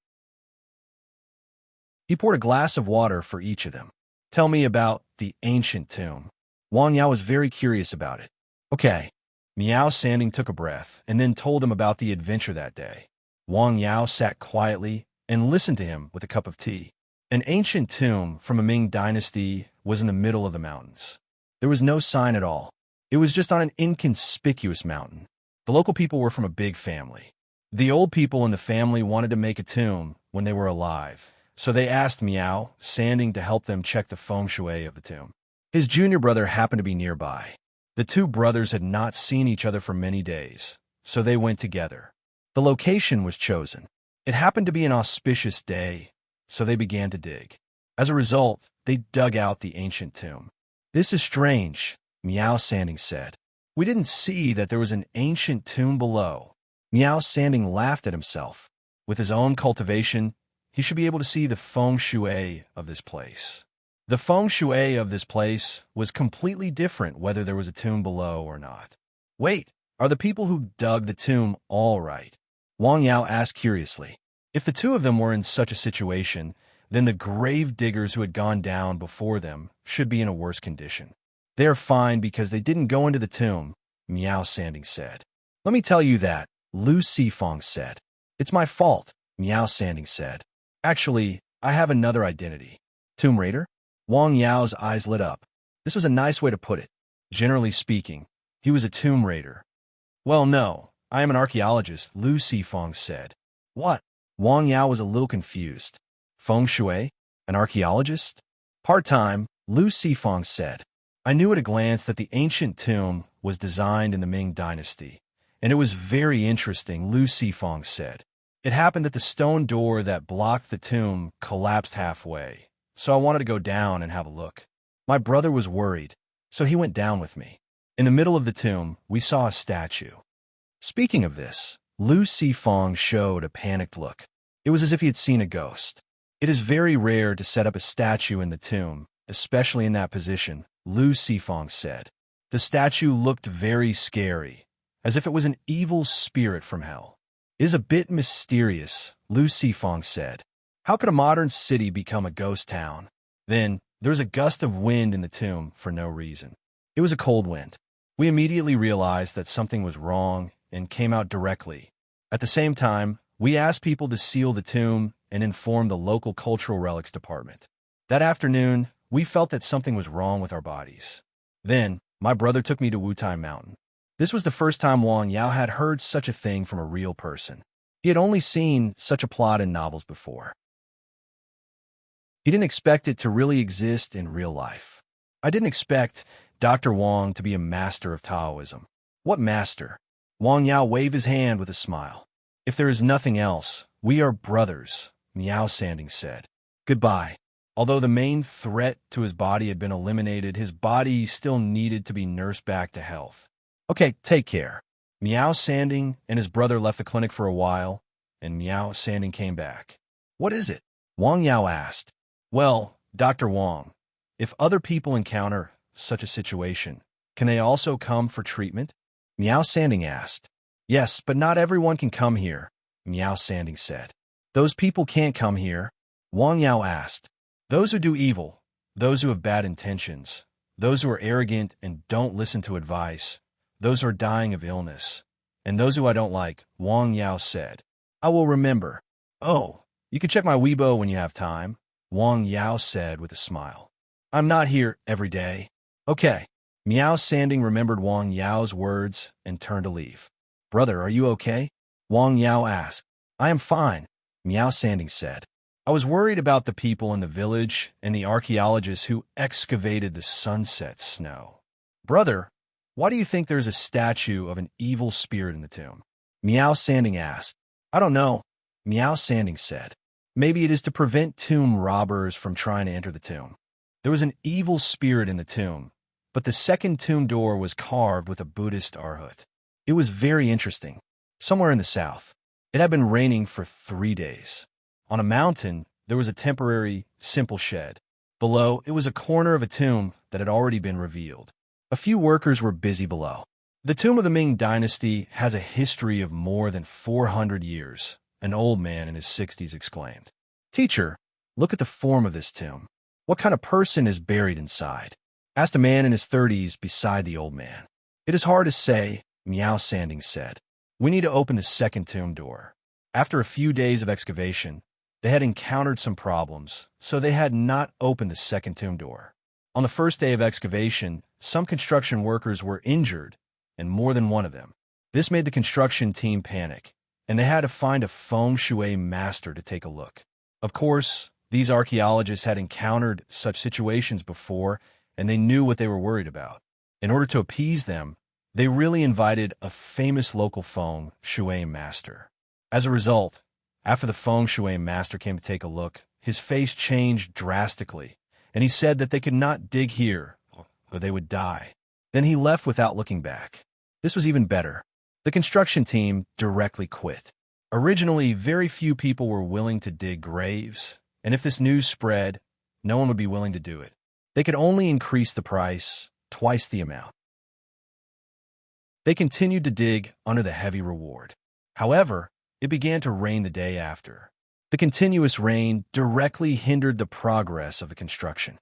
He poured a glass of water for each of them. Tell me about the ancient tomb. Wang Yao was very curious about it. Okay. Meow Sanding took a breath and then told him about the adventure that day. Wang Yao sat quietly and listened to him with a cup of tea. An ancient tomb from a Ming dynasty was in the middle of the mountains. There was no sign at all. It was just on an inconspicuous mountain. The local people were from a big family. The old people in the family wanted to make a tomb when they were alive, so they asked Meow Sanding to help them check the feng shui of the tomb. His junior brother happened to be nearby. The two brothers had not seen each other for many days, so they went together. The location was chosen. It happened to be an auspicious day, so they began to dig. As a result, they dug out the ancient tomb. This is strange, Meow Sanding said. We didn't see that there was an ancient tomb below. Meow Sanding laughed at himself. With his own cultivation, he should be able to see the feng shui of this place. The feng shui of this place was completely different whether there was a tomb below or not. Wait, are the people who dug the tomb all right? Wang Yao asked curiously. If the two of them were in such a situation, then the grave diggers who had gone down before them should be in a worse condition. They are fine because they didn't go into the tomb, Meow Sanding said. Let me tell you that, Lu Sifong said. It's my fault, Meow Sanding said. Actually, I have another identity. Tomb Raider? Wang Yao's eyes lit up. This was a nice way to put it. Generally speaking, he was a tomb raider. Well, no, I am an archaeologist, Lu Sifong said. What? Wang Yao was a little confused. Feng shui? An archaeologist? Part-time, Lu Sifong said. I knew at a glance that the ancient tomb was designed in the Ming dynasty, and it was very interesting, Lu Sifong said. It happened that the stone door that blocked the tomb collapsed halfway, so I wanted to go down and have a look. My brother was worried, so he went down with me. In the middle of the tomb, we saw a statue. Speaking of this, Lu Sifong showed a panicked look. It was as if he had seen a ghost. It is very rare to set up a statue in the tomb, especially in that position, Lu Sifong said. The statue looked very scary, as if it was an evil spirit from hell. It is a bit mysterious, Lu Sifong said. How could a modern city become a ghost town? Then, there was a gust of wind in the tomb for no reason. It was a cold wind. We immediately realized that something was wrong and came out directly. At the same time, we asked people to seal the tomb and inform the local cultural relics department. That afternoon, we felt that something was wrong with our bodies. Then, my brother took me to Wutai Mountain. This was the first time Wang Yao had heard such a thing from a real person. He had only seen such a plot in novels before. He didn't expect it to really exist in real life. I didn't expect Dr. Wang to be a master of Taoism. What master? Wang Yao waved his hand with a smile. If there is nothing else, we are brothers, Meow Sanding said. Goodbye. Although the main threat to his body had been eliminated, his body still needed to be nursed back to health. Okay, take care. Meow Sanding and his brother left the clinic for a while, and Meow Sanding came back. What is it? Wang Yao asked. Well, Dr. Wang, if other people encounter such a situation, can they also come for treatment? Meow Sanding asked. Yes, but not everyone can come here, Meow Sanding said. Those people can't come here, Wang Yao asked. Those who do evil, those who have bad intentions, those who are arrogant and don't listen to advice, those who are dying of illness, and those who I don't like, Wang Yao said. I will remember. Oh, you can check my Weibo when you have time, Wang Yao said with a smile. I'm not here every day. Okay. Meow Sanding remembered Wang Yao's words and turned to leave. "Brother, are you okay?" Wang Yao asked. "I am fine," Miao Sanding said. "I was worried about the people in the village and the archaeologists who excavated the sunset snow." "Brother, why do you think there's a statue of an evil spirit in the tomb?" Miao Sanding asked. "I don't know," Miao Sanding said. "Maybe it is to prevent tomb robbers from trying to enter the tomb." There was an evil spirit in the tomb, but the second tomb door was carved with a Buddhist arhat. It was very interesting. Somewhere in the south, it had been raining for 3 days. On a mountain, there was a temporary, simple shed. Below, it was a corner of a tomb that had already been revealed. A few workers were busy below. The tomb of the Ming dynasty has a history of more than 400 years, an old man in his 60s exclaimed. "Teacher, look at the form of this tomb. What kind of person is buried inside?" asked a man in his 30s beside the old man. "It is hard to say," Miao Sanding said. "We need to open the second tomb door." After a few days of excavation, they had encountered some problems, so they had not opened the second tomb door. On the first day of excavation, some construction workers were injured, and more than one of them. This made the construction team panic, and they had to find a feng shui master to take a look. Of course, these archaeologists had encountered such situations before, and they knew what they were worried about. In order to appease them, they really invited a famous local feng shui master. As a result, after the feng shui master came to take a look, his face changed drastically, and he said that they could not dig here, or they would die. Then he left without looking back. This was even better. The construction team directly quit. Originally, very few people were willing to dig graves, and if this news spread, no one would be willing to do it. They could only increase the price twice the amount. They continued to dig under the heavy reward. However, it began to rain the day after. The continuous rain directly hindered the progress of the construction.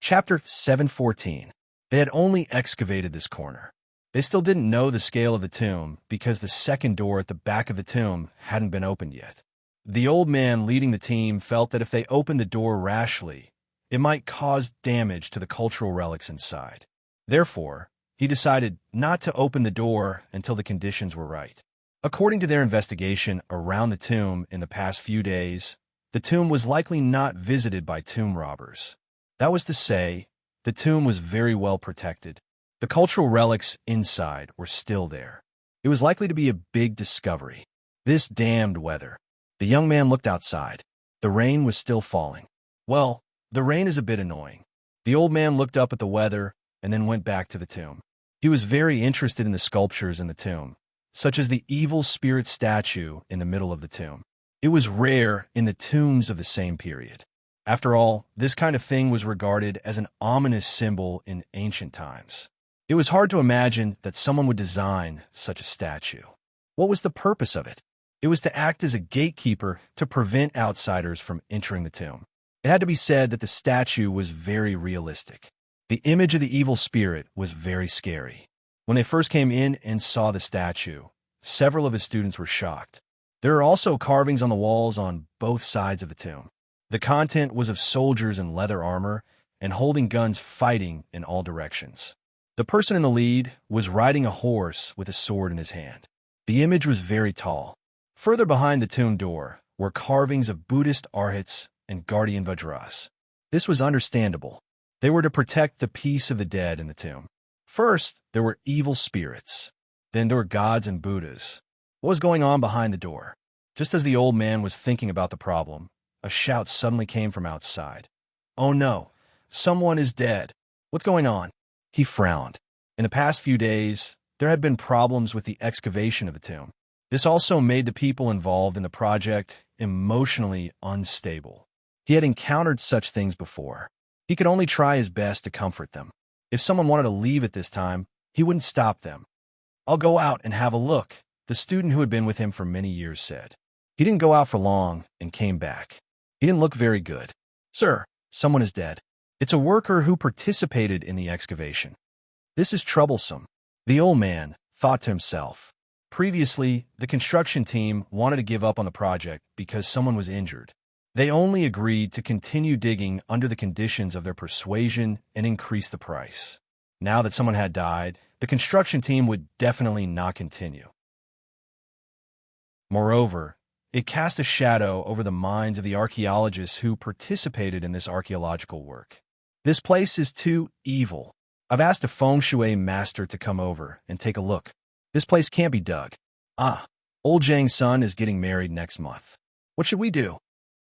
Chapter 714. They had only excavated this corner. They still didn't know the scale of the tomb because the second door at the back of the tomb hadn't been opened yet. The old man leading the team felt that if they opened the door rashly, it might cause damage to the cultural relics inside. Therefore, he decided not to open the door until the conditions were right. According to their investigation around the tomb in the past few days, the tomb was likely not visited by tomb robbers. That was to say, the tomb was very well protected. The cultural relics inside were still there. It was likely to be a big discovery. This damned weather. The young man looked outside. The rain was still falling. Well, the rain is a bit annoying. The old man looked up at the weather and then went back to the tomb. He was very interested in the sculptures in the tomb, such as the evil spirit statue in the middle of the tomb. It was rare in the tombs of the same period. After all, this kind of thing was regarded as an ominous symbol in ancient times. It was hard to imagine that someone would design such a statue. What was the purpose of it? It was to act as a gatekeeper to prevent outsiders from entering the tomb. It had to be said that the statue was very realistic. The image of the evil spirit was very scary. When they first came in and saw the statue, several of his students were shocked. There are also carvings on the walls on both sides of the tomb. The content was of soldiers in leather armor and holding guns fighting in all directions. The person in the lead was riding a horse with a sword in his hand. The image was very tall. Further behind the tomb door were carvings of Buddhist arhats and guardian vajras. This was understandable. They were to protect the peace of the dead in the tomb. First, there were evil spirits. Then there were gods and Buddhas. What was going on behind the door? Just as the old man was thinking about the problem, a shout suddenly came from outside. "Oh no, someone is dead. What's going on?" He frowned. In the past few days, there had been problems with the excavation of the tomb. This also made the people involved in the project emotionally unstable. He had encountered such things before. He could only try his best to comfort them. If someone wanted to leave at this time, he wouldn't stop them. "I'll go out and have a look," the student who had been with him for many years said. He didn't go out for long and came back. He didn't look very good. "Sir, someone is dead. It's a worker who participated in the excavation." This is troublesome, the old man thought to himself. Previously, the construction team wanted to give up on the project because someone was injured. They only agreed to continue digging under the conditions of their persuasion and increase the price. Now that someone had died, the construction team would definitely not continue. Moreover, it cast a shadow over the minds of the archaeologists who participated in this archaeological work. This place is too evil. I've asked a feng shui master to come over and take a look. This place can't be dug. Old Zhang's son is getting married next month. What should we do?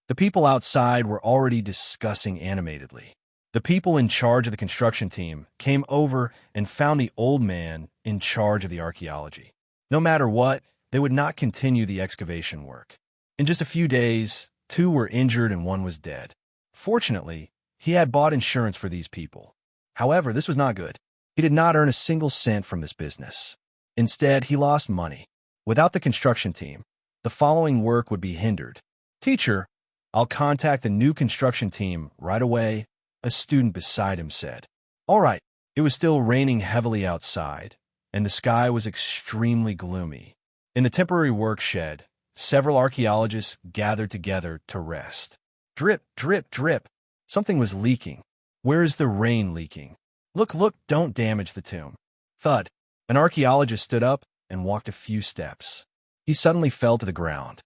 The people outside were already discussing animatedly. The people in charge of the construction team came over and found the old man in charge of the archaeology. No matter what, they would not continue the excavation work. In just a few days, 2 were injured and 1 was dead. Fortunately, he had bought insurance for these people. However, this was not good. He did not earn a single cent from this business. Instead, he lost money. Without the construction team, the following work would be hindered. Teacher, I'll contact the new construction team right away, a student beside him said. All right. It was still raining heavily outside, and the sky was extremely gloomy. In the temporary work shed, several archaeologists gathered together to rest. Drip, drip, drip. Something was leaking. Where is the rain leaking? Look, look, don't damage the tomb. Thud. An archaeologist stood up and walked a few steps. He suddenly fell to the ground.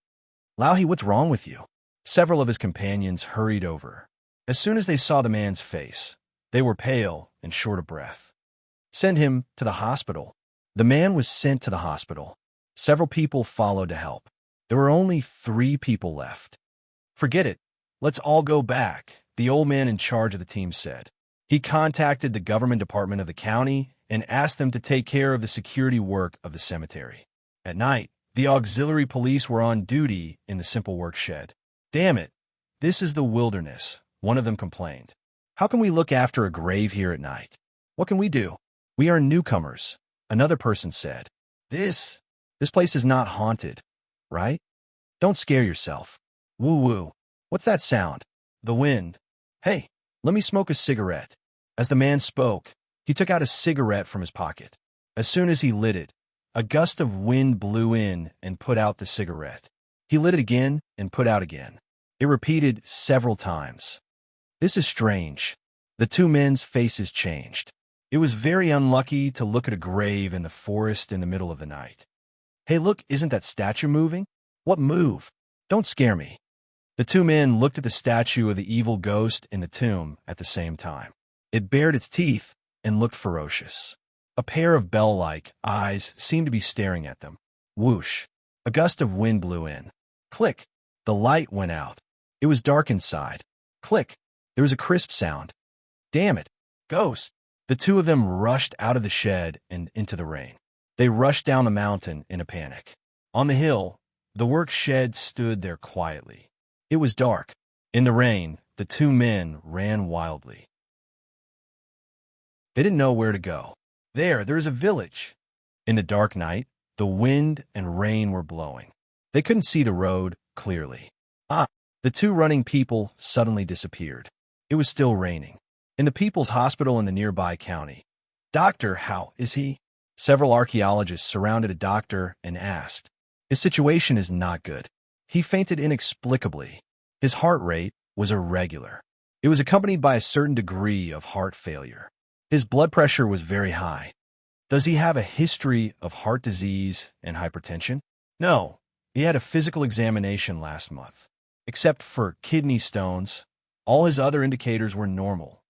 Lauhi, what's wrong with you? Several of his companions hurried over. As soon as they saw the man's face, they were pale and short of breath. Send him to the hospital. The man was sent to the hospital. Several people followed to help. There were only 3 people left. Forget it. Let's all go back, the old man in charge of the team said. He contacted the government department of the county and asked them to take care of the security work of the cemetery. At night, the auxiliary police were on duty in the simple work shed. Damn it, this is the wilderness, one of them complained. How can we look after a grave here at night? What can we do? We are newcomers, another person said. This place is not haunted, right? Don't scare yourself. Woo-woo. What's that sound? The wind. Hey, let me smoke a cigarette. As the man spoke, he took out a cigarette from his pocket. As soon as he lit it, a gust of wind blew in and put out the cigarette. He lit it again and put out again. It repeated several times. This is strange. The 2 men's faces changed. It was very unlucky to look at a grave in the forest in the middle of the night. Hey, look, isn't that statue moving? What move? Don't scare me. The 2 men looked at the statue of the evil ghost in the tomb at the same time. It bared its teeth and looked ferocious. A pair of bell-like eyes seemed to be staring at them. Whoosh! A gust of wind blew in. Click! The light went out. It was dark inside. Click! There was a crisp sound. Damn it! Ghost! The 2 of them rushed out of the shed and into the rain. They rushed down the mountain in a panic. On the hill, the work shed stood there quietly. It was dark. In the rain, the 2 men ran wildly. They didn't know where to go. There is a village. In the dark night, the wind and rain were blowing. They couldn't see the road clearly. The 2 running people suddenly disappeared. It was still raining. In the people's hospital in the nearby county. Doctor, how is he? Several archaeologists surrounded a doctor and asked. His situation is not good. He fainted inexplicably. His heart rate was irregular. It was accompanied by a certain degree of heart failure. His blood pressure was very high. Does he have a history of heart disease and hypertension? No. He had a physical examination last month. Except for kidney stones, all his other indicators were normal.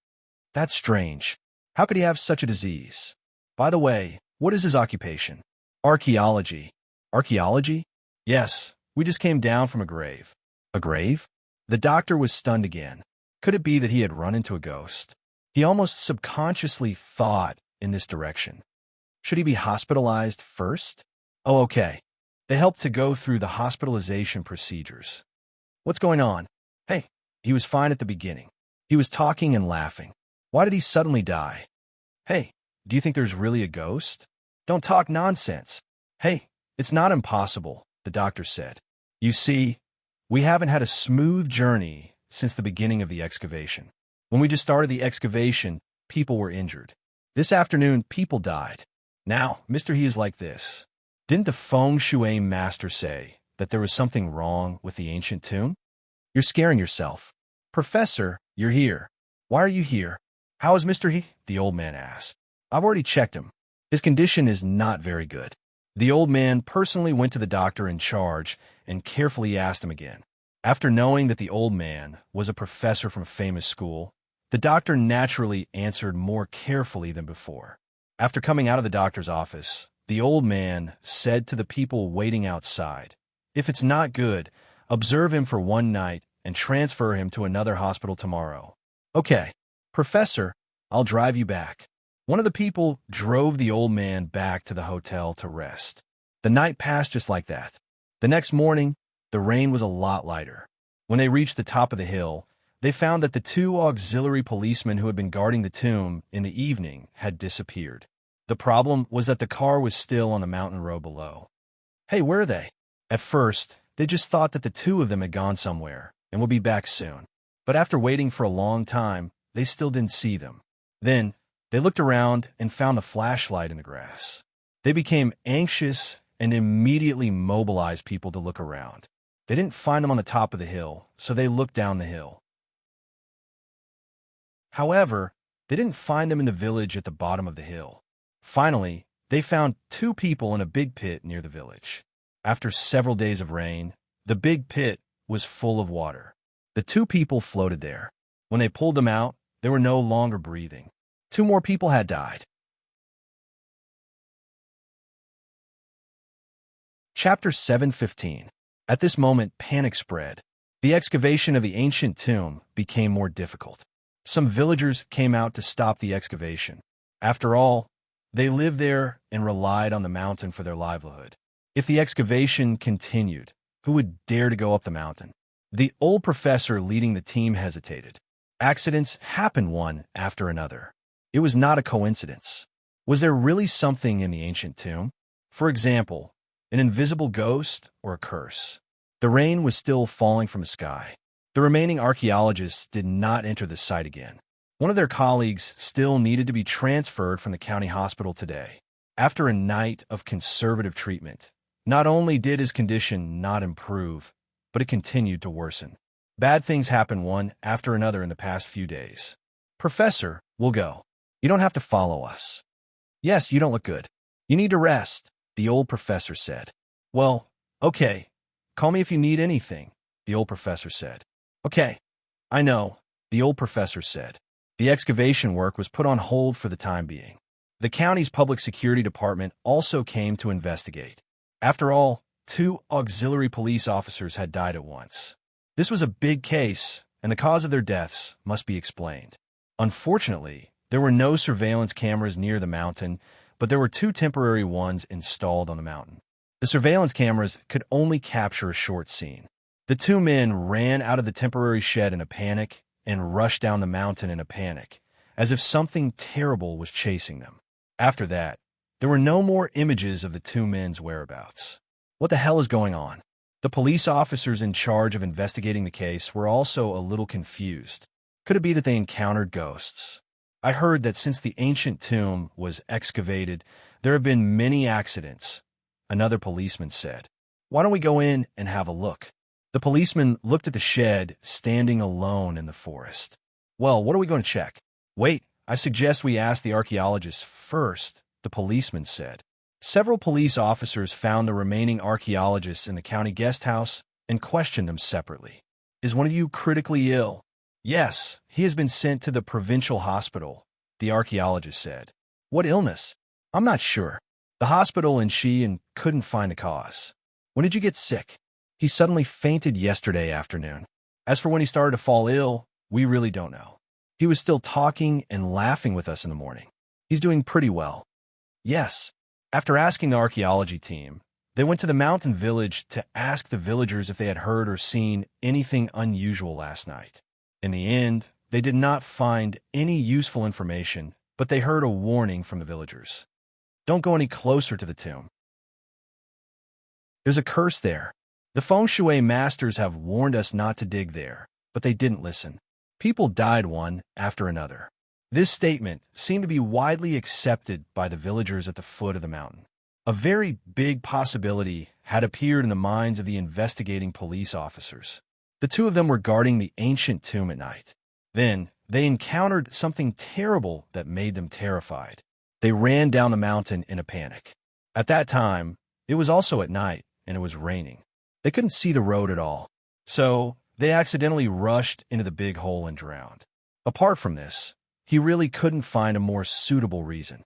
That's strange. How could he have such a disease? By the way, what is his occupation? Archaeology. Archaeology? Yes, we just came down from a grave. A grave? The doctor was stunned again. Could it be that he had run into a ghost? He almost subconsciously thought in this direction. Should he be hospitalized first? Oh, okay. They helped to go through the hospitalization procedures. What's going on? Hey, he was fine at the beginning. He was talking and laughing. Why did he suddenly die? Hey, do you think there's really a ghost? Don't talk nonsense. Hey, it's not impossible, the doctor said. You see, we haven't had a smooth journey since the beginning of the excavation. When we just started the excavation, people were injured. This afternoon, people died. Now, Mr. He is like this. Didn't the feng shui master say that there was something wrong with the ancient tomb? You're scaring yourself. Professor, you're here. Why are you here? How is Mr. He? The old man asked. I've already checked him. His condition is not very good. The old man personally went to the doctor in charge and carefully asked him again. After knowing that the old man was a professor from a famous school, the doctor naturally answered more carefully than before. After coming out of the doctor's office, the old man said to the people waiting outside, "If it's not good, observe him for one night and transfer him to another hospital tomorrow." "Okay, Professor, I'll drive you back." One of the people drove the old man back to the hotel to rest. The night passed just like that. The next morning, the rain was a lot lighter. When they reached the top of the hill, they found that the two auxiliary policemen who had been guarding the tomb in the evening had disappeared. The problem was that the car was still on the mountain road below. "Hey, where are they?" At first, they just thought that the two of them had gone somewhere and would be back soon. But after waiting for a long time, they still didn't see them. Then, they looked around and found the flashlight in the grass. They became anxious and immediately mobilized people to look around. They didn't find them on the top of the hill, so they looked down the hill. However, they didn't find them in the village at the bottom of the hill. Finally, they found two people in a big pit near the village. After several days of rain, the big pit was full of water. The two people floated there. When they pulled them out, they were no longer breathing. Two more people had died. Chapter 7:15. At this moment, panic spread. The excavation of the ancient tomb became more difficult. Some villagers came out to stop the excavation. After all, they lived there and relied on the mountain for their livelihood. If the excavation continued, who would dare to go up the mountain? The old professor leading the team hesitated. Accidents happened one after another. It was not a coincidence. Was there really something in the ancient tomb? For example, an invisible ghost or a curse? The rain was still falling from the sky. The remaining archaeologists did not enter the site again. One of their colleagues still needed to be transferred from the county hospital today. After a night of conservative treatment, not only did his condition not improve, but it continued to worsen. Bad things happened one after another in the past few days. "Professor, we'll go. You don't have to follow us." "Yes, you don't look good. You need to rest," the old professor said. "Well, okay. Call me if you need anything," the old professor said. "Okay, I know," the old professor said. The excavation work was put on hold for the time being. The county's public security department also came to investigate. After all, two auxiliary police officers had died at once. This was a big case, and the cause of their deaths must be explained. Unfortunately, there were no surveillance cameras near the mountain, but there were two temporary ones installed on the mountain. The surveillance cameras could only capture a short scene. The two men ran out of the temporary shed in a panic and rushed down the mountain in a panic, as if something terrible was chasing them. After that, there were no more images of the two men's whereabouts. What the hell is going on? The police officers in charge of investigating the case were also a little confused. Could it be that they encountered ghosts? I heard that since the ancient tomb was excavated, there have been many accidents, another policeman said. "Why don't we go in and have a look?" The policeman looked at the shed standing alone in the forest. "Well, what are we going to check?" "Wait, I suggest we ask the archaeologists first," the policeman said. Several police officers found the remaining archaeologists in the county guest house and questioned them separately. "Is one of you critically ill?" "Yes, he has been sent to the provincial hospital," the archaeologist said. "What illness?" "I'm not sure. The hospital and she couldn't find the cause." "When did you get sick?" "He suddenly fainted yesterday afternoon. As for when he started to fall ill, we really don't know. He was still talking and laughing with us in the morning. He's doing pretty well." "Yes." After asking the archaeology team, they went to the mountain village to ask the villagers if they had heard or seen anything unusual last night. In the end, they did not find any useful information, but they heard a warning from the villagers. "Don't go any closer to the tomb. There's a curse there. The feng shui masters have warned us not to dig there, but they didn't listen. People died one after another." This statement seemed to be widely accepted by the villagers at the foot of the mountain. A very big possibility had appeared in the minds of the investigating police officers. The two of them were guarding the ancient tomb at night. Then, they encountered something terrible that made them terrified. They ran down the mountain in a panic. At that time, it was also at night, and it was raining. They couldn't see the road at all, so they accidentally rushed into the big hole and drowned. Apart from this, he really couldn't find a more suitable reason.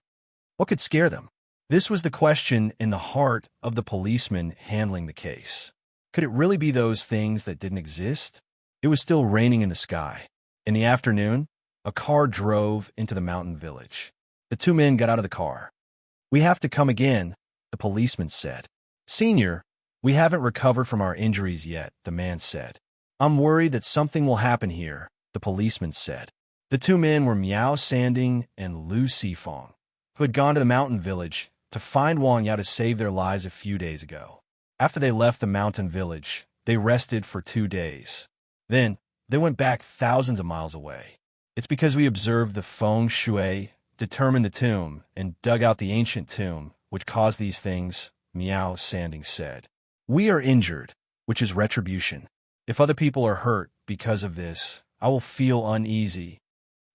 What could scare them? This was the question in the heart of the policeman handling the case. Could it really be those things that didn't exist? It was still raining in the sky. In the afternoon, a car drove into the mountain village. The two men got out of the car. "We have to come again," the policeman said. "Senior, we haven't recovered from our injuries yet," the man said. "I'm worried that something will happen here," the policeman said. The two men were Miao Sanding and Lu Sifong, who had gone to the mountain village to find Wang Yao to save their lives a few days ago. After they left the mountain village, they rested for 2 days. Then, they went back thousands of miles away. "It's because we observed the feng shui, determined the tomb, and dug out the ancient tomb, which caused these things," Miao Sanding said. "We are injured, which is retribution. If other people are hurt because of this, I will feel uneasy."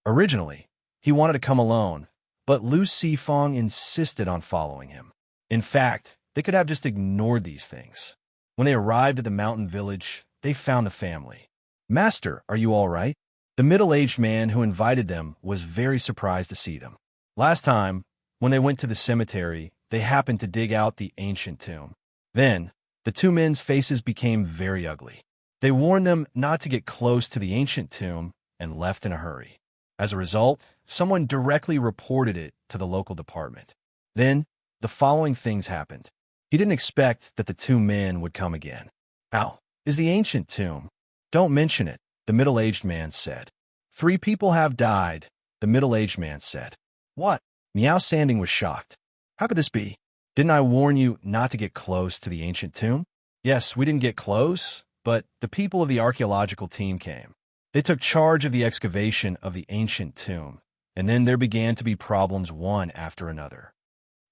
Originally, he wanted to come alone, but Lu Sifong insisted on following him. In fact, they could have just ignored these things. When they arrived at the mountain village, they found the family. "Master, are you all right?" The middle-aged man who invited them was very surprised to see them. Last time, when they went to the cemetery, they happened to dig out the ancient tomb. Then, the two men's faces became very ugly. They warned them not to get close to the ancient tomb and left in a hurry. As a result, someone directly reported it to the local department. Then, the following things happened. He didn't expect that the two men would come again. "Ow, is the ancient tomb?" "Don't mention it," the middle-aged man said. "3 people have died," the middle-aged man said. "What?" Miao Sanding was shocked. "How could this be? Didn't I warn you not to get close to the ancient tomb?" "Yes, we didn't get close, but the people of the archaeological team came. They took charge of the excavation of the ancient tomb, and then there began to be problems one after another."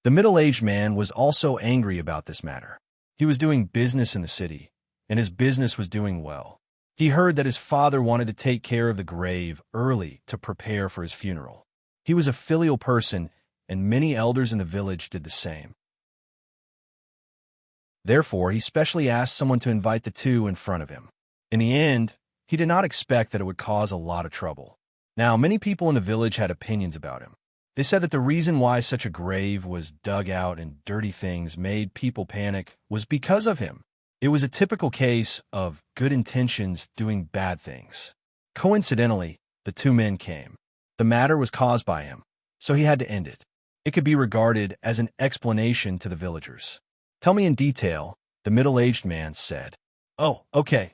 The middle-aged man was also angry about this matter. He was doing business in the city, and his business was doing well. He heard that his father wanted to take care of the grave early to prepare for his funeral. He was a filial person, and many elders in the village did the same. Therefore, he specially asked someone to invite the two in front of him. In the end, he did not expect that it would cause a lot of trouble. Now, many people in the village had opinions about him. They said that the reason why such a grave was dug out and dirty things made people panic was because of him. It was a typical case of good intentions doing bad things. Coincidentally, the two men came. The matter was caused by him, so he had to end it. It could be regarded as an explanation to the villagers. "Tell me in detail," the middle-aged man said. "Oh, okay.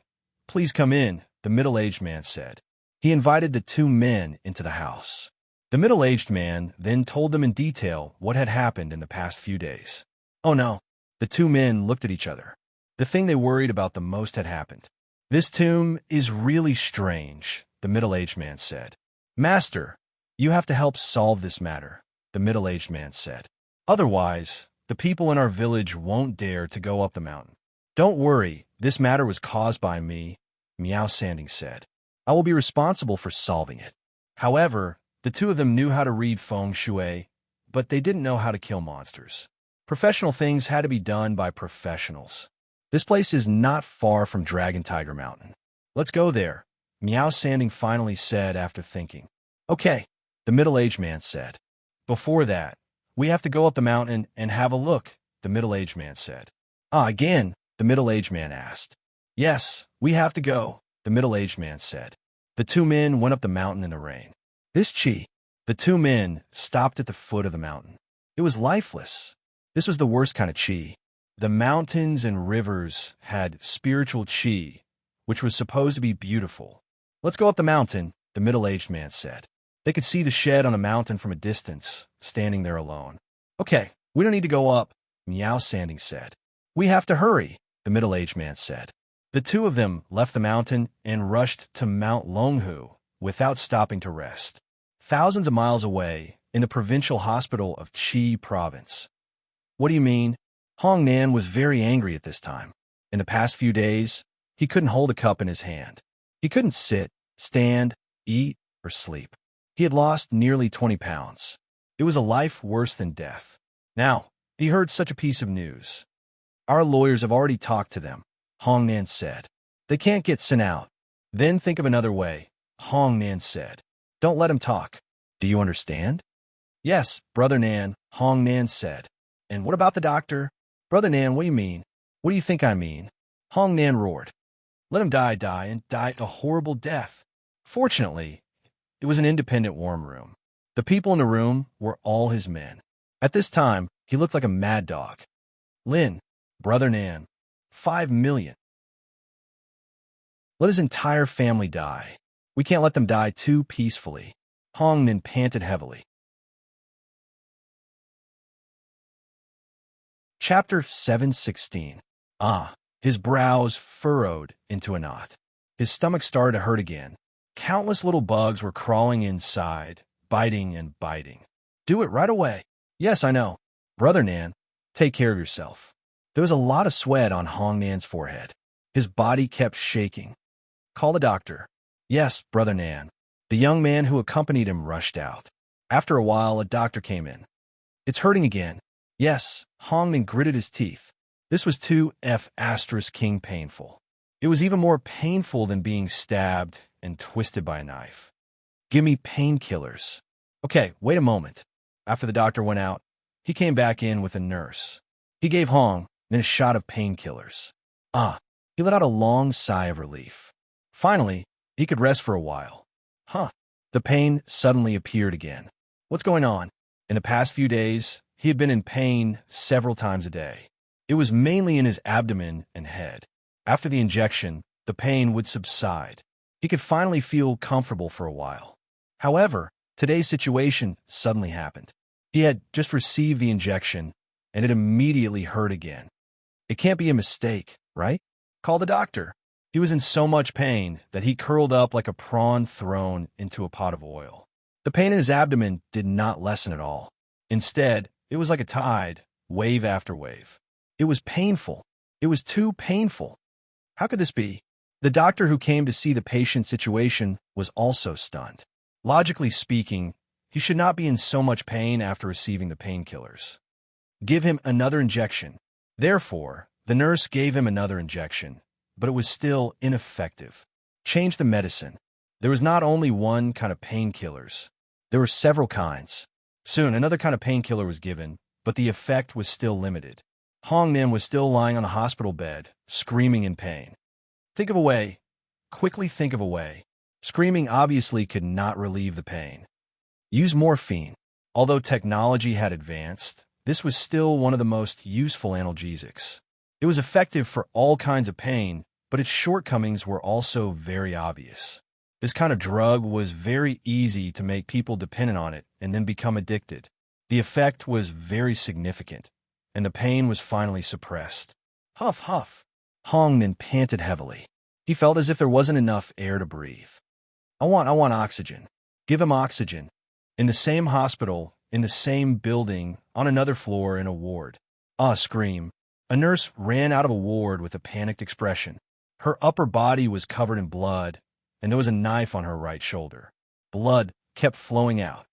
Please come in," the middle-aged man said. He invited the two men into the house. The middle-aged man then told them in detail what had happened in the past few days. Oh no, the two men looked at each other. The thing they worried about the most had happened. "This tomb is really strange," the middle-aged man said. "Master, you have to help solve this matter," the middle-aged man said. "Otherwise, the people in our village won't dare to go up the mountain." "Don't worry, this matter was caused by me," Miao Sanding said. "I will be responsible for solving it." However, the two of them knew how to read feng shui, but they didn't know how to kill monsters. Professional things had to be done by professionals. This place is not far from Dragon Tiger Mountain. "Let's go there," Miao Sanding finally said after thinking. "Okay," the middle-aged man said. "Before that, we have to go up the mountain and have a look," the middle-aged man said. "Ah, again?" the middle-aged man asked. "Yes, we have to go," the middle-aged man said. The two men went up the mountain in the rain. This chi. The two men stopped at the foot of the mountain. It was lifeless. This was the worst kind of chi. The mountains and rivers had spiritual chi, which was supposed to be beautiful. "Let's go up the mountain," the middle-aged man said. They could see the shed on the mountain from a distance, standing there alone. "Okay, we don't need to go up," Miao Sanding said. "We have to hurry," the middle-aged man said. The two of them left the mountain and rushed to Mount Longhu without stopping to rest. Thousands of miles away, in the provincial hospital of Qi province. "What do you mean?" Hong Nan was very angry at this time. In the past few days, he couldn't hold a cup in his hand. He couldn't sit, stand, eat, or sleep. He had lost nearly 20 pounds. It was a life worse than death. Now, he heard such a piece of news. Our lawyers have already talked to them, Hong Nan said. They can't get sent out. Then think of another way, Hong Nan said. Don't let him talk. Do you understand? Yes, Brother Nan, Hong Nan said. And what about the doctor? Brother Nan, what do you mean? What do you think I mean? Hong Nan roared. Let him die, and die a horrible death. Fortunately, it was an independent warm room. The people in the room were all his men. At this time, he looked like a mad dog. Lin, Brother Nan, 5 million. Let his entire family die. We can't let them die too peacefully. Hong Nan panted heavily. Chapter 716. His brows furrowed into a knot. His stomach started to hurt again. Countless little bugs were crawling inside, biting and biting. Do it right away. Yes, I know. Brother Nan, take care of yourself. There was a lot of sweat on Hong Nan's forehead. His body kept shaking. Call the doctor. Yes, Brother Nan. The young man who accompanied him rushed out. After a while, a doctor came in. It's hurting again. Yes, Hong Nan gritted his teeth. This was too king painful. It was even more painful than being stabbed and twisted by a knife. Give me painkillers. Okay, wait a moment. After the doctor went out, he came back in with a nurse. He gave Hong Nan a shot of painkillers. He let out a long sigh of relief. Finally, he could rest for a while. The pain suddenly appeared again. What's going on? In the past few days, he had been in pain several times a day. It was mainly in his abdomen and head. After the injection, the pain would subside. He could finally feel comfortable for a while. However, today's situation suddenly happened. He had just received the injection, and it immediately hurt again. It can't be a mistake, right? Call the doctor. He was in so much pain that he curled up like a prawn thrown into a pot of oil. The pain in his abdomen did not lessen at all. Instead, it was like a tide, wave after wave. It was painful. It was too painful. How could this be? The doctor who came to see the patient's situation was also stunned. Logically speaking, he should not be in so much pain after receiving the painkillers. Give him another injection. Therefore, the nurse gave him another injection, but it was still ineffective. Change the medicine. There was not only one kind of painkillers. There were several kinds. Soon, another kind of painkiller was given, but the effect was still limited. Hong Nan was still lying on the hospital bed, screaming in pain. Think of a way. Quickly think of a way. Screaming obviously could not relieve the pain. Use morphine. Although technology had advanced, this was still one of the most useful analgesics. It was effective for all kinds of pain, but its shortcomings were also very obvious. This kind of drug was very easy to make people dependent on it and then become addicted. The effect was very significant, and the pain was finally suppressed. Huff, huff. Hong Nan panted heavily. He felt as if there wasn't enough air to breathe. I want oxygen. Give him oxygen. In the same hospital, in the same building, on another floor in a ward. Scream. A nurse ran out of a ward with a panicked expression. Her upper body was covered in blood, and there was a knife on her right shoulder. Blood kept flowing out.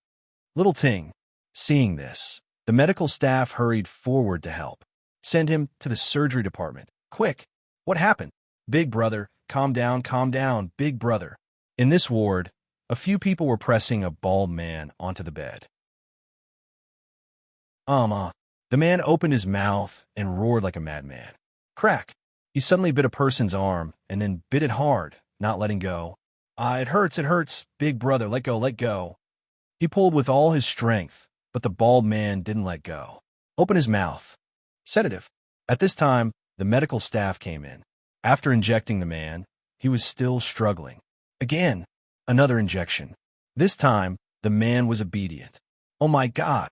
Little Ting, seeing this, the medical staff hurried forward to help. Send him to the surgery department. Quick! What happened? Big brother, calm down, big brother. In this ward, a few people were pressing a bald man onto the bed. The man opened his mouth and roared like a madman. Crack! He suddenly bit a person's arm and then bit it hard, not letting go. It hurts, big brother, let go. He pulled with all his strength, but the bald man didn't let go. Open his mouth. Sedative. At this time, the medical staff came in. After injecting the man, he was still struggling. Again, another injection. This time, the man was obedient. Oh my God!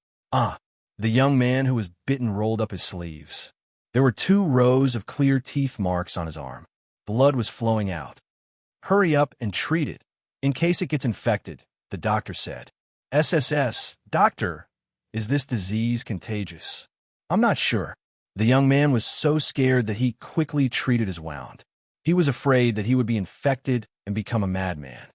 The young man who was bitten rolled up his sleeves. There were 2 rows of clear teeth marks on his arm. Blood was flowing out. Hurry up and treat it, in case it gets infected, the doctor said. SSS, doctor, is this disease contagious? I'm not sure. The young man was so scared that he quickly treated his wound. He was afraid that he would be infected and become a madman.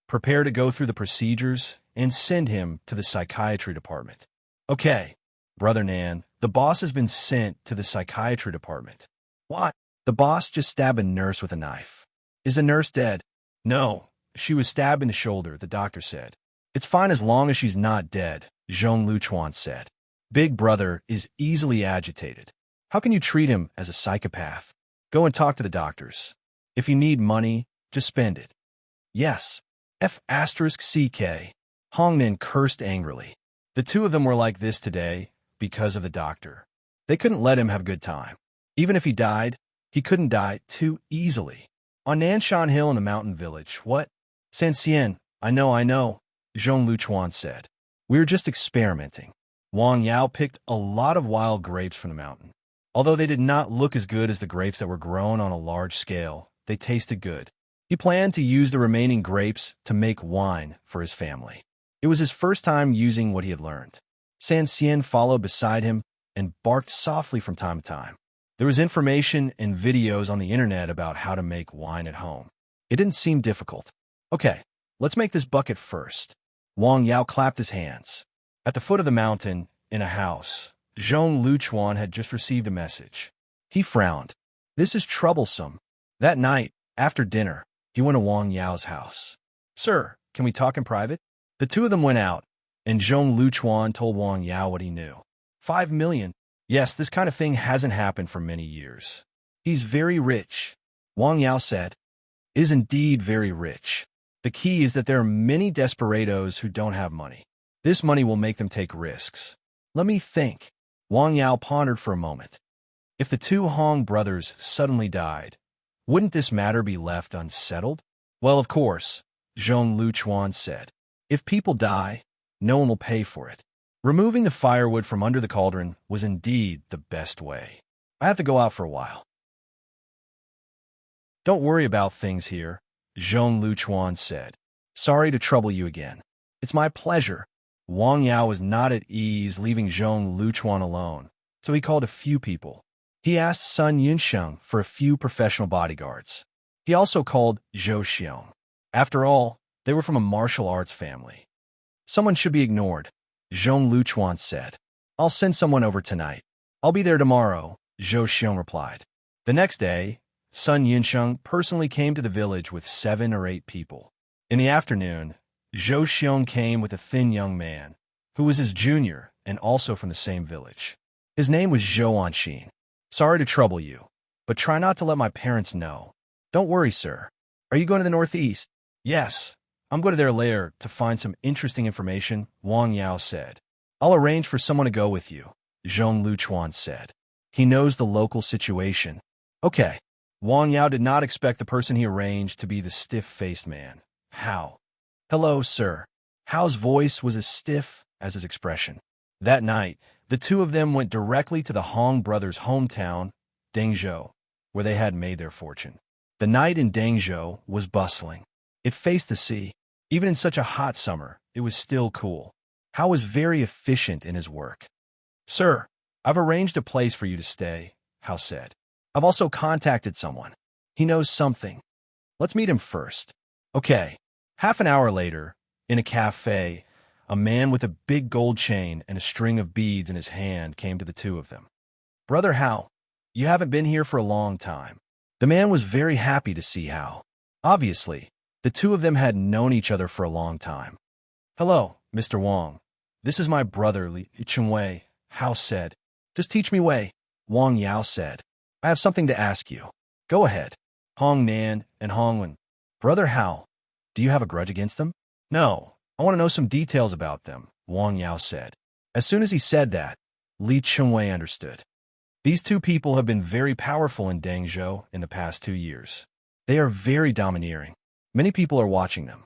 prepare to go through the procedures, and send him to the psychiatry department. Okay, Brother Nan, the boss has been sent to the psychiatry department. What? The boss just stabbed a nurse with a knife. Is the nurse dead? No, she was stabbed in the shoulder, the doctor said. It's fine as long as she's not dead, Zhong Luchuan said. Big Brother is easily agitated. How can you treat him as a psychopath? Go and talk to the doctors. If you need money, just spend it. Yes. F***CK. Hongnan cursed angrily. The two of them were like this today because of the doctor. They couldn't let him have a good time. Even if he died, he couldn't die too easily. On Nanshan Hill in the mountain village, what? Sanxian, I know, Zhong Luchuan said. We were just experimenting. Wang Yao picked a lot of wild grapes from the mountain. Although they did not look as good as the grapes that were grown on a large scale, they tasted good. He planned to use the remaining grapes to make wine for his family. It was his first time using what he had learned. Sanxian followed beside him and barked softly from time to time. There was information and videos on the internet about how to make wine at home. It didn't seem difficult. Okay, let's make this bucket first. Wang Yao clapped his hands. At the foot of the mountain, in a house, Zhong Luchuan had just received a message. He frowned. This is troublesome. That night, after dinner, he went to Wang Yao's house. Sir, can we talk in private? The two of them went out, and Zhong Luchuan told Wang Yao what he knew. 5 million. Yes, this kind of thing hasn't happened for many years. He's very rich. Wang Yao said, is indeed very rich. The key is that there are many desperados who don't have money. This money will make them take risks. Let me think. Wang Yao pondered for a moment. If the two Hong brothers suddenly died, wouldn't this matter be left unsettled? Well, of course, Zhong Luchuan said. If people die, no one will pay for it. Removing the firewood from under the cauldron was indeed the best way. I have to go out for a while. Don't worry about things here, Zhong Luchuan said. Sorry to trouble you again. It's my pleasure. Wang Yao was not at ease leaving Zhong Luchuan alone, so he called a few people. He asked Sun Yunsheng for a few professional bodyguards. He also called Zhou Xiong. After all, they were from a martial arts family. Someone should be ignored, Zhong Luchuan said. I'll send someone over tonight. I'll be there tomorrow, Zhou Xiong replied. The next day, Sun Yunsheng personally came to the village with 7 or 8 people. In the afternoon, Zhou Xiong came with a thin young man, who was his junior and also from the same village. His name was Zhou Anxin. Sorry to trouble you, but try not to let my parents know. Don't worry, sir. Are you going to the northeast? Yes. I'm going to their lair to find some interesting information, Wang Yao said. I'll arrange for someone to go with you, Zhong Luchuan said. He knows the local situation. Okay. Wang Yao did not expect the person he arranged to be the stiff-faced man. How? Hello, sir. Hao's voice was as stiff as his expression. That night, the two of them went directly to the Hong brothers' hometown, Dengzhou, where they had made their fortune. The night in Dengzhou was bustling. It faced the sea. Even in such a hot summer, it was still cool. Hao was very efficient in his work. Sir, I've arranged a place for you to stay, Hao said. I've also contacted someone. He knows something. Let's meet him first. Okay. Half an hour later, in a cafe, a man with a big gold chain and a string of beads in his hand came to the two of them. Brother Hao, you haven't been here for a long time. The man was very happy to see Hao. Obviously, the two of them had known each other for a long time. Hello, Mr. Wang. This is my brother, Li Chunwei, Hao said. Just teach me way, Wang Yao said. I have something to ask you. Go ahead. Hong Nan and Hong Wen. Brother Hao, do you have a grudge against them? No, I want to know some details about them, Wang Yao said. As soon as he said that, Li Chunwei understood. These two people have been very powerful in Dengzhou in the past 2 years. They are very domineering. Many people are watching them.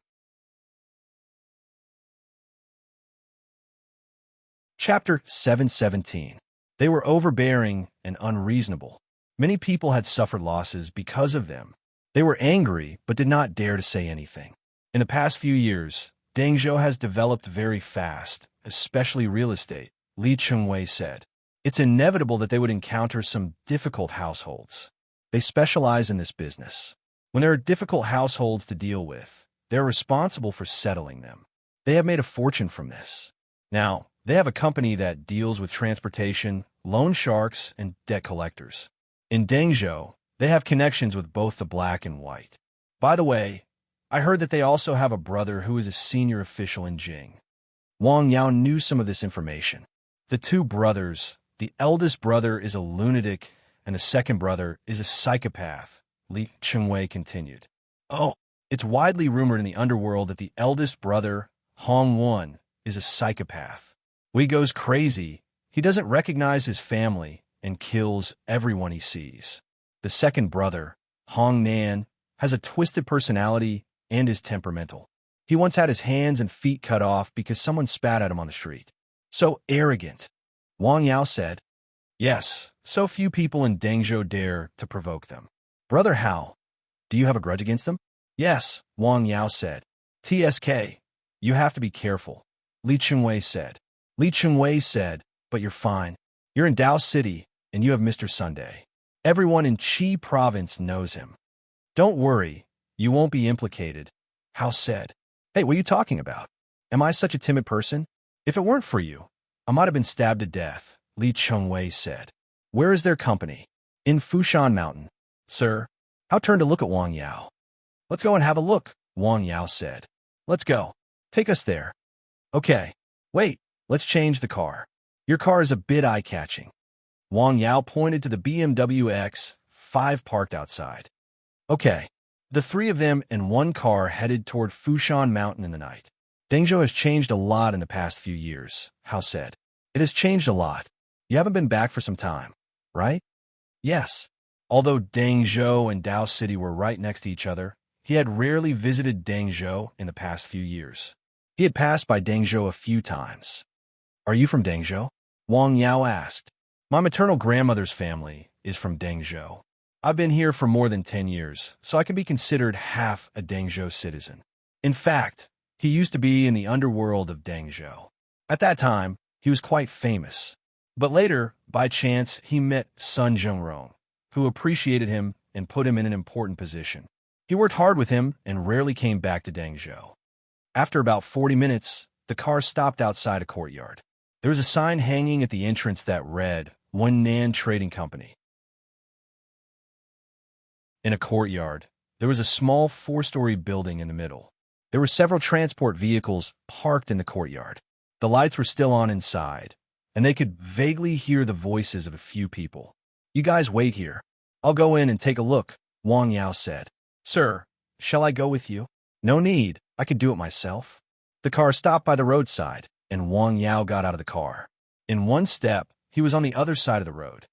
Chapter 717. They were overbearing and unreasonable. Many people had suffered losses because of them. They were angry but did not dare to say anything. In the past few years, Dengzhou has developed very fast, especially real estate, Li Chunwei said. It's inevitable that they would encounter some difficult households. They specialize in this business. When there are difficult households to deal with, They're responsible for settling them. They have made a fortune from this. Now, they have a company that deals with transportation, loan sharks, and debt collectors. In Dengzhou, they have connections with both the black and white. By the way, I heard that they also have a brother who is a senior official in Jing. Wang Yao knew some of this information. The two brothers, the eldest brother is a lunatic and the second brother is a psychopath, Li Chengwei continued. Oh, it's widely rumored in the underworld that the eldest brother, Hong Wan, is a psychopath. When he goes crazy, he doesn't recognize his family and kills everyone he sees. The second brother, Hong Nan, has a twisted personality and is temperamental. He once had his hands and feet cut off because someone spat at him on the street. So arrogant. Wang Yao said, yes, so few people in Dengzhou dare to provoke them. Brother Hao, do you have a grudge against them? Yes, Wang Yao said. TSK, you have to be careful, Li Chengwei said. Li Chengwei said, but you're fine. You're in Dao City, and you have Mr. Sunday. Everyone in Qi province knows him. Don't worry, you won't be implicated, Hao said. Hey, what are you talking about? Am I such a timid person? If it weren't for you, I might have been stabbed to death, Li Chengwei said. Where is their company? In Fushan Mountain. Sir, Hao turned to look at Wang Yao. Let's go and have a look, Wang Yao said. Let's go. Take us there. Okay. Wait, let's change the car. Your car is a bit eye-catching. Wang Yao pointed to the BMW X5 parked outside. Okay. The three of them in one car headed toward Fushan Mountain in the night. Dengzhou has changed a lot in the past few years, Hao said. It has changed a lot. You haven't been back for some time, right? Yes. Although Dengzhou and Dao City were right next to each other, he had rarely visited Dengzhou in the past few years. He had passed by Dengzhou a few times. Are you from Dengzhou? Wang Yao asked. My maternal grandmother's family is from Dengzhou. I've been here for more than 10 years, so I can be considered half a Dengzhou citizen. In fact, he used to be in the underworld of Dengzhou. At that time, he was quite famous. But later, by chance, he met Sun Zhengrong, who appreciated him and put him in an important position. He worked hard with him and rarely came back to Dengzhou. After about 40 minutes, the car stopped outside a courtyard. There was a sign hanging at the entrance that read, Wennan Trading Company. In a courtyard, there was a small 4-story building in the middle. There were several transport vehicles parked in the courtyard. The lights were still on inside, and they could vaguely hear the voices of a few people. You guys wait here. I'll go in and take a look, Wang Yao said. Sir, shall I go with you? No need, I could do it myself. The car stopped by the roadside, and Wang Yao got out of the car. In one step, he was on the other side of the road.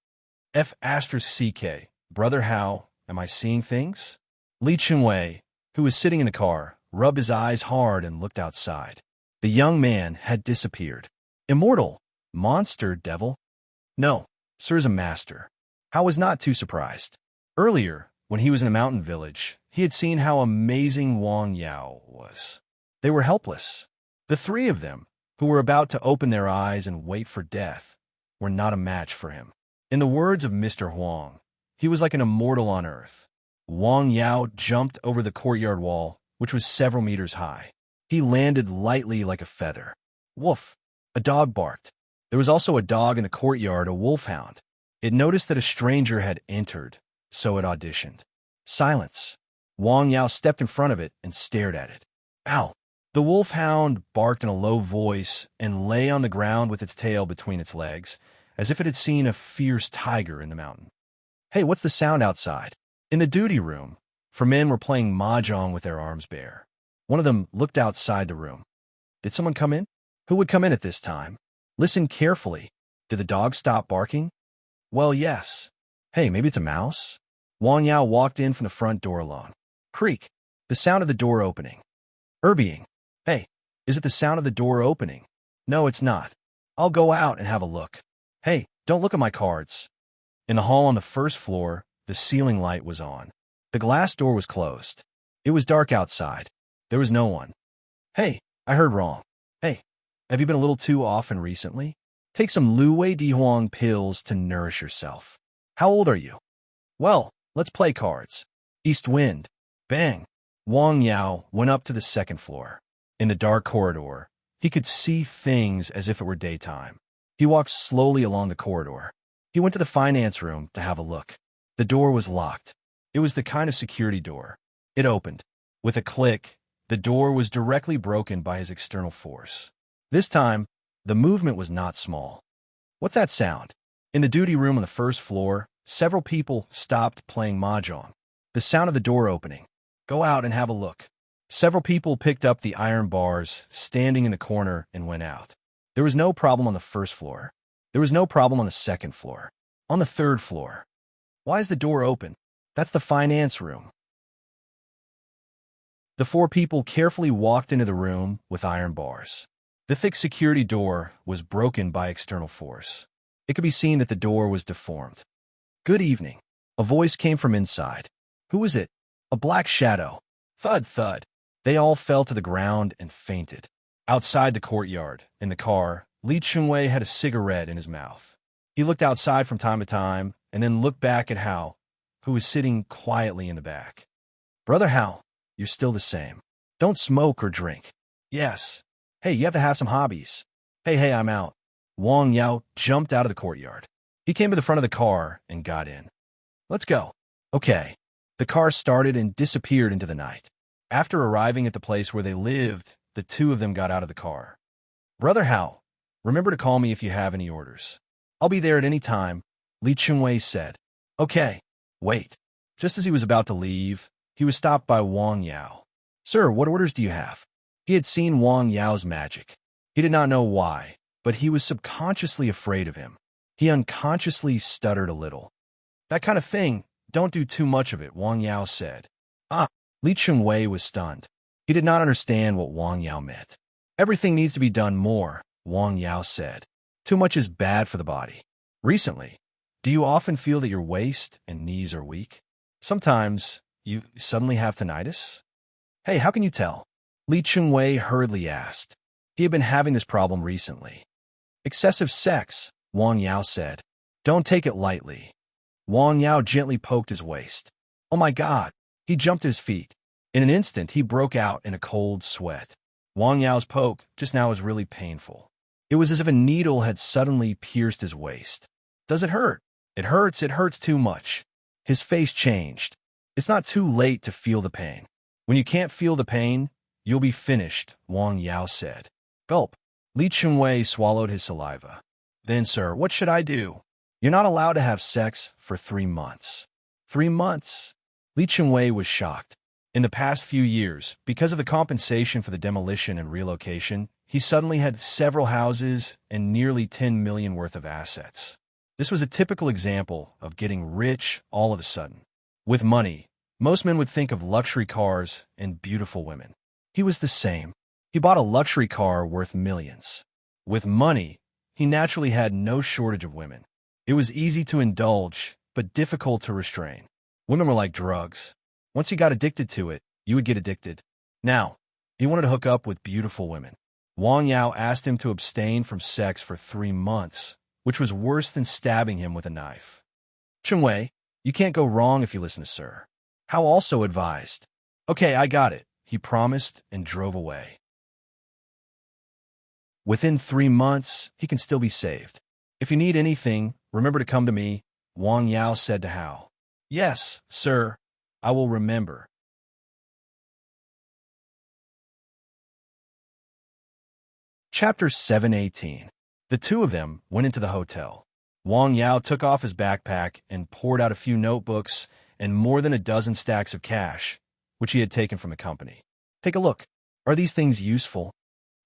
F***CK, Brother Hao, am I seeing things? Li Chengwei, who was sitting in the car, rubbed his eyes hard and looked outside. The young man had disappeared. Immortal? Monster? Devil? No, sir's a master. Hao was not too surprised. Earlier, when he was in a mountain village, he had seen how amazing Wang Yao was. They were helpless. The three of them, who were about to open their eyes and wait for death, were not a match for him. In the words of Mr. Huang, he was like an immortal on earth. Wang Yao jumped over the courtyard wall, which was several meters high. He landed lightly like a feather. Woof! A dog barked. There was also a dog in the courtyard, a wolfhound. It noticed that a stranger had entered, so it auditioned. Silence. Wang Yao stepped in front of it and stared at it. Ow! The wolfhound barked in a low voice and lay on the ground with its tail between its legs, as if it had seen a fierce tiger in the mountain. Hey, what's the sound outside? In the duty room, 4 men were playing mahjong with their arms bare. One of them looked outside the room. Did someone come in? Who would come in at this time? Listen carefully. Did the dog stop barking? Well, yes. Hey, maybe it's a mouse? Wang Yao walked in from the front door alone. Creak. The sound of the door opening. Erbying. Hey, is it the sound of the door opening? No, it's not. I'll go out and have a look. Hey, don't look at my cards. In the hall on the first floor, the ceiling light was on. The glass door was closed. It was dark outside. There was no one. Hey, I heard wrong. Hey, have you been a little too often recently? Take some Lu Wei Di Huang pills to nourish yourself. How old are you? Well, let's play cards. East wind. Bang. Wang Yao went up to the second floor. In the dark corridor, he could see things as if it were daytime. He walked slowly along the corridor. He went to the finance room to have a look. The door was locked. It was the kind of security door. It opened. With a click, the door was directly broken by his external force. This time, the movement was not small. What's that sound? In the duty room on the first floor, several people stopped playing mahjong. The sound of the door opening. Go out and have a look. Several people picked up the iron bars standing in the corner and went out. There was no problem on the first floor. There was no problem on the second floor. On the third floor. Why is the door open? That's the finance room. The four people carefully walked into the room with iron bars. The thick security door was broken by external force. It could be seen that the door was deformed. Good evening. A voice came from inside. Who was it? A black shadow. Thud, thud. They all fell to the ground and fainted. Outside the courtyard, in the car, Li Chunwei had a cigarette in his mouth. He looked outside from time to time and then looked back at Hao, who was sitting quietly in the back. Brother Hao, you're still the same. Don't smoke or drink. Yes. Hey, you have to have some hobbies. Hey, I'm out. Wang Yao jumped out of the courtyard. He came to the front of the car and got in. Let's go. Okay. The car started and disappeared into the night. After arriving at the place where they lived, the two of them got out of the car. Brother Hao, remember to call me if you have any orders. I'll be there at any time, Li Chunwei said. Okay. Wait. Just as he was about to leave, he was stopped by Wang Yao. Sir, what orders do you have? He had seen Wang Yao's magic. He did not know why, but he was subconsciously afraid of him. He unconsciously stuttered a little. That kind of thing, don't do too much of it, Wang Yao said. Li Chunwei was stunned. He did not understand what Wang Yao meant. Everything needs to be done more, Wang Yao said. Too much is bad for the body. Recently, do you often feel that your waist and knees are weak? Sometimes you suddenly have tinnitus? Hey, how can you tell? Li Chunwei hurriedly asked. He had been having this problem recently. Excessive sex, Wang Yao said. Don't take it lightly. Wang Yao gently poked his waist. Oh my God! He jumped to his feet. In an instant, he broke out in a cold sweat. Wang Yao's poke just now was really painful. It was as if a needle had suddenly pierced his waist. Does it hurt? It hurts too much. His face changed. It's not too late to feel the pain. When you can't feel the pain, you'll be finished, Wang Yao said. Gulp. Li Chunwei swallowed his saliva. Then, sir, what should I do? You're not allowed to have sex for 3 months. 3 months? Li Chunwei was shocked. In the past few years, because of the compensation for the demolition and relocation, he suddenly had several houses and nearly 10 million worth of assets. This was a typical example of getting rich all of a sudden. With money, most men would think of luxury cars and beautiful women. He was the same. He bought a luxury car worth millions. With money, he naturally had no shortage of women. It was easy to indulge, but difficult to restrain. Women were like drugs. Once you got addicted to it, you would get addicted. Now, he wanted to hook up with beautiful women. Wang Yao asked him to abstain from sex for 3 months, which was worse than stabbing him with a knife. Chunwei, you can't go wrong if you listen to Sir. Hao also advised. Okay, I got it, he promised and drove away. Within 3 months, he can still be saved. If you need anything, remember to come to me, Wang Yao said to Hao. Yes, sir, I will remember. Chapter 718. The two of them went into the hotel. Wang Yao took off his backpack and poured out a few notebooks and more than a dozen stacks of cash, which he had taken from the company. Take a look. Are these things useful?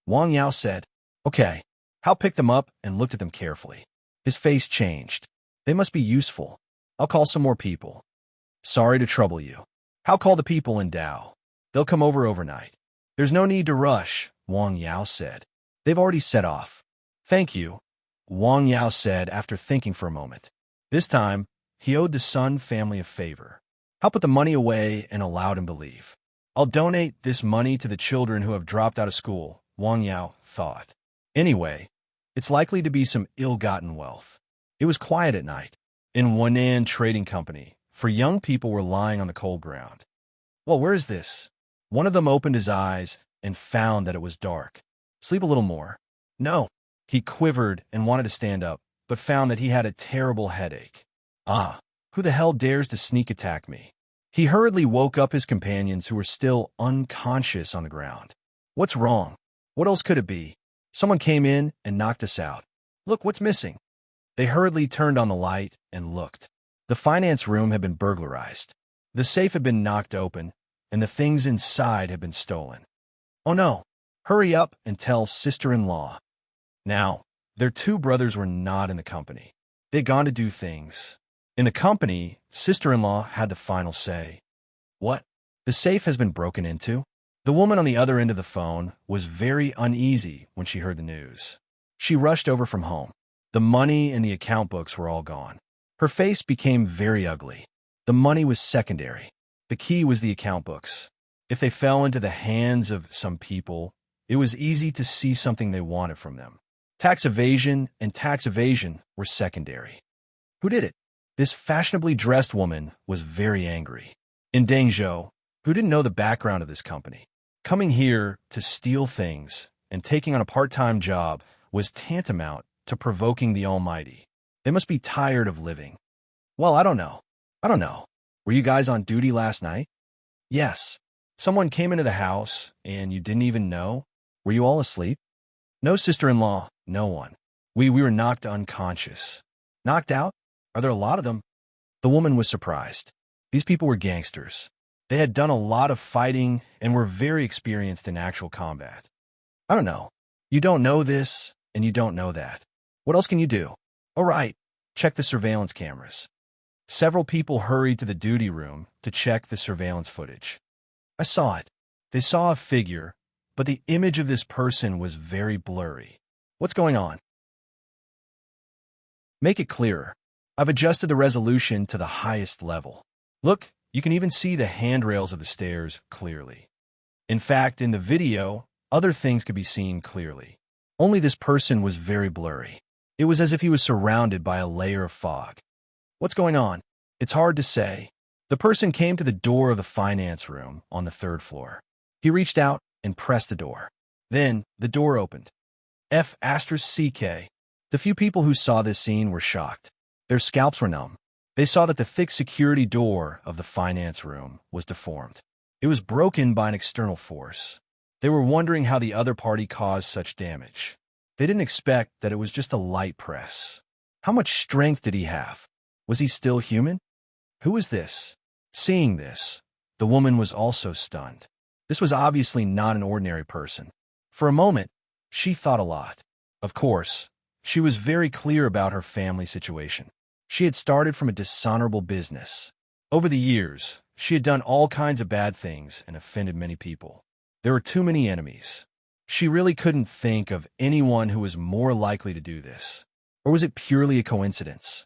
Wang Yao said. Okay. Hao picked them up and looked at them carefully. His face changed. They must be useful. I'll call some more people. Sorry to trouble you. Hao called the people in Dao. They'll come over overnight. There's no need to rush, Wang Yao said. They've already set off. Thank you, Wang Yao said after thinking for a moment. This time, he owed the Sun family a favor. Hao put the money away and allowed him to leave. I'll donate this money to the children who have dropped out of school, Wang Yao thought. Anyway, it's likely to be some ill-gotten wealth. It was quiet at night. In Wanan Trading Company, for young people were lying on the cold ground. Well, where is this? One of them opened his eyes and found that it was dark. Sleep a little more. No. He quivered and wanted to stand up, but found that he had a terrible headache. Ah, who the hell dares to sneak attack me? He hurriedly woke up his companions who were still unconscious on the ground. What's wrong? What else could it be? Someone came in and knocked us out. Look, what's missing? They hurriedly turned on the light and looked. The finance room had been burglarized. The safe had been knocked open, and the things inside had been stolen. Oh no! Hurry up and tell sister-in-law. Now, their two brothers were not in the company. They had gone to do things. In the company, sister-in-law had the final say. What? The safe has been broken into? The woman on the other end of the phone was very uneasy when she heard the news. She rushed over from home. The money and the account books were all gone. Her face became very ugly. The money was secondary. The key was the account books. If they fell into the hands of some people, it was easy to see something they wanted from them. Tax evasion and tax evasion were secondary. Who did it? This fashionably dressed woman was very angry. In Dangzhou, who didn't know the background of this company, coming here to steal things and taking on a part-time job was tantamount to provoking the Almighty. They must be tired of living. Well, I don't know. Were you guys on duty last night? Yes. Someone came into the house and you didn't even know? Were you all asleep? No, sister-in-law, no one. We were knocked unconscious. Knocked out? Are there a lot of them? The woman was surprised. These people were gangsters. They had done a lot of fighting and were very experienced in actual combat. I don't know. You don't know this, and you don't know that. What else can you do? All right, check the surveillance cameras. Several people hurried to the duty room to check the surveillance footage. I saw it. They saw a figure, but the image of this person was very blurry. What's going on? Make it clearer. I've adjusted the resolution to the highest level. Look, you can even see the handrails of the stairs clearly. In fact, in the video, other things could be seen clearly. Only this person was very blurry. It was as if he was surrounded by a layer of fog. What's going on? It's hard to say. The person came to the door of the finance room on the 3rd floor. He reached out and pressed the door. Then, the door opened. F*CK. The few people who saw this scene were shocked. Their scalps were numb. They saw that the thick security door of the finance room was deformed. It was broken by an external force. They were wondering how the other party caused such damage. They didn't expect that it was just a light press. How much strength did he have? Was he still human? Who was this? Seeing this, the woman was also stunned. This was obviously not an ordinary person. For a moment, she thought a lot. Of course, she was very clear about her family situation. She had started from a dishonorable business. Over the years, she had done all kinds of bad things and offended many people. There were too many enemies. She really couldn't think of anyone who was more likely to do this. Or was it purely a coincidence?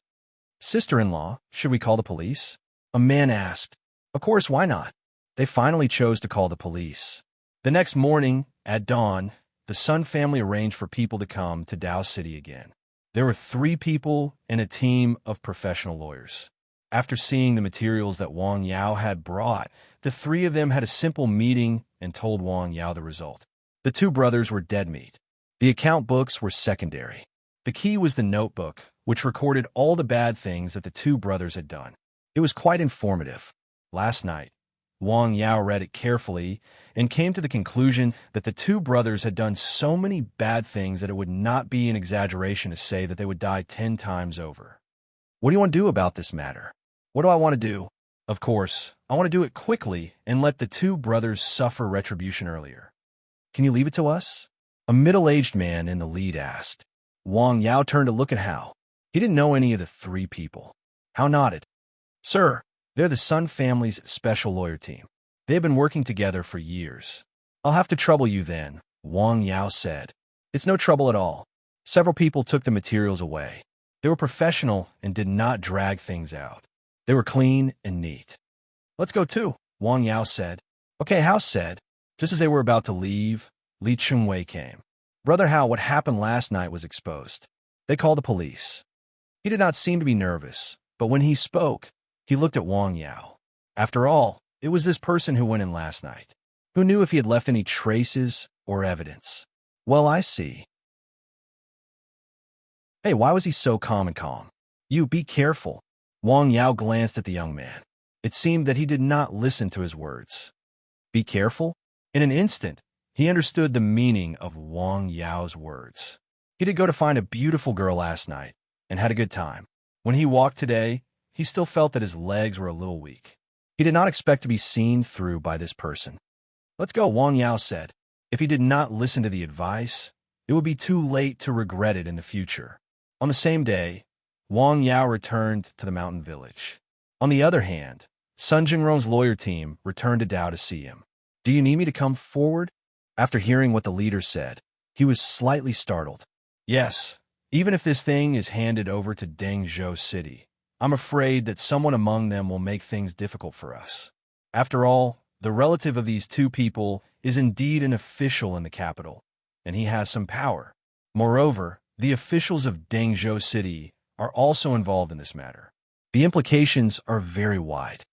Sister-in-law, should we call the police? A man asked. Of course, why not? They finally chose to call the police. The next morning, at dawn, the Sun family arranged for people to come to Tao City again. There were 3 people and a team of professional lawyers. After seeing the materials that Wang Yao had brought, the 3 of them had a simple meeting and told Wang Yao the result. The 2 brothers were dead meat. The account books were secondary. The key was the notebook, which recorded all the bad things that the 2 brothers had done. It was quite informative. Last night, Wang Yao read it carefully and came to the conclusion that the 2 brothers had done so many bad things that it would not be an exaggeration to say that they would die 10 times over. What do you want to do about this matter? What do I want to do? Of course, I want to do it quickly and let the 2 brothers suffer retribution earlier. Can you leave it to us? A middle-aged man in the lead asked. Wang Yao turned to look at Hao. He didn't know any of the 3 people. Hao nodded. Sir, they're the Sun family's special lawyer team. They've been working together for years. I'll have to trouble you then, Wang Yao said. It's no trouble at all. Several people took the materials away. They were professional and did not drag things out. They were clean and neat. Let's go too, Wang Yao said. Okay, Hao said. Just as they were about to leave, Li Chunwei came. Brother Hao, what happened last night was exposed. They called the police. He did not seem to be nervous, but when he spoke, he looked at Wang Yao. After all, it was this person who went in last night. Who knew if he had left any traces or evidence? Well, I see. Hey, why was he so calm and calm? You, be careful. Wang Yao glanced at the young man. It seemed that he did not listen to his words. Be careful? In an instant, he understood the meaning of Wang Yao's words. He did go to find a beautiful girl last night and had a good time. When he walked today, he still felt that his legs were a little weak. He did not expect to be seen through by this person. Let's go, Wang Yao said. If he did not listen to the advice, it would be too late to regret it in the future. On the same day, Wang Yao returned to the mountain village. On the other hand, Sun Jingrong's lawyer team returned to Dao to see him. Do you need me to come forward? After hearing what the leader said, he was slightly startled. Yes, even if this thing is handed over to Dengzhou City, I'm afraid that someone among them will make things difficult for us. After all, the relative of these two people is indeed an official in the capital, and he has some power. Moreover, the officials of Dengzhou City are also involved in this matter. The implications are very wide.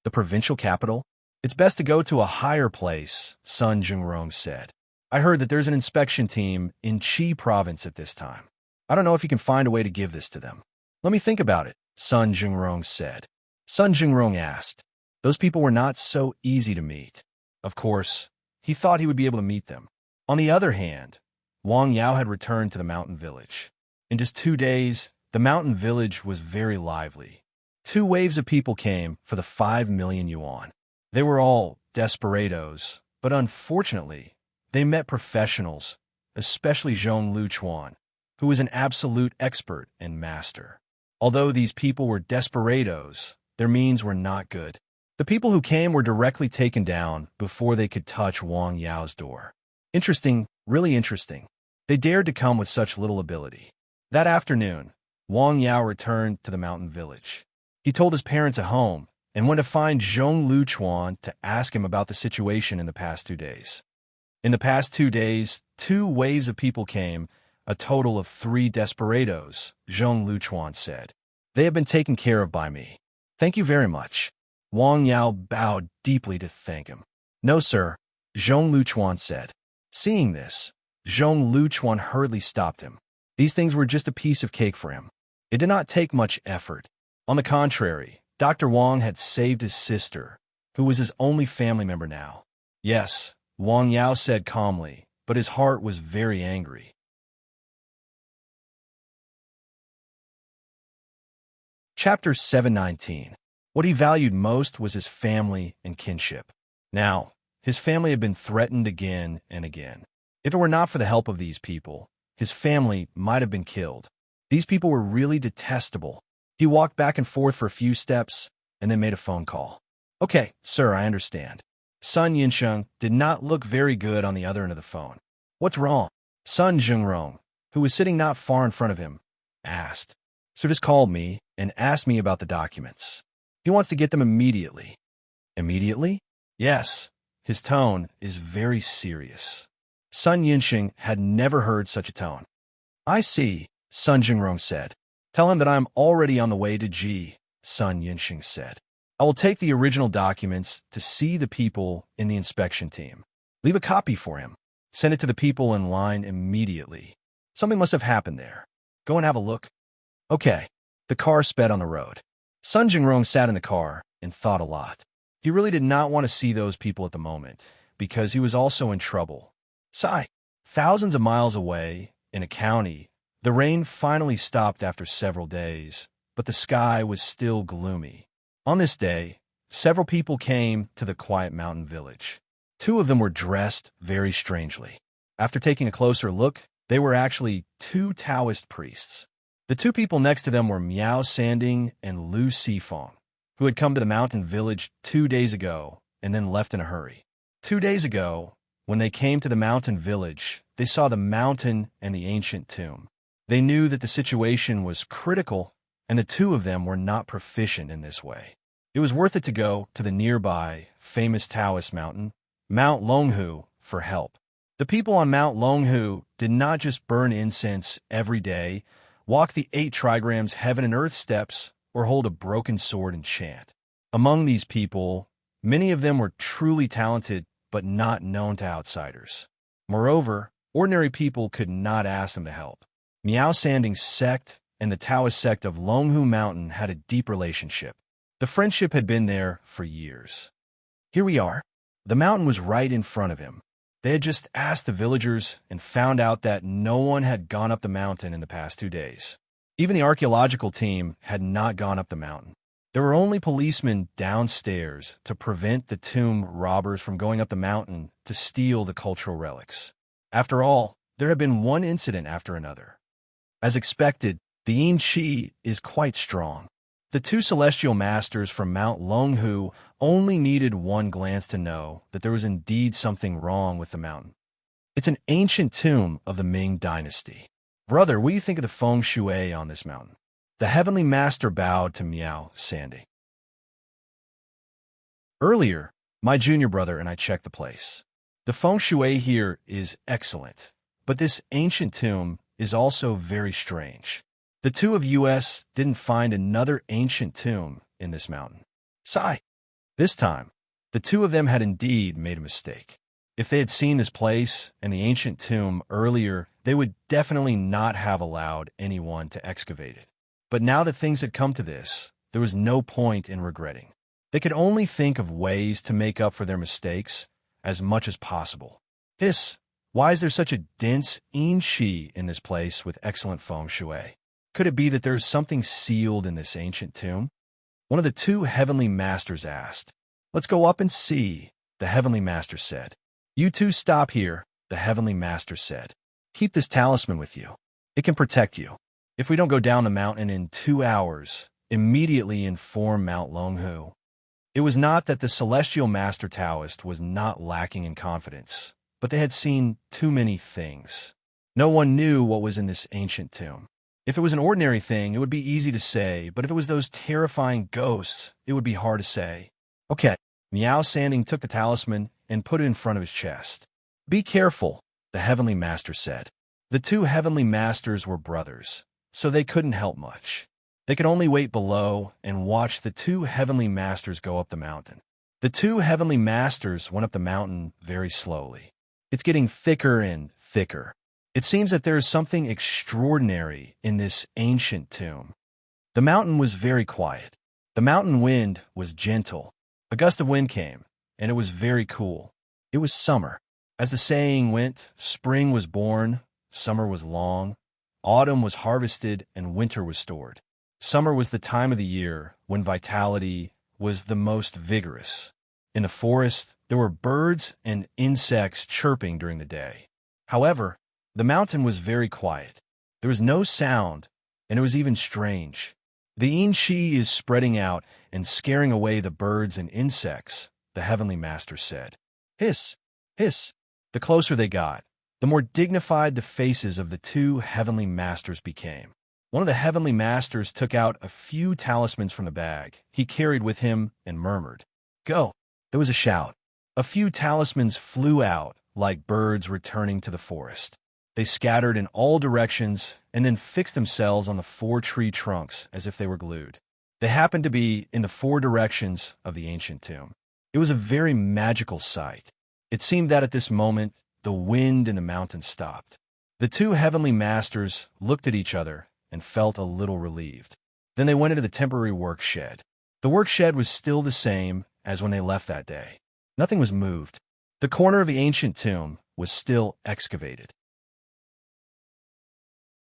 The provincial capital? It's best to go to a higher place, Sun Jingrong said. I heard that there's an inspection team in Qi province at this time. I don't know if you can find a way to give this to them. Let me think about it, Sun Jingrong said. Sun Jingrong asked. Those people were not so easy to meet. Of course, he thought he would be able to meet them. On the other hand, Wang Yao had returned to the mountain village. In just 2 days, the mountain village was very lively. 2 waves of people came for the 5 million yuan. They were all desperados, but unfortunately, they met professionals, especially Zhong Luchuan, who was an absolute expert and master. Although these people were desperados, their means were not good. The people who came were directly taken down before they could touch Wang Yao's door. Interesting, really interesting. They dared to come with such little ability. That afternoon, Wang Yao returned to the mountain village. He told his parents at home and went to find Zhong Luchuan to ask him about the situation in the past 2 days. In the past 2 days, 2 waves of people came, a total of 3 desperados, Zhong Luchuan said. They have been taken care of by me. Thank you very much. Wang Yao bowed deeply to thank him. No, sir, Zhong Luchuan said. Seeing this, Zhong Luchuan hurriedly stopped him. These things were just a piece of cake for him. It did not take much effort. On the contrary, Dr. Wang had saved his sister, who was his only family member now. Yes, Wang Yao said calmly, but his heart was very angry. Chapter 719. What he valued most was his family and kinship. Now, his family had been threatened again and again. If it were not for the help of these people, his family might have been killed. These people were really detestable. He walked back and forth for a few steps and then made a phone call. Okay, sir, I understand. Sun Yinsheng did not look very good on the other end of the phone. What's wrong? Sun Jingrong, who was sitting not far in front of him, asked. Sir just called me and asked me about the documents. He wants to get them immediately. Immediately? Yes. His tone is very serious. Sun Yinsheng had never heard such a tone. I see, Sun Jingrong said. Tell him that I am already on the way to Ji, Sun Yinsheng said. I will take the original documents to see the people in the inspection team. Leave a copy for him. Send it to the people in line immediately. Something must have happened there. Go and have a look. Okay. The car sped on the road. Sun Jingrong sat in the car and thought a lot. He really did not want to see those people at the moment, because he was also in trouble. Sigh. Thousands of miles away, in a county, the rain finally stopped after several days, but the sky was still gloomy. On this day, several people came to the quiet mountain village. 2 of them were dressed very strangely. After taking a closer look, they were actually 2 Taoist priests. The 2 people next to them were Miao Sanding and Lu Sifong, who had come to the mountain village 2 days ago and then left in a hurry. 2 days ago, when they came to the mountain village, they saw the mountain and the ancient tomb. They knew that the situation was critical, and the 2 of them were not proficient in this way. It was worth it to go to the nearby, famous Taoist mountain, Mount Longhu, for help. The people on Mount Longhu did not just burn incense every day, walk the 8 trigrams heaven and earth steps, or hold a broken sword and chant. Among these people, many of them were truly talented, but not known to outsiders. Moreover, ordinary people could not ask them to help. Miao Sanding's sect and the Taoist sect of Longhu Mountain had a deep relationship. The friendship had been there for years. Here we are. The mountain was right in front of him. They had just asked the villagers and found out that no one had gone up the mountain in the past 2 days. Even the archaeological team had not gone up the mountain. There were only policemen downstairs to prevent the tomb robbers from going up the mountain to steal the cultural relics. After all, there had been one incident after another. As expected, the Yin Qi is quite strong. The 2 celestial masters from Mount Longhu only needed one glance to know that there was indeed something wrong with the mountain. It's an ancient tomb of the Ming dynasty. Brother, what do you think of the feng shui on this mountain? The heavenly master bowed to Miao Sanding. Earlier, my junior brother and I checked the place. The feng shui here is excellent, but this ancient tomb is also very strange. The 2 of us didn't find another ancient tomb in this mountain. Sigh. This time, the 2 of them had indeed made a mistake. If they had seen this place and the ancient tomb earlier, they would definitely not have allowed anyone to excavate it. But now that things had come to this, there was no point in regretting. They could only think of ways to make up for their mistakes as much as possible. Why is there such a dense yin qi in this place with excellent feng shui? Could it be that there is something sealed in this ancient tomb? One of the 2 heavenly masters asked. Let's go up and see, the heavenly master said. You 2 stop here, the heavenly master said. Keep this talisman with you. It can protect you. If we don't go down the mountain in 2 hours, immediately inform Mount Longhu. It was not that the celestial master Taoist was not lacking in confidence, but they had seen too many things. No one knew what was in this ancient tomb. If it was an ordinary thing, it would be easy to say, but if it was those terrifying ghosts, it would be hard to say. Okay, Miao Sanding took the talisman and put it in front of his chest. Be careful, the heavenly master said. The 2 heavenly masters were brothers, so they couldn't help much. They could only wait below and watch the 2 heavenly masters go up the mountain. The 2 heavenly masters went up the mountain very slowly. It's getting thicker and thicker. It seems that there is something extraordinary in this ancient tomb. The mountain was very quiet. The mountain wind was gentle. A gust of wind came, and it was very cool. It was summer. As the saying went, spring was born, summer was long, autumn was harvested, and winter was stored. Summer was the time of the year when vitality was the most vigorous. In the forest, there were birds and insects chirping during the day. However, the mountain was very quiet. There was no sound, and it was even strange. The yin qi is spreading out and scaring away the birds and insects, the heavenly master said. Hiss, hiss. The closer they got, the more dignified the faces of the 2 heavenly masters became. One of the heavenly masters took out a few talismans from the bag he carried with him and murmured, Go. There was a shout. A few talismans flew out like birds returning to the forest. They scattered in all directions and then fixed themselves on the 4 tree trunks as if they were glued. They happened to be in the 4 directions of the ancient tomb. It was a very magical sight. It seemed that at this moment, the wind in the mountain stopped. The 2 heavenly masters looked at each other and felt a little relieved. Then they went into the temporary work shed. The work shed was still the same as when they left that day. Nothing was moved. The corner of the ancient tomb was still excavated.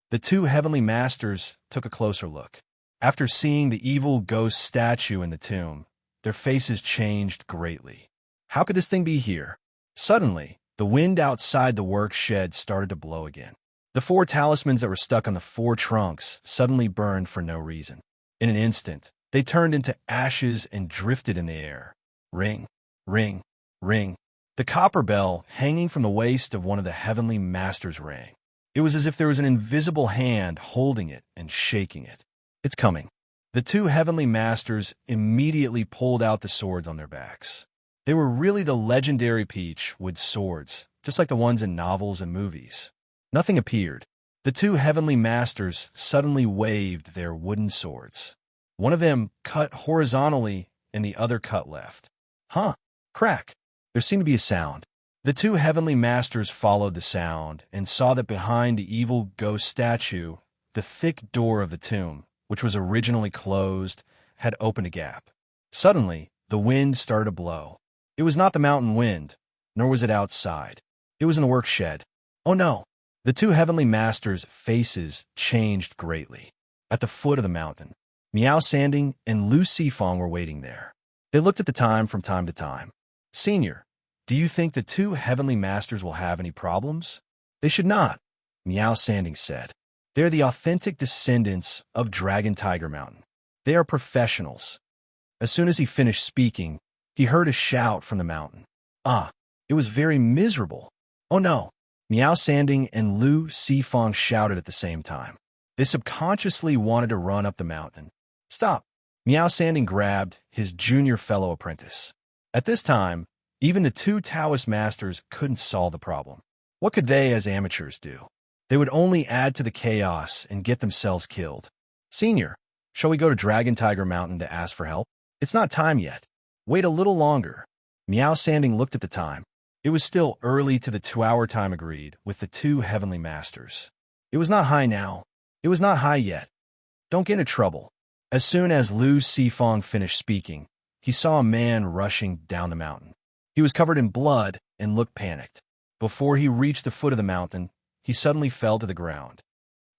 The 2 heavenly masters took a closer look. After seeing the evil ghost statue in the tomb, their faces changed greatly. How could this thing be here? Suddenly, the wind outside the work shed started to blow again. The 4 talismans that were stuck on the 4 trunks suddenly burned for no reason. In an instant, they turned into ashes and drifted in the air. Ring, ring, ring. The copper bell hanging from the waist of one of the heavenly masters rang. It was as if there was an invisible hand holding it and shaking it. It's coming. The 2 heavenly masters immediately pulled out the swords on their backs. They were really the legendary peach with swords, just like the ones in novels and movies. Nothing appeared. The 2 heavenly masters suddenly waved their wooden swords. One of them cut horizontally and the other cut left. Huh, crack. There seemed to be a sound. The two heavenly masters followed the sound and saw that behind the evil ghost statue, the thick door of the tomb, which was originally closed, had opened a gap. Suddenly, the wind started to blow. It was not the mountain wind, nor was it outside. It was in the work shed. Oh no! The two heavenly masters' faces changed greatly. At the foot of the mountain, Miao Sanding and Lu Sifong were waiting there. They looked at the time from time to time. Senior, do you think the two heavenly masters will have any problems? They should not, Miao Sanding said. They are the authentic descendants of Dragon Tiger Mountain. They are professionals. As soon as he finished speaking, he heard a shout from the mountain. Ah, it was very miserable. Oh no! Miao Sanding and Lu Sifong shouted at the same time. They subconsciously wanted to run up the mountain. Stop! Miao Sanding grabbed his junior fellow apprentice. At this time, even the two Taoist masters couldn't solve the problem. What could they as amateurs do? They would only add to the chaos and get themselves killed. Senior, shall we go to Dragon Tiger Mountain to ask for help? It's not time yet. Wait a little longer. Miao Sanding looked at the time. It was still early to the 2-hour time agreed with the two heavenly masters. It was not high now. It was not high yet. Don't get into trouble. As soon as Lu Sifong finished speaking, he saw a man rushing down the mountain. He was covered in blood and looked panicked. Before he reached the foot of the mountain, he suddenly fell to the ground.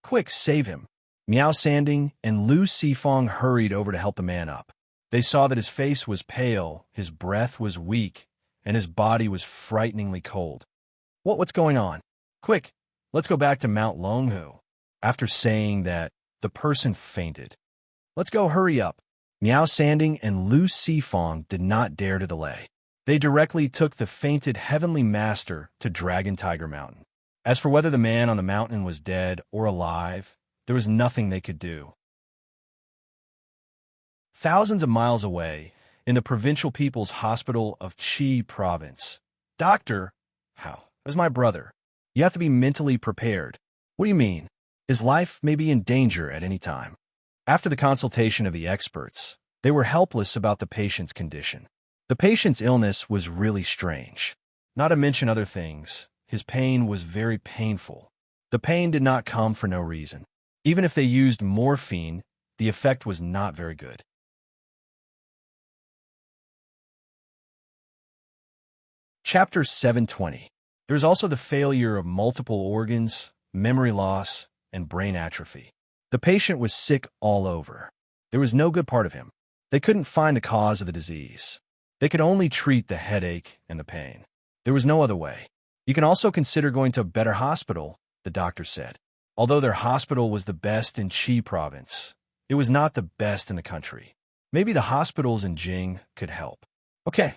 Quick, save him! Miao Sanding and Lu Sifong hurried over to help the man up. They saw that his face was pale, his breath was weak, and his body was frighteningly cold. What's going on? Quick, let's go back to Mount Longhu. After saying that, the person fainted. Let's go, hurry up. Miao Sanding and Lu Sifong did not dare to delay. They directly took the fainted heavenly master to Dragon Tiger Mountain. As for whether the man on the mountain was dead or alive, there was nothing they could do. Thousands of miles away, in the Provincial People's Hospital of Qi Province. Doctor, how? It was my brother. You have to be mentally prepared. What do you mean? His life may be in danger at any time. After the consultation of the experts, they were helpless about the patient's condition. The patient's illness was really strange. Not to mention other things, his pain was very painful. The pain did not come for no reason. Even if they used morphine, the effect was not very good. Chapter 720. There is also the failure of multiple organs, memory loss, and brain atrophy. The patient was sick all over. There was no good part of him. They couldn't find the cause of the disease. They could only treat the headache and the pain. There was no other way. You can also consider going to a better hospital, the doctor said. Although their hospital was the best in Qi province, it was not the best in the country. Maybe the hospitals in Jing could help. Okay,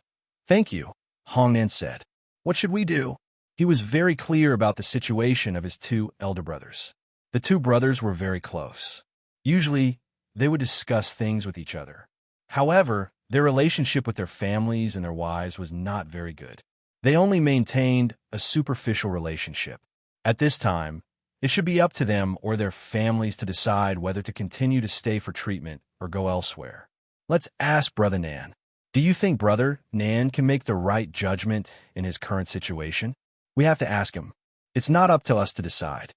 thank you, Hongnan said. What should we do? He was very clear about the situation of his two elder brothers. The two brothers were very close. Usually, they would discuss things with each other. However, their relationship with their families and their wives was not very good. They only maintained a superficial relationship. At this time, it should be up to them or their families to decide whether to continue to stay for treatment or go elsewhere. Let's ask Brother Nan. Do you think Brother Nan can make the right judgment in his current situation? We have to ask him. It's not up to us to decide.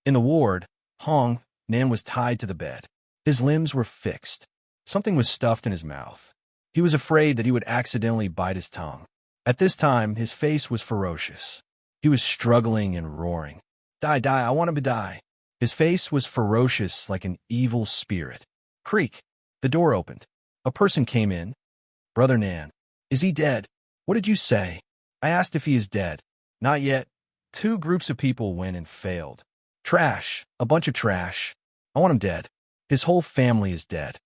In the ward, Hong Nan was tied to the bed. His limbs were fixed. Something was stuffed in his mouth. He was afraid that he would accidentally bite his tongue. At this time, his face was ferocious. He was struggling and roaring. Die, I want him to die. His face was ferocious like an evil spirit. Creak. The door opened. A person came in. Brother Nan. Is he dead? What did you say? I asked if he is dead. Not yet. 2 groups of people went and failed. Trash. A bunch of trash. I want him dead. His whole family is dead.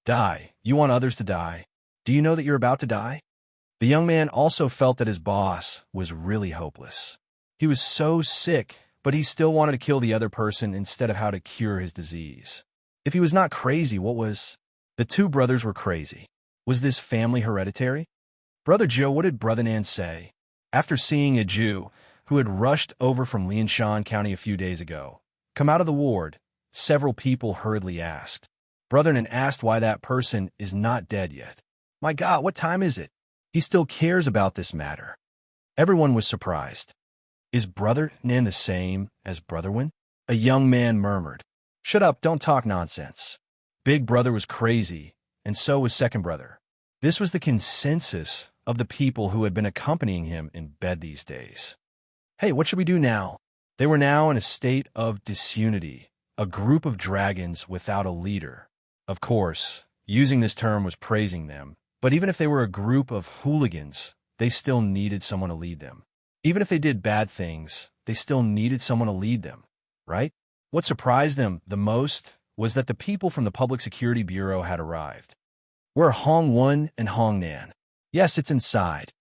Die. You want others to die. Do you know that you're about to die? The young man also felt that his boss was really hopeless. He was so sick, but he still wanted to kill the other person instead of how to cure his disease. If he was not crazy, what was? The 2 brothers were crazy. Was this family hereditary? Brother Joe, what did Brother Nan say? After seeing a Jew who had rushed over from Lianshan County a few days ago come out of the ward, several people hurriedly asked. Brother Nan asked why that person is not dead yet. My God, what time is it? He still cares about this matter. Everyone was surprised. Is Brother Nin the same as Brother Wen? A young man murmured. Shut up, don't talk nonsense. Big Brother was crazy, and so was Second Brother. This was the consensus of the people who had been accompanying him in bed these days. Hey, what should we do now? They were now in a state of disunity, a group of dragons without a leader. Of course, using this term was praising them, but even if they were a group of hooligans, they still needed someone to lead them. Even if they did bad things, they still needed someone to lead them, right? What surprised them the most was that the people from the Public Security Bureau had arrived. We're Hong Wen and Hong Nan. Yes, it's inside.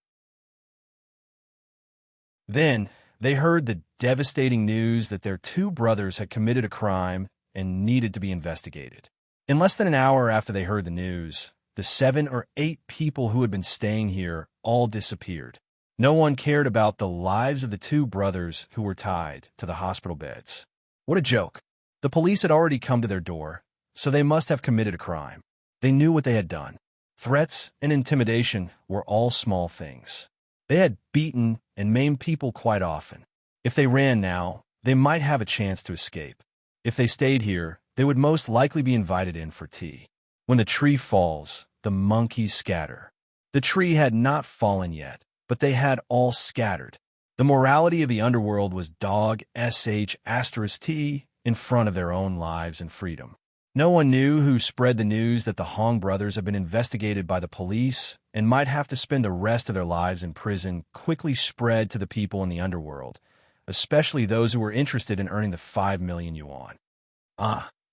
Then, they heard the devastating news that their two brothers had committed a crime and needed to be investigated. In less than an hour after they heard the news, the 7 or 8 people who had been staying here all disappeared. No one cared about the lives of the two brothers who were tied to the hospital beds. What a joke. The police had already come to their door, so they must have committed a crime. They knew what they had done. Threats and intimidation were all small things. They had beaten and maimed people quite often. If they ran now, they might have a chance to escape. If they stayed here, they would most likely be invited in for tea. When the tree falls, the monkeys scatter. The tree had not fallen yet, but they had all scattered. The morality of the underworld was dog sh*t in front of their own lives and freedom. No one knew who spread the news that the Hong brothers had been investigated by the police and might have to spend the rest of their lives in prison quickly spread to the people in the underworld, especially those who were interested in earning the 5 million yuan.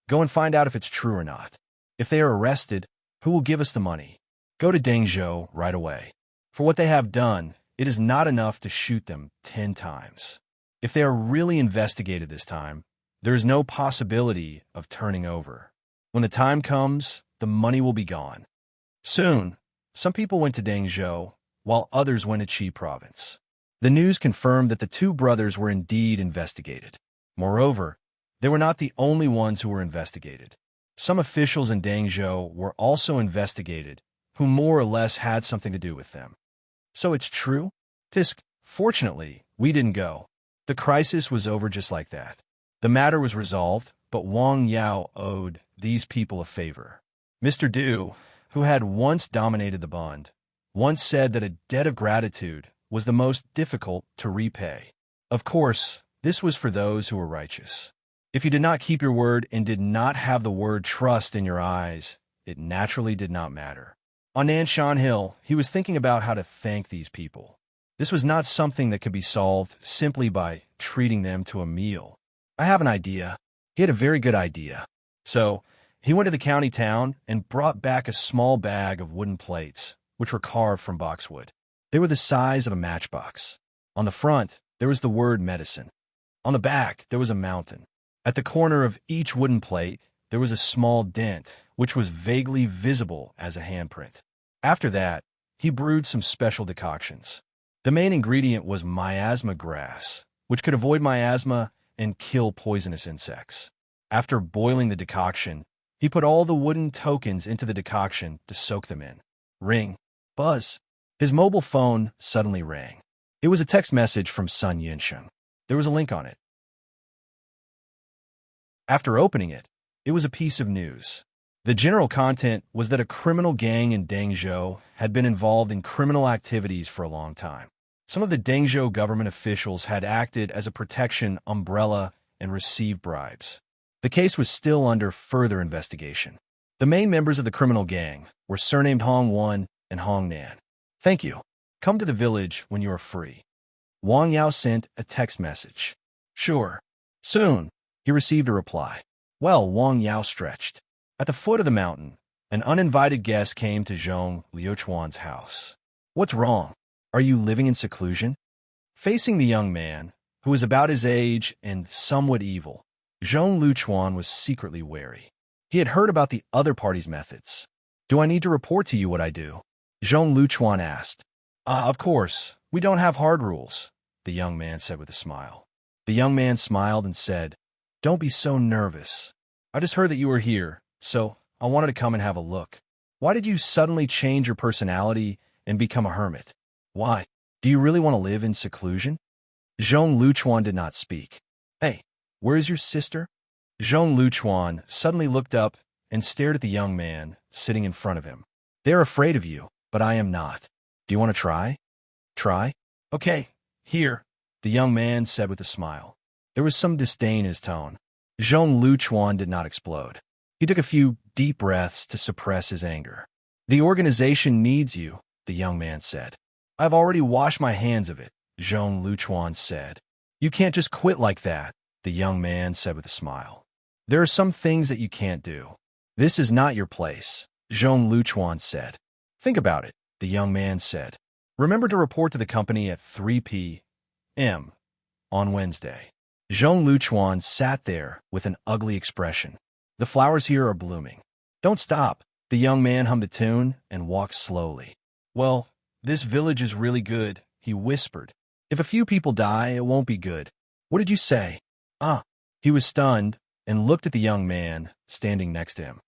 Go and find out if it's true or not. If they are arrested, who will give us the money? Go to Dengzhou right away. For what they have done, it is not enough to shoot them 10 times. If they are really investigated this time, there is no possibility of turning over. When the time comes, the money will be gone. Soon, some people went to Dengzhou, while others went to Qi province. The news confirmed that the two brothers were indeed investigated. Moreover, they were not the only ones who were investigated. Some officials in Dengzhou were also investigated, who more or less had something to do with them. So it's true? Tisk, fortunately, we didn't go. The crisis was over just like that. The matter was resolved, but Wang Yao owed these people a favor. Mr. Du, who had once dominated the bund, once said that a debt of gratitude was the most difficult to repay. Of course, this was for those who were righteous. If you did not keep your word and did not have the word trust in your eyes, it naturally did not matter. On Nanshan Hill, he was thinking about how to thank these people. This was not something that could be solved simply by treating them to a meal. I have an idea. He had a very good idea. So, he went to the county town and brought back a small bag of wooden plates, which were carved from boxwood. They were the size of a matchbox. On the front, there was the word medicine. On the back, there was a mountain. At the corner of each wooden plate, there was a small dent, which was vaguely visible as a handprint. After that, he brewed some special decoctions. The main ingredient was miasma grass, which could avoid miasma and kill poisonous insects. After boiling the decoction, he put all the wooden tokens into the decoction to soak them in. Ring. Buzz. His mobile phone suddenly rang. It was a text message from Sun Yinsheng. There was a link on it. After opening it, it was a piece of news. The general content was that a criminal gang in Dengzhou had been involved in criminal activities for a long time. Some of the Dengzhou government officials had acted as a protection umbrella and received bribes. The case was still under further investigation. The main members of the criminal gang were surnamed Hong Wen and Hong Nan. Thank you. Come to the village when you are free. Wang Yao sent a text message. Sure. Soon, he received a reply. Well, Wang Yao stretched. At the foot of the mountain, an uninvited guest came to Zhong Liuchuan's house. What's wrong? Are you living in seclusion? Facing the young man, who was about his age and somewhat evil, Zhong Liuchuan was secretly wary. He had heard about the other party's methods. Do I need to report to you what I do? Zhong Liuchuan asked. Of course. We don't have hard rules, the young man said with a smile. The young man smiled and said, Don't be so nervous. I just heard that you were here, so I wanted to come and have a look. Why did you suddenly change your personality and become a hermit. Why? Do you really want to live in seclusion? Zhong Luchuan did not speak. Hey, where is your sister? Zhong Luchuan suddenly looked up and stared at the young man sitting in front of him. They are afraid of you, but I am not. Do you want to try? Try? Okay, here, the young man said with a smile. There was some disdain in his tone. Zhong Luchuan did not explode. He took a few deep breaths to suppress his anger. The organization needs you, the young man said. I've already washed my hands of it, Zhong Luchuan said. You can't just quit like that, the young man said with a smile. There are some things that you can't do. This is not your place, Zhong Luchuan said. Think about it, the young man said. Remember to report to the company at 3 p.m. on Wednesday. Zhong Luchuan sat there with an ugly expression. The flowers here are blooming. Don't stop. The young man hummed a tune and walked slowly. Well, this village is really good, he whispered. If a few people die, it won't be good. What did you say? Ah. He was stunned and looked at the young man standing next to him.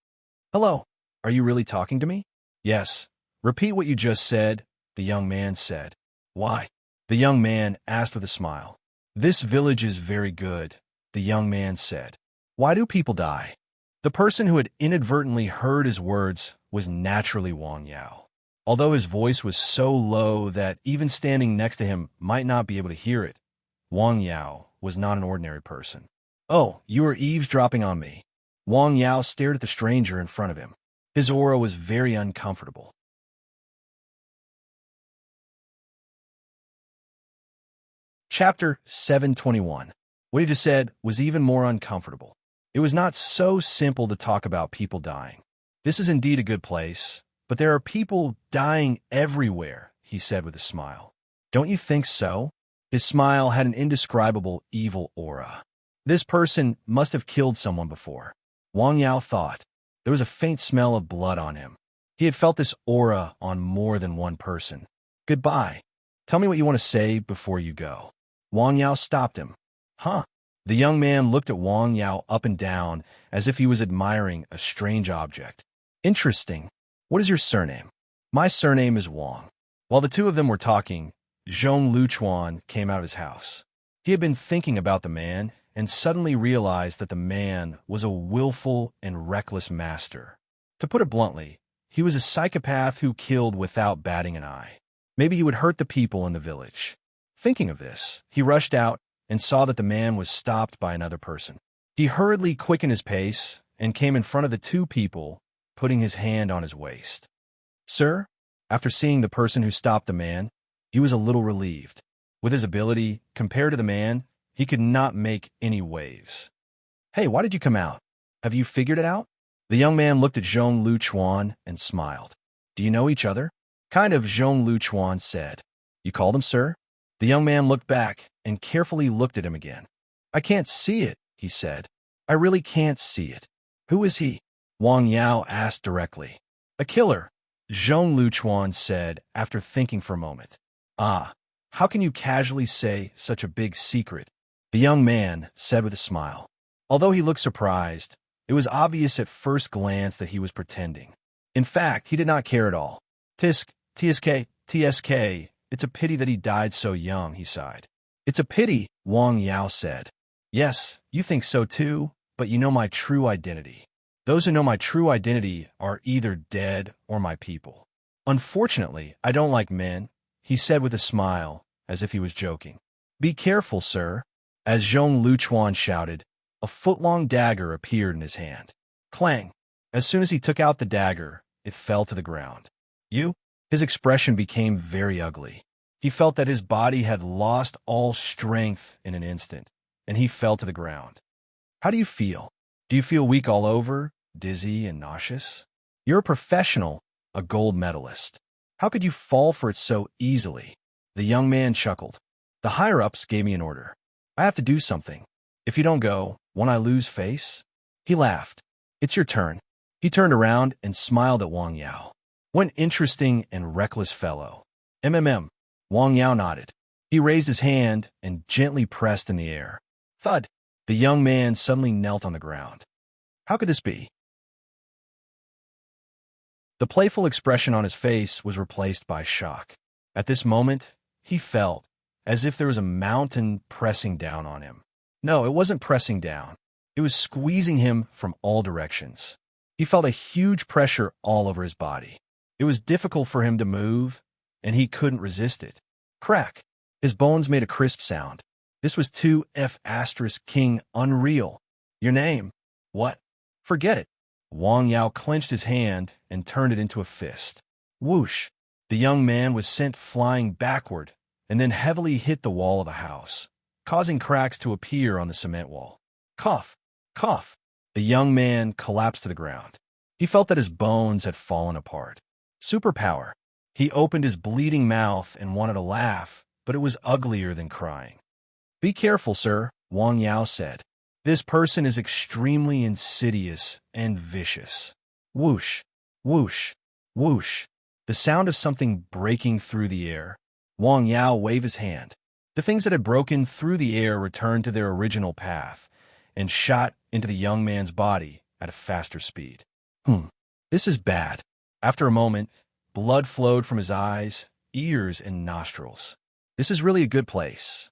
Hello, are you really talking to me? Yes. Repeat what you just said, the young man said. Why? The young man asked with a smile. This village is very good, the young man said. Why do people die? The person who had inadvertently heard his words was naturally Wang Yao. Although his voice was so low that even standing next to him might not be able to hear it, Wang Yao was not an ordinary person. Oh, you are eavesdropping on me. Wang Yao stared at the stranger in front of him. His aura was very uncomfortable. Chapter 721. What he just said was even more uncomfortable. It was not so simple to talk about people dying. This is indeed a good place, but there are people dying everywhere, he said with a smile. Don't you think so? His smile had an indescribable evil aura. This person must have killed someone before. Wang Yao thought. There was a faint smell of blood on him. He had felt this aura on more than one person. Goodbye. Tell me what you want to say before you go. Wang Yao stopped him. Huh? The young man looked at Wang Yao up and down as if he was admiring a strange object. Interesting. What is your surname? My surname is Wang. While the two of them were talking, Zhong Luchuan came out of his house. He had been thinking about the man and suddenly realized that the man was a willful and reckless master. To put it bluntly, he was a psychopath who killed without batting an eye. Maybe he would hurt the people in the village. Thinking of this, he rushed out and saw that the man was stopped by another person. He hurriedly quickened his pace and came in front of the two people, putting his hand on his waist. Sir, after seeing the person who stopped the man, he was a little relieved. With his ability, compared to the man, he could not make any waves. Hey, why did you come out? Have you figured it out? The young man looked at Zhong Luchuan and smiled. Do you know each other? Kind of, Zhong Luchuan said. You called him sir? The young man looked back and carefully looked at him again. I can't see it, he said. I really can't see it. Who is he? Wang Yao asked directly. A killer, Zhong Luchuan said after thinking for a moment. Ah, how can you casually say such a big secret? The young man said with a smile. Although he looked surprised, it was obvious at first glance that he was pretending. In fact, he did not care at all. TSK, it's a pity that he died so young, he sighed. It's a pity, Wang Yao said. Yes, you think so too, but you know my true identity. Those who know my true identity are either dead or my people. Unfortunately, I don't like men, he said with a smile, as if he was joking. Be careful, sir. As Zhong Luchuan shouted, a foot-long dagger appeared in his hand. Clang! As soon as he took out the dagger, it fell to the ground. You? His expression became very ugly. He felt that his body had lost all strength in an instant, and he fell to the ground. How do you feel? Do you feel weak all over, dizzy and nauseous? You're a professional, a gold medalist. How could you fall for it so easily? The young man chuckled. The higher-ups gave me an order. I have to do something. If you don't go, won't I lose face? He laughed. It's your turn. He turned around and smiled at Wang Yao. What an interesting and reckless fellow. Wang Yao nodded. He raised his hand and gently pressed in the air. Thud! The young man suddenly knelt on the ground. How could this be? The playful expression on his face was replaced by shock. At this moment, he felt as if there was a mountain pressing down on him. No, it wasn't pressing down. It was squeezing him from all directions. He felt a huge pressure all over his body. It was difficult for him to move, and he couldn't resist it. Crack! His bones made a crisp sound. This was 2F** King Unreal. Your name? What? Forget it. Wang Yao clenched his hand and turned it into a fist. Whoosh! The young man was sent flying backward and then heavily hit the wall of a house, causing cracks to appear on the cement wall. Cough! Cough! The young man collapsed to the ground. He felt that his bones had fallen apart. Superpower. He opened his bleeding mouth and wanted to laugh, but it was uglier than crying. Be careful, sir, Wang Yao said. This person is extremely insidious and vicious. Whoosh, whoosh, whoosh. The sound of something breaking through the air. Wang Yao waved his hand. The things that had broken through the air returned to their original path and shot into the young man's body at a faster speed. This is bad. After a moment, blood flowed from his eyes, ears, and nostrils. This is really a good place.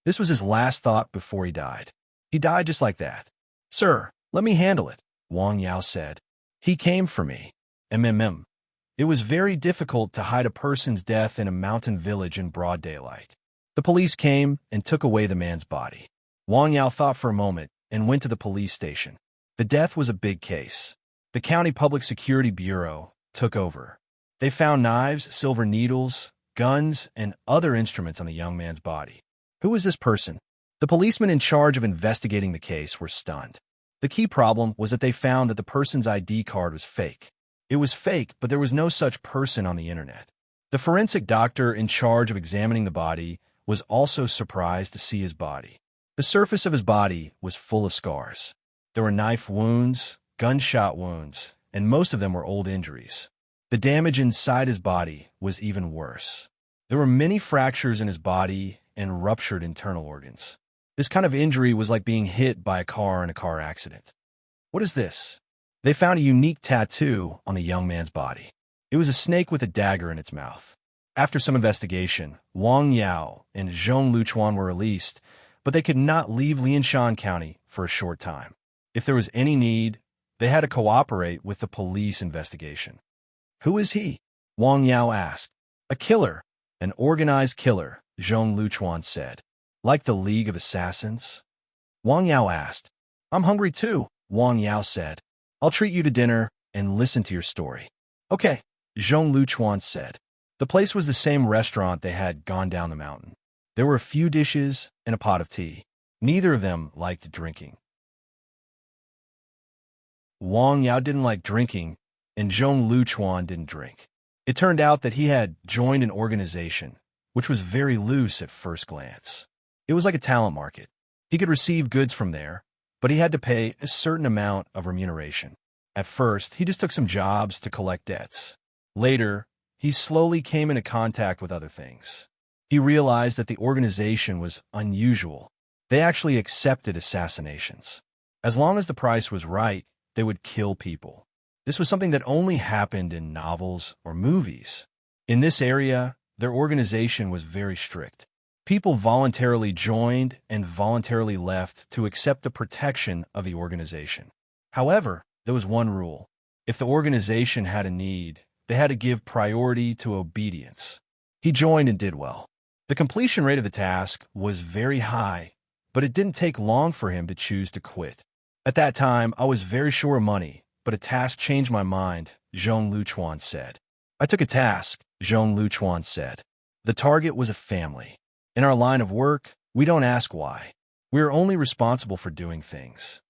This was his last thought before he died. He died just like that. Sir, let me handle it, Wang Yao said. He came for me. It was very difficult to hide a person's death in a mountain village in broad daylight. The police came and took away the man's body. Wang Yao thought for a moment and went to the police station. The death was a big case. The County Public Security Bureau took over. They found knives, silver needles, guns, and other instruments on the young man's body. Who was this person? The policemen in charge of investigating the case were stunned. The key problem was that they found that the person's ID card was fake. It was fake, but there was no such person on the internet. The forensic doctor in charge of examining the body was also surprised to see his body. The surface of his body was full of scars. There were knife wounds, gunshot wounds, and most of them were old injuries. The damage inside his body was even worse. There were many fractures in his body and ruptured internal organs. This kind of injury was like being hit by a car in a car accident. What is this? They found a unique tattoo on the young man's body. It was a snake with a dagger in its mouth. After some investigation, Wang Yao and Zhong Luchuan were released, but they could not leave Lianshan County for a short time. If there was any need, they had to cooperate with the police investigation. Who is he? Wang Yao asked. A killer, an organized killer, Zhong Luchuan said. Like the League of Assassins? Wang Yao asked. I'm hungry too, Wang Yao said. I'll treat you to dinner and listen to your story. Okay, Zhong Luchuan said. The place was the same restaurant they had gone down the mountain. There were a few dishes and a pot of tea. Neither of them liked drinking. Wang Yao didn't like drinking, and Zhong Luchuan didn't drink. It turned out that he had joined an organization, which was very loose at first glance. It was like a talent market. He could receive goods from there, but he had to pay a certain amount of remuneration. At first, he just took some jobs to collect debts. Later, he slowly came into contact with other things. He realized that the organization was unusual. They actually accepted assassinations. As long as the price was right, they would kill people. This was something that only happened in novels or movies. In this area, their organization was very strict. People voluntarily joined and voluntarily left to accept the protection of the organization. However, there was one rule. If the organization had a need, they had to give priority to obedience. He joined and did well. The completion rate of the task was very high, but it didn't take long for him to choose to quit. At that time, I was very short of money, but a task changed my mind, Zhong Luchuan said. I took a task, Zhong Luchuan said. The target was a family. In our line of work, we don't ask why. We are only responsible for doing things.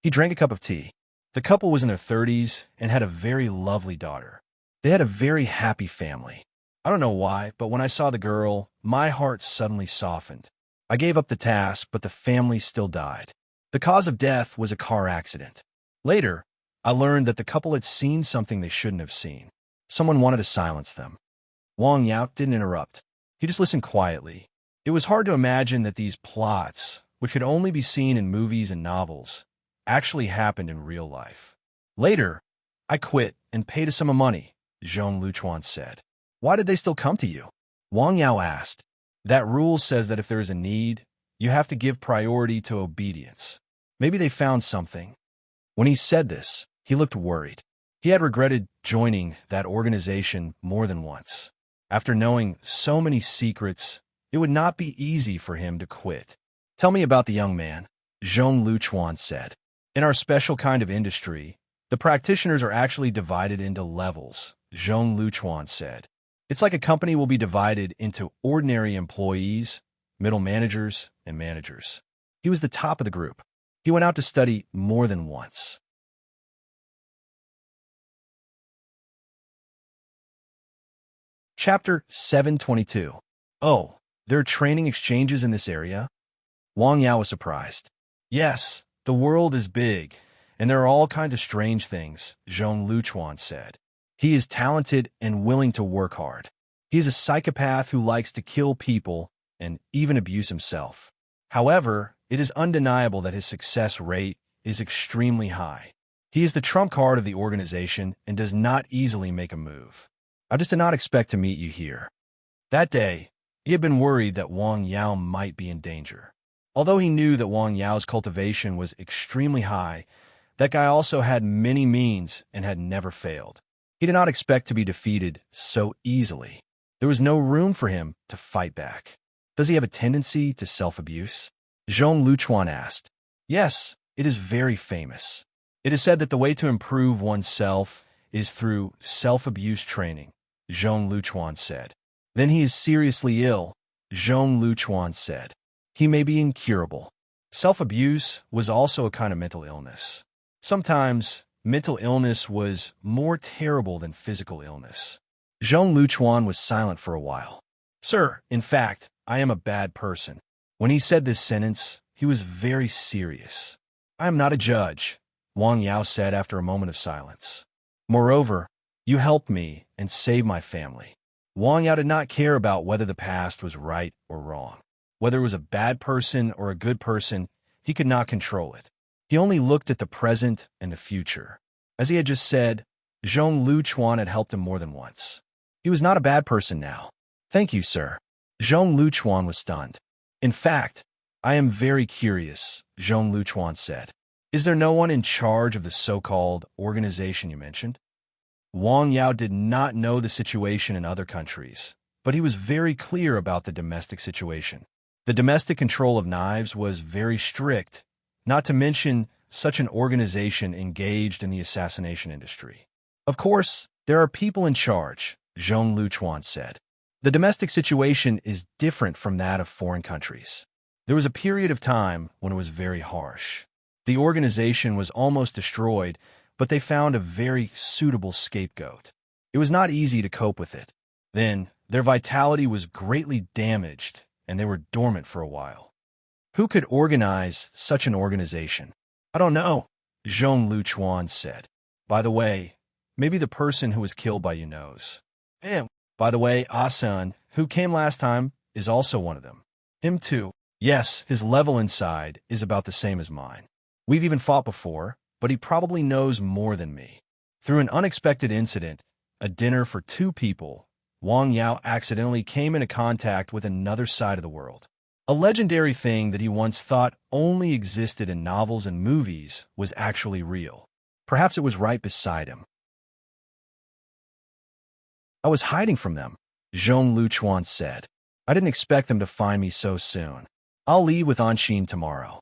He drank a cup of tea. The couple was in their 30s and had a very lovely daughter. They had a very happy family. I don't know why, but when I saw the girl, my heart suddenly softened. I gave up the task, but the family still died. The cause of death was a car accident. Later, I learned that the couple had seen something they shouldn't have seen. Someone wanted to silence them. Wang Yao didn't interrupt. He just listened quietly. It was hard to imagine that these plots, which could only be seen in movies and novels, actually happened in real life. Later, I quit and paid a sum of money, Zhong Luchuan said. Why did they still come to you? Wang Yao asked. That rule says that if there is a need, you have to give priority to obedience. Maybe they found something. When he said this, he looked worried. He had regretted joining that organization more than once. After knowing so many secrets, it would not be easy for him to quit. Tell me about the young man, Zhong Luchuan said. In our special kind of industry, the practitioners are actually divided into levels, Zhong Luchuan said. It's like a company will be divided into ordinary employees, middle managers, and managers. He was the top of the group. He went out to study more than once. Chapter 722. Oh, there are training exchanges in this area? Wang Yao was surprised. Yes, the world is big, and there are all kinds of strange things, Zhong Luchuan said. He is talented and willing to work hard. He is a psychopath who likes to kill people and even abuse himself. However, it is undeniable that his success rate is extremely high. He is the trump card of the organization and does not easily make a move. I just did not expect to meet you here. That day, he had been worried that Wang Yao might be in danger. Although he knew that Wang Yao's cultivation was extremely high, that guy also had many means and had never failed. He did not expect to be defeated so easily. There was no room for him to fight back. Does he have a tendency to self-abuse? Zhong Luchuan asked. Yes, it is very famous. It is said that the way to improve oneself is through self-abuse training, Zhong Luchuan said. Then he is seriously ill, Zhong Luchuan said. He may be incurable. Self-abuse was also a kind of mental illness. Sometimes, mental illness was more terrible than physical illness. Zhong Luchuan was silent for a while. Sir, in fact, I am a bad person. When he said this sentence, he was very serious. I am not a judge, Wang Yao said after a moment of silence. Moreover, you helped me and saved my family. Wang Yao did not care about whether the past was right or wrong. Whether it was a bad person or a good person, he could not control it. He only looked at the present and the future. As he had just said, Zhong Luchuan had helped him more than once. He was not a bad person now. Thank you, sir. Zhong Luchuan was stunned. In fact, I am very curious, Zhong Luchuan said. Is there no one in charge of the so-called organization you mentioned? Wang Yao did not know the situation in other countries, but he was very clear about the domestic situation. The domestic control of knives was very strict, not to mention such an organization engaged in the assassination industry. Of course, there are people in charge, Zhong Luchuan said. The domestic situation is different from that of foreign countries. There was a period of time when it was very harsh. The organization was almost destroyed, but they found a very suitable scapegoat. It was not easy to cope with it. Then, their vitality was greatly damaged, and they were dormant for a while. Who could organize such an organization? I don't know, Zhong Luchuan said. By the way, maybe the person who was killed by you knows. And, by the way, Asan, who came last time, is also one of them. Him too. Yes, his level inside is about the same as mine. We've even fought before, but he probably knows more than me. Through an unexpected incident, a dinner for 2 people, Wang Yao accidentally came into contact with another side of the world. A legendary thing that he once thought only existed in novels and movies was actually real. Perhaps it was right beside him. I was hiding from them, Zhong Luchuan said. I didn't expect them to find me so soon. I'll leave with Anshin tomorrow.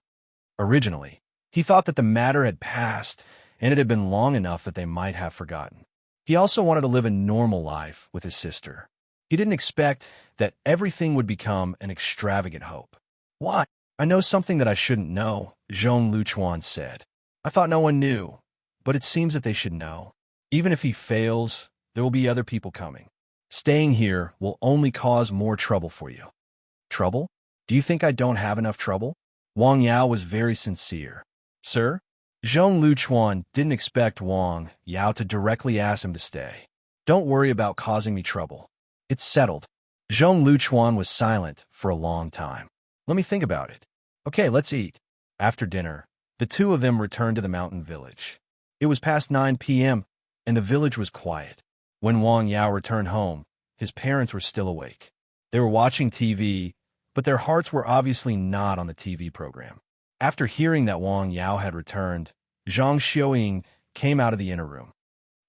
Originally, he thought that the matter had passed and it had been long enough that they might have forgotten. He also wanted to live a normal life with his sister. He didn't expect that everything would become an extravagant hope. Why? I know something that I shouldn't know, Zhong Luchuan said. I thought no one knew, but it seems that they should know. Even if he fails, there will be other people coming. Staying here will only cause more trouble for you. Trouble? Do you think I don't have enough trouble? Wang Yao was very sincere. Sir? Zhong Luchuan didn't expect Wang Yao to directly ask him to stay. Don't worry about causing me trouble. It's settled. Zhong Luchuan was silent for a long time. Let me think about it. Okay, let's eat. After dinner, the 2 of them returned to the mountain village. It was past 9 p.m., and the village was quiet. When Wang Yao returned home, his parents were still awake. They were watching TV, but their hearts were obviously not on the TV program. After hearing that Wang Yao had returned, Zhang Xiuying came out of the inner room.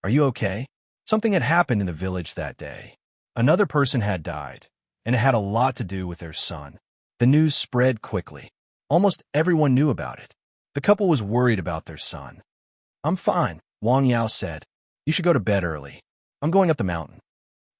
Are you okay? Something had happened in the village that day. Another person had died, and it had a lot to do with their son. The news spread quickly. Almost everyone knew about it. The couple was worried about their son. I'm fine, Wang Yao said. You should go to bed early. I'm going up the mountain.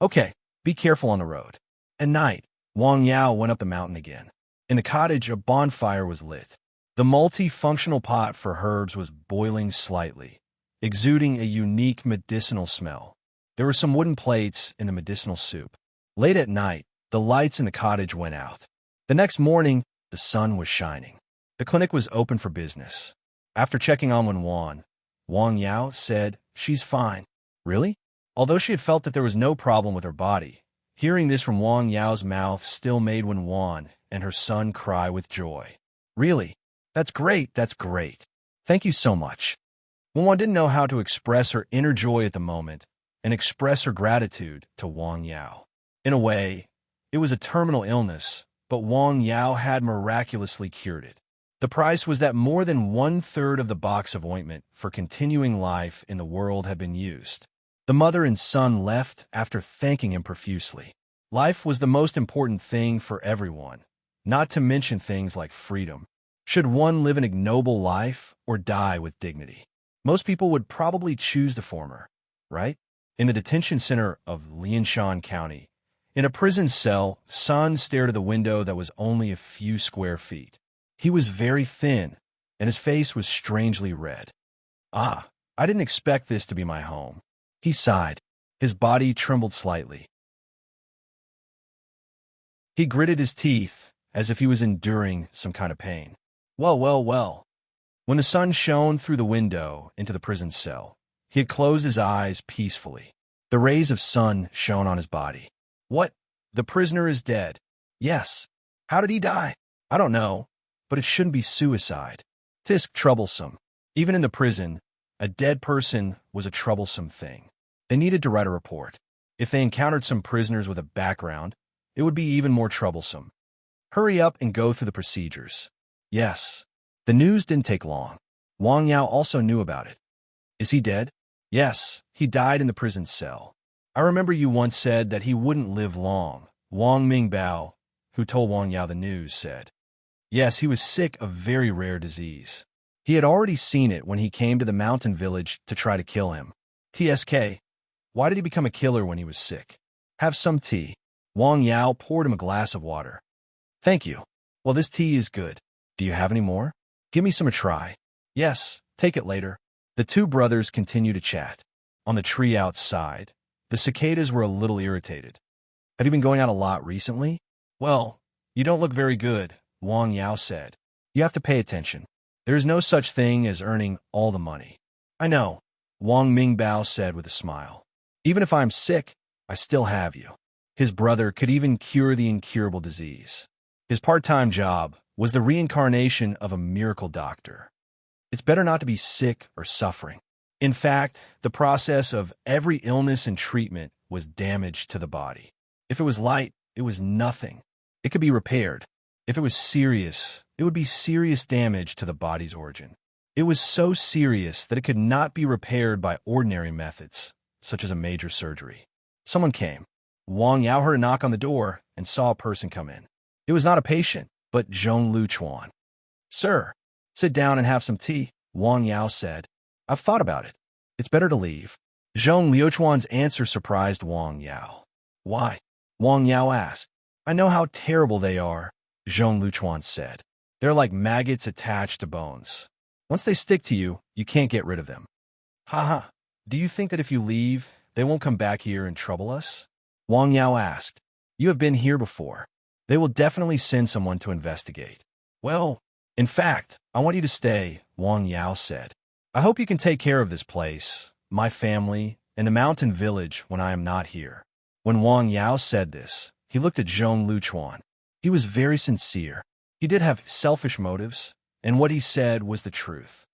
Okay, be careful on the road. At night, Wang Yao went up the mountain again. In the cottage, a bonfire was lit. The multi-functional pot for herbs was boiling slightly, exuding a unique medicinal smell. There were some wooden plates in the medicinal soup. Late at night, the lights in the cottage went out. The next morning, the sun was shining. The clinic was open for business. After checking on Wenwan, Wang Yao said, "She's fine." Really? Although she had felt that there was no problem with her body, hearing this from Wang Yao's mouth still made Wenwan and her son cry with joy. Really? That's great, that's great. Thank you so much. Wenwan didn't know how to express her inner joy at the moment and express her gratitude to Wang Yao. In a way, it was a terminal illness, but Wang Yao had miraculously cured it. The price was that more than 1/3 of the box of ointment for continuing life in the world had been used. The mother and son left after thanking him profusely. Life was the most important thing for everyone, not to mention things like freedom. Should one live an ignoble life or die with dignity? Most people would probably choose the former, right? In the detention center of Lianshan County, in a prison cell, Sun stared at the window that was only a few square feet. He was very thin, and his face was strangely red. Ah, I didn't expect this to be my home. He sighed. His body trembled slightly. He gritted his teeth, as if he was enduring some kind of pain. Well, well, well. When the sun shone through the window into the prison cell, he had closed his eyes peacefully. The rays of sun shone on his body. What? The prisoner is dead. Yes. How did he die? I don't know, but it shouldn't be suicide. Tisk troublesome. Even in the prison, a dead person was a troublesome thing. They needed to write a report. If they encountered some prisoners with a background, it would be even more troublesome. Hurry up and go through the procedures. Yes. The news didn't take long. Wang Yao also knew about it. Is he dead? Yes, he died in the prison cell. I remember you once said that he wouldn't live long. Wang Mingbao, who told Wang Yao the news, said. Yes, he was sick of very rare disease. He had already seen it when he came to the mountain village to try to kill him. TSK, why did he become a killer when he was sick? Have some tea. Wang Yao poured him a glass of water. Thank you. Well, this tea is good. Do you have any more? Give me some a try. Yes, take it later. The two brothers continued to chat. On the tree outside, the cicadas were a little irritated. Have you been going out a lot recently? Well, you don't look very good, Wang Yao said. You have to pay attention. There is no such thing as earning all the money. I know, Wang Mingbao said with a smile. Even if I'm sick, I still have you. His brother could even cure the incurable disease. His part-time job was the reincarnation of a miracle doctor. It's better not to be sick or suffering. In fact, the process of every illness and treatment was damage to the body. If it was light, it was nothing. It could be repaired. If it was serious, it would be serious damage to the body's origin. It was so serious that it could not be repaired by ordinary methods, such as a major surgery. Someone came. Wang Yao heard a knock on the door and saw a person come in. It was not a patient, but Zhong Luchuan. Sir, sit down and have some tea, Wang Yao said. I've thought about it. It's better to leave. Zhong Liuchuan's answer surprised Wang Yao. Why? Wang Yao asked. I know how terrible they are, Zhong Luchuan said. They're like maggots attached to bones. Once they stick to you, you can't get rid of them. Ha. Do you think that if you leave, they won't come back here and trouble us? Wang Yao asked. You have been here before. They will definitely send someone to investigate. Well, in fact, I want you to stay, Wang Yao said. I hope you can take care of this place, my family, and the mountain village when I am not here. When Wang Yao said this, he looked at Zhong Luchuan. He was very sincere. He did have selfish motives, and what he said was the truth.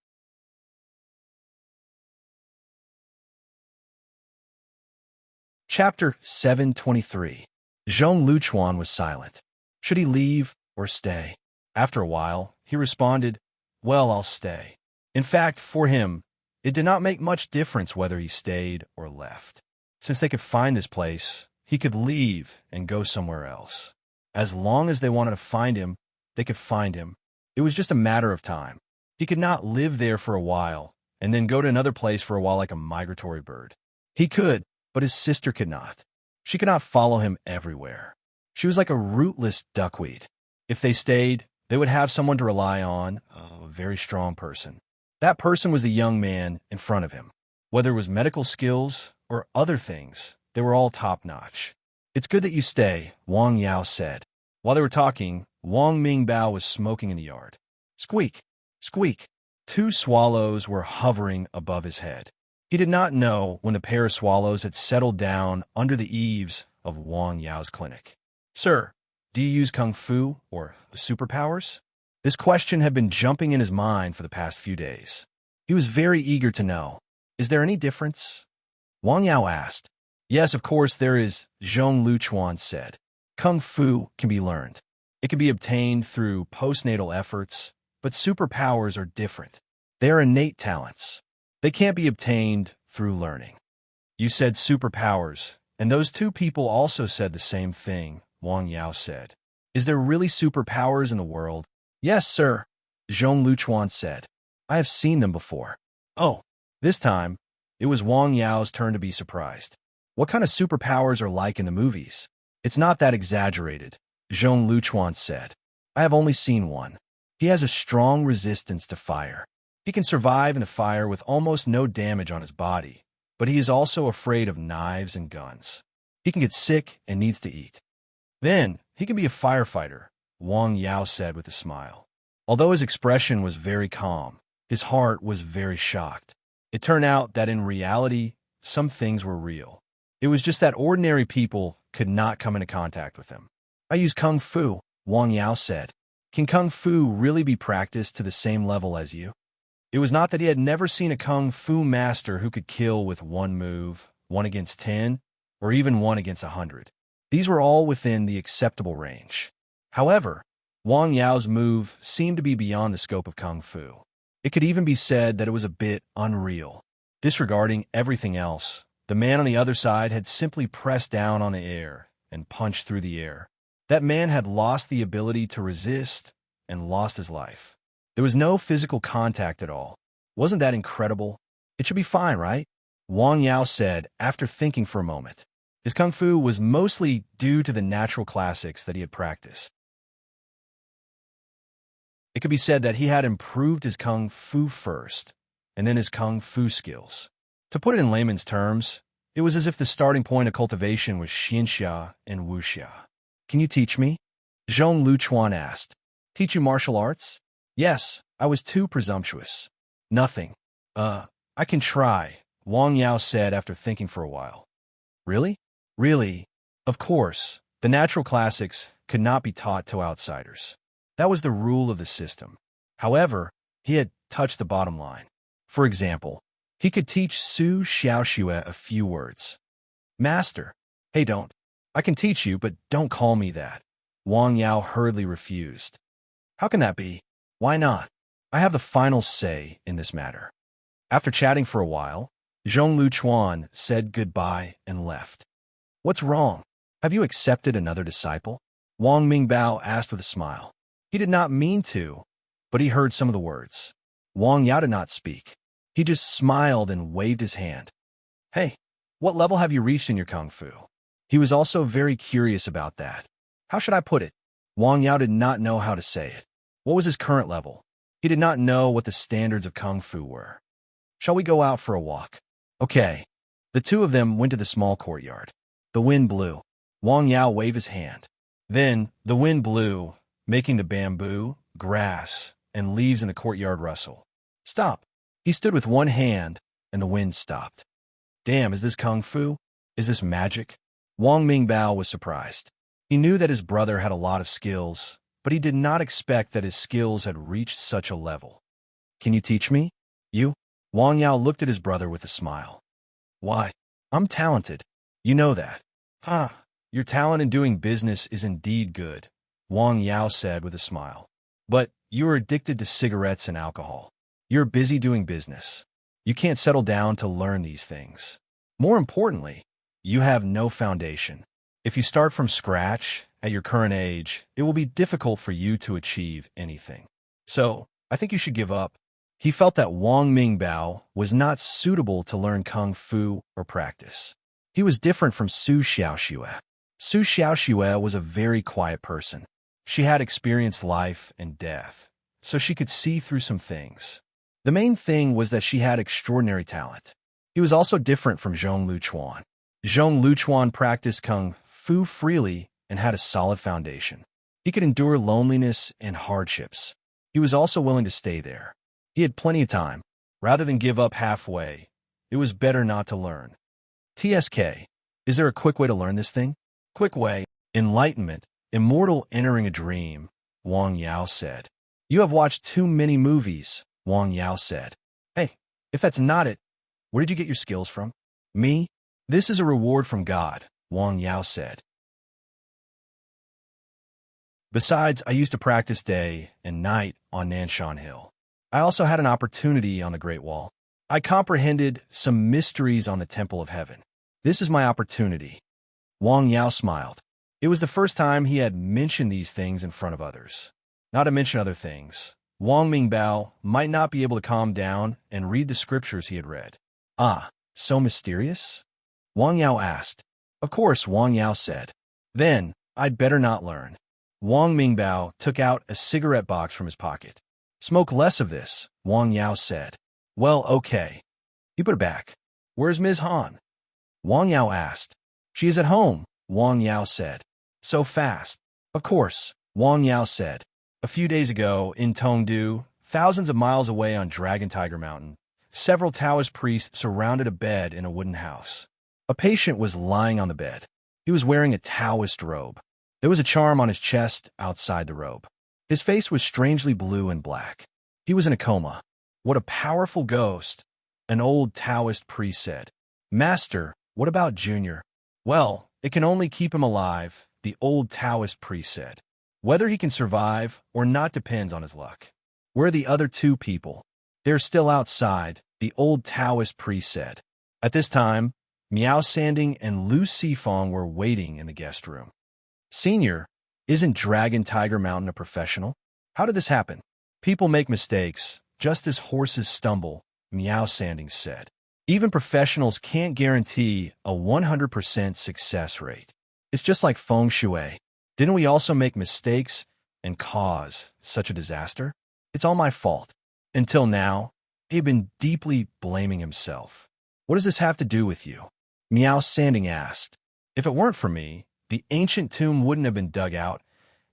Chapter 723. Zhong Luchuan was silent. Should he leave or stay? After a while, he responded, "Well, I'll stay." In fact, for him, it did not make much difference whether he stayed or left. Since they could find this place, he could leave and go somewhere else. As long as they wanted to find him, they could find him. It was just a matter of time. He could not live there for a while and then go to another place for a while like a migratory bird. He could, but his sister could not. She could not follow him everywhere. She was like a rootless duckweed. If they stayed, they would have someone to rely on, a very strong person. That person was the young man in front of him. Whether it was medical skills or other things, they were all top-notch. "It's good that you stay," Wang Yao said. While they were talking, Wang Mingbao was smoking in the yard. Squeak, squeak. 2 swallows were hovering above his head. He did not know when the pair of swallows had settled down under the eaves of Wang Yao's clinic. "Sir, do you use kung fu or superpowers?" This question had been jumping in his mind for the past few days. He was very eager to know. "Is there any difference?" Wang Yao asked. "Yes, of course there is," Zhong Luchuan said. "Kung fu can be learned. It can be obtained through postnatal efforts, but superpowers are different. They are innate talents. They can't be obtained through learning." "You said superpowers, and those 2 people also said the same thing," Wang Yao said. "Is there really superpowers in the world?" "Yes, sir," Zhong Luchuan said. "I have seen them before." "Oh." This time, it was Wang Yao's turn to be surprised. "What kind of superpowers are like in the movies?" "It's not that exaggerated," Zhong Luchuan said. "I have only seen one. He has a strong resistance to fire. He can survive in the fire with almost no damage on his body, but he is also afraid of knives and guns. He can get sick and needs to eat. Then, he can be a firefighter," Wang Yao said with a smile. Although his expression was very calm, his heart was very shocked. It turned out that in reality, some things were real. It was just that ordinary people could not come into contact with him. "I use kung fu," Wang Yao said. "Can kung fu really be practiced to the same level as you?" It was not that he had never seen a kung fu master who could kill with 1 move, 1 against 10, or even 1 against 100. These were all within the acceptable range. However, Wang Yao's move seemed to be beyond the scope of kung fu. It could even be said that it was a bit unreal. Disregarding everything else, the man on the other side had simply pressed down on the air and punched through the air. That man had lost the ability to resist and lost his life. There was no physical contact at all. Wasn't that incredible? "It should be fine, right?" Wang Yao said after thinking for a moment. His kung fu was mostly due to the natural classics that he had practiced. It could be said that he had improved his kung fu first, and then his kung fu skills. To put it in layman's terms, it was as if the starting point of cultivation was xianxia and wuxia. "Can you teach me?" Zhong Luchuan asked. "Teach you martial arts?" "Yes, I was too presumptuous." "Nothing. I can try," Wang Yao said after thinking for a while. "Really?" "Really. Of course, the natural classics could not be taught to outsiders. That was the rule of the system. However, he had touched the bottom line. For example, he could teach Su Xiaoxue a few words. "Master." "Hey, don't. I can teach you, but don't call me that." Wang Yao hurriedly refused. "How can that be?" "Why not? I have the final say in this matter." After chatting for a while, Zhong Luchuan said goodbye and left. "What's wrong? Have you accepted another disciple?" Wang Mingbao asked with a smile. He did not mean to, but he heard some of the words. Wang Yao did not speak. He just smiled and waved his hand. "Hey, what level have you reached in your kung fu?" He was also very curious about that. How should I put it? Wang Yao did not know how to say it. What was his current level? He did not know what the standards of kung fu were. "Shall we go out for a walk?" "Okay." The 2 of them went to the small courtyard. The wind blew. Wang Yao waved his hand. Then the wind blew, making the bamboo, grass, and leaves in the courtyard rustle. "Stop." He stood with one hand, and the wind stopped. "Damn, is this kung fu? Is this magic?" Wang Mingbao was surprised. He knew that his brother had a lot of skills, but he did not expect that his skills had reached such a level. "Can you teach me?" "You?" Wang Yao looked at his brother with a smile. "Why? I'm talented. You know that. Huh. Your talent in doing business is indeed good, Wang Yao said with a smile. But you are addicted to cigarettes and alcohol. You're busy doing business. You can't settle down to learn these things. More importantly, you have no foundation. If you start from scratch at your current age, it will be difficult for you to achieve anything. So, I think you should give up. He felt that Wang Mingbao was not suitable to learn kung fu or practice. He was different from Su Xiaoxue. Su Xiaoxue was a very quiet person. She had experienced life and death, so she could see through some things. The main thing was that she had extraordinary talent. He was also different from Zhong Luchuan. Zhong Luchuan practiced kung fu freely and had a solid foundation. He could endure loneliness and hardships. He was also willing to stay there. He had plenty of time. Rather than give up halfway, it was better not to learn. TSK, is there a quick way to learn this thing? Quick way, enlightenment, immortal entering a dream, Wang Yao said. You have watched too many movies, Wang Yao said. Hey, if that's not it, where did you get your skills from? Me? This is a reward from God, Wang Yao said. Besides, I used to practice day and night on Nanshan Hill. I also had an opportunity on the Great Wall. I comprehended some mysteries on the Temple of Heaven. This is my opportunity. Wang Yao smiled. It was the first time he had mentioned these things in front of others. Not to mention other things, Wang Mingbao might not be able to calm down and read the scriptures he had read. Ah, so mysterious? Wang Yao asked. Of course, Wang Yao said. Then, I'd better not learn. Wang Mingbao took out a cigarette box from his pocket. Smoke less of this, Wang Yao said. Well, okay. You put it back. Where's Ms. Han? Wang Yao asked. She is at home, Wang Yao said. So fast. Of course, Wang Yao said. A few days ago, in Tongdu, thousands of miles away on Dragon Tiger Mountain, several Taoist priests surrounded a bed in a wooden house. A patient was lying on the bed. He was wearing a Taoist robe. There was a charm on his chest outside the robe. His face was strangely blue and black. He was in a coma. What a powerful ghost, an old Taoist priest said. Master, what about Junior? Well, it can only keep him alive, the old Taoist priest said. Whether he can survive or not depends on his luck. Where are the other two people? They're still outside, the old Taoist priest said. At this time, Miao Sanding and Lu Sifong were waiting in the guest room. Senior, isn't Dragon Tiger Mountain a professional? How did this happen? People make mistakes, just as horses stumble, Miao Sanding said. Even professionals can't guarantee a 100% success rate. It's just like feng shui. Didn't we also make mistakes and cause such a disaster? It's all my fault. Until now, he'd been deeply blaming himself. What does this have to do with you? Miao Sanding asked. If it weren't for me, the ancient tomb wouldn't have been dug out,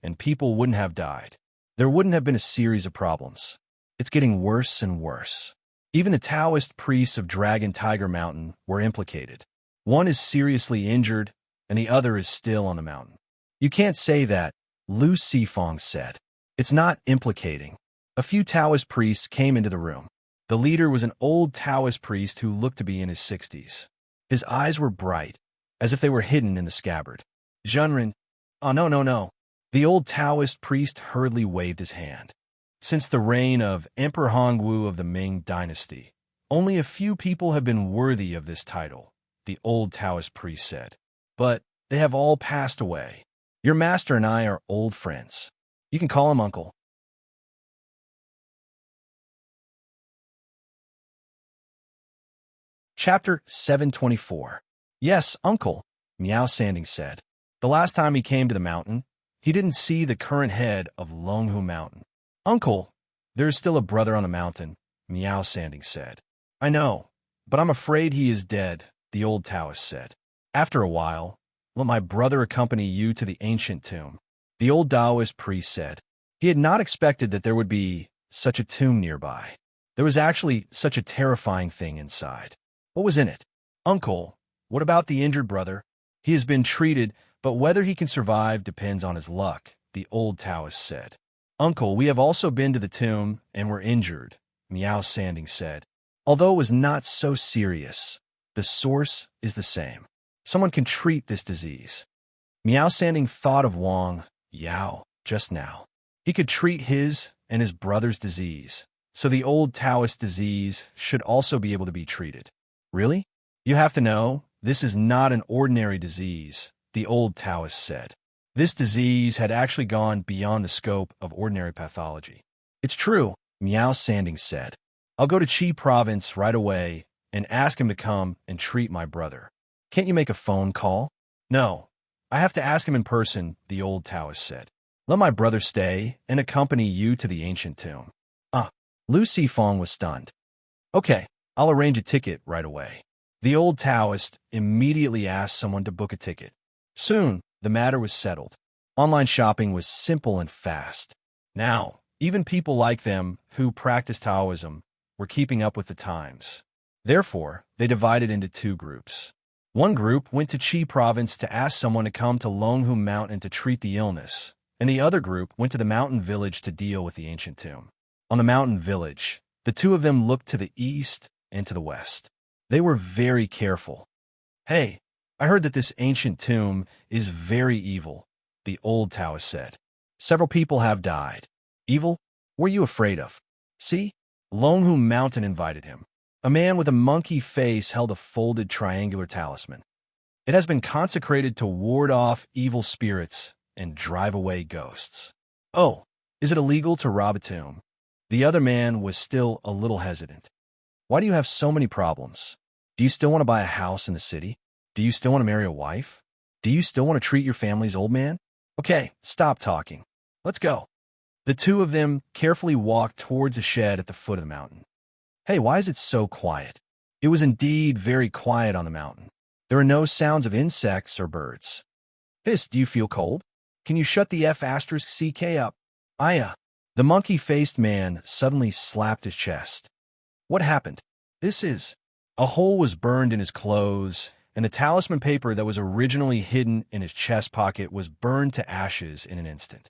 and people wouldn't have died. There wouldn't have been a series of problems. It's getting worse and worse. Even the Taoist priests of Dragon Tiger Mountain were implicated. One is seriously injured, and the other is still on the mountain. You can't say that, Lu Sifong said. It's not implicating. A few Taoist priests came into the room. The leader was an old Taoist priest who looked to be in his 60s. His eyes were bright, as if they were hidden in the scabbard. Zhenren, oh no. The old Taoist priest hurriedly waved his hand. Since the reign of Emperor Hongwu of the Ming dynasty, only a few people have been worthy of this title, the old Taoist priest said. But they have all passed away. Your master and I are old friends. You can call him uncle. Chapter 724. Yes, uncle, Miao Sanding said. The last time he came to the mountain, he didn't see the current head of Longhu Mountain. Uncle, there is still a brother on the mountain, Miao Sanding said. I know, but I'm afraid he is dead, the old Taoist said. After a while, let my brother accompany you to the ancient tomb, the old Taoist priest said. He had not expected that there would be such a tomb nearby. There was actually such a terrifying thing inside. What was in it? Uncle, what about the injured brother? He has been treated, but whether he can survive depends on his luck, the old Taoist said. Uncle, we have also been to the tomb and were injured, Miao Sanding said. Although it was not so serious, the source is the same. Someone can treat this disease. Meow Sanding thought of Wang Yao just now. He could treat his and his brother's disease, so the old Taoist disease should also be able to be treated. Really? You have to know, this is not an ordinary disease, the old Taoist said. This disease had actually gone beyond the scope of ordinary pathology. It's true, Meow Sanding said. I'll go to Qi province right away and ask him to come and treat my brother. Can't you make a phone call? No, I have to ask him in person, the old Taoist said. Let my brother stay and accompany you to the ancient tomb. Lu Sifong was stunned. Okay, I'll arrange a ticket right away. The old Taoist immediately asked someone to book a ticket. Soon, the matter was settled. Online shopping was simple and fast. Now, even people like them who practice Taoism were keeping up with the times. Therefore, they divided into two groups. One group went to Qi province to ask someone to come to Longhu Mountain to treat the illness, and the other group went to the mountain village to deal with the ancient tomb. On the mountain village, the two of them looked to the east and to the west. They were very careful. Hey, I heard that this ancient tomb is very evil, the old Taoist said. Several people have died. Evil? What are you afraid of? See? Longhu Mountain invited him. A man with a monkey face held a folded triangular talisman. It has been consecrated to ward off evil spirits and drive away ghosts. Oh, is it illegal to rob a tomb? The other man was still a little hesitant. Why do you have so many problems? Do you still want to buy a house in the city? Do you still want to marry a wife? Do you still want to treat your family's old man? Okay, stop talking. Let's go. The two of them carefully walked towards a shed at the foot of the mountain. Hey, why is it so quiet? It was indeed very quiet on the mountain. There are no sounds of insects or birds. Hiss, do you feel cold? Can you shut the F***ck up? Aya. The monkey-faced man suddenly slapped his chest. What happened? A hole was burned in his clothes, and the talisman paper that was originally hidden in his chest pocket was burned to ashes in an instant.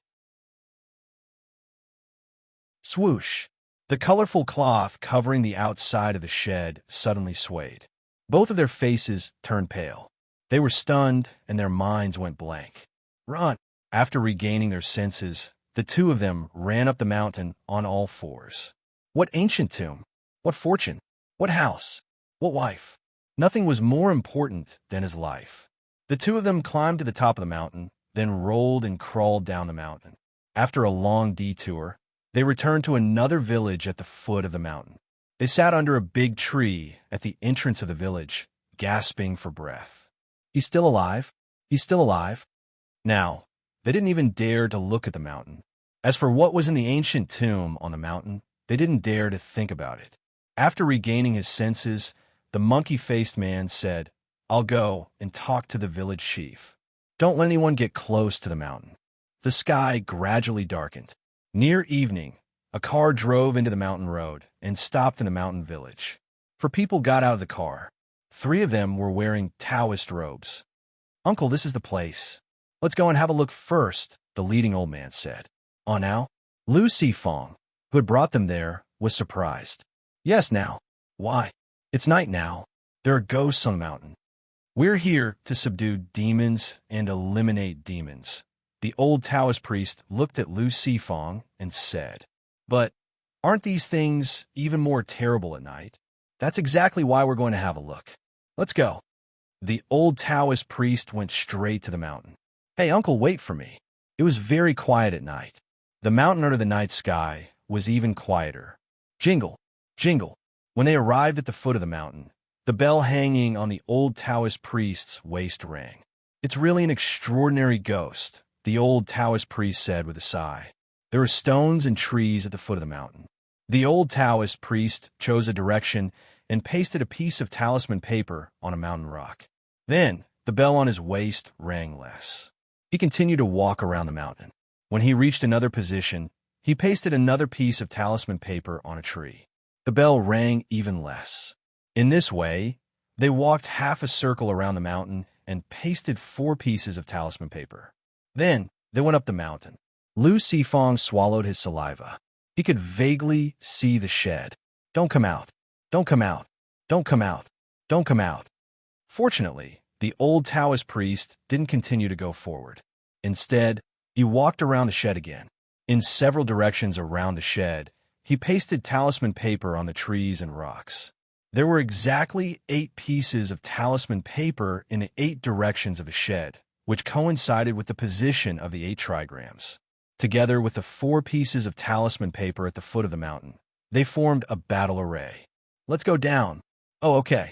Swoosh! The colorful cloth covering the outside of the shed suddenly swayed. Both of their faces turned pale. They were stunned, and their minds went blank. Run! After regaining their senses, the two of them ran up the mountain on all fours. What ancient tomb? What fortune? What house? What wife? Nothing was more important than his life. The two of them climbed to the top of the mountain, then rolled and crawled down the mountain. After a long detour, they returned to another village at the foot of the mountain. They sat under a big tree at the entrance of the village, gasping for breath. He's still alive? He's still alive? Now, they didn't even dare to look at the mountain. As for what was in the ancient tomb on the mountain, they didn't dare to think about it. After regaining his senses, the monkey-faced man said, I'll go and talk to the village chief. Don't let anyone get close to the mountain. The sky gradually darkened. Near evening, a car drove into the mountain road and stopped in the mountain village. 4 people got out of the car. 3 of them were wearing Taoist robes. Uncle, this is the place. Let's go and have a look first, the leading old man said. Oh, now? Lu Sifong, who had brought them there, was surprised. Yes, now. Why? It's night now. There are ghosts on the mountain. We're here to subdue demons and eliminate demons. The old Taoist priest looked at Lu Sifong and said, But aren't these things even more terrible at night? That's exactly why we're going to have a look. Let's go. The old Taoist priest went straight to the mountain. Hey, uncle, wait for me. It was very quiet at night. The mountain under the night sky was even quieter. Jingle, jingle. When they arrived at the foot of the mountain, the bell hanging on the old Taoist priest's waist rang. It's really an extraordinary ghost, the old Taoist priest said with a sigh. There are stones and trees at the foot of the mountain. The old Taoist priest chose a direction and pasted a piece of talisman paper on a mountain rock. Then, the bell on his waist rang less. He continued to walk around the mountain. When he reached another position, he pasted another piece of talisman paper on a tree. The bell rang even less. In this way, they walked half a circle around the mountain and pasted 4 pieces of talisman paper. Then, they went up the mountain. Lu Sifong swallowed his saliva. He could vaguely see the shed. Don't come out. Don't come out. Don't come out. Don't come out. Fortunately, The old Taoist priest didn't continue to go forward. Instead, he walked around the shed again. In several directions around the shed, he pasted talisman paper on the trees and rocks. There were exactly 8 pieces of talisman paper in the 8 directions of the shed, which coincided with the position of the 8 trigrams. Together with the 4 pieces of talisman paper at the foot of the mountain, they formed a battle array. Let's go down. Oh, okay.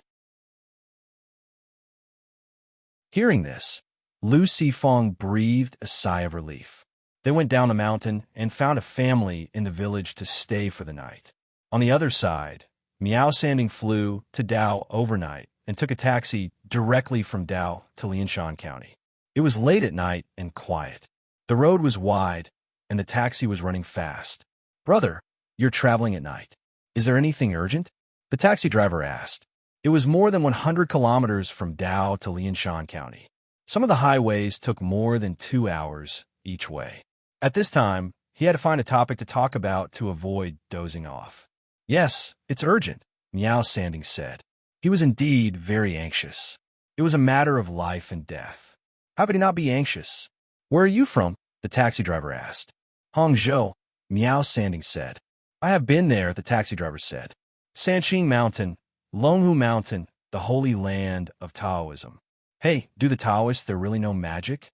Hearing this, Lu Sifong breathed a sigh of relief. They went down the mountain and found a family in the village to stay for the night. On the other side, Miao Sanding flew to Dao overnight and took a taxi directly from Dao to Lianshan County. It was late at night and quiet. The road was wide, and the taxi was running fast. "Brother, you're traveling at night. Is there anything urgent?" the taxi driver asked. It was more than 100 kilometers from Dao to Lianshan County. Some of the highways took more than 2 hours each way. At this time, he had to find a topic to talk about to avoid dozing off. "Yes, it's urgent," Miao Sanding said. He was indeed very anxious. It was a matter of life and death. How could he not be anxious? "Where are you from?" the taxi driver asked. "Hangzhou," Miao Sanding said. "I have been there," the taxi driver said. "Sanqing Mountain, Longhu Mountain, the holy land of Taoism." "Hey, do the Taoists there really know magic?"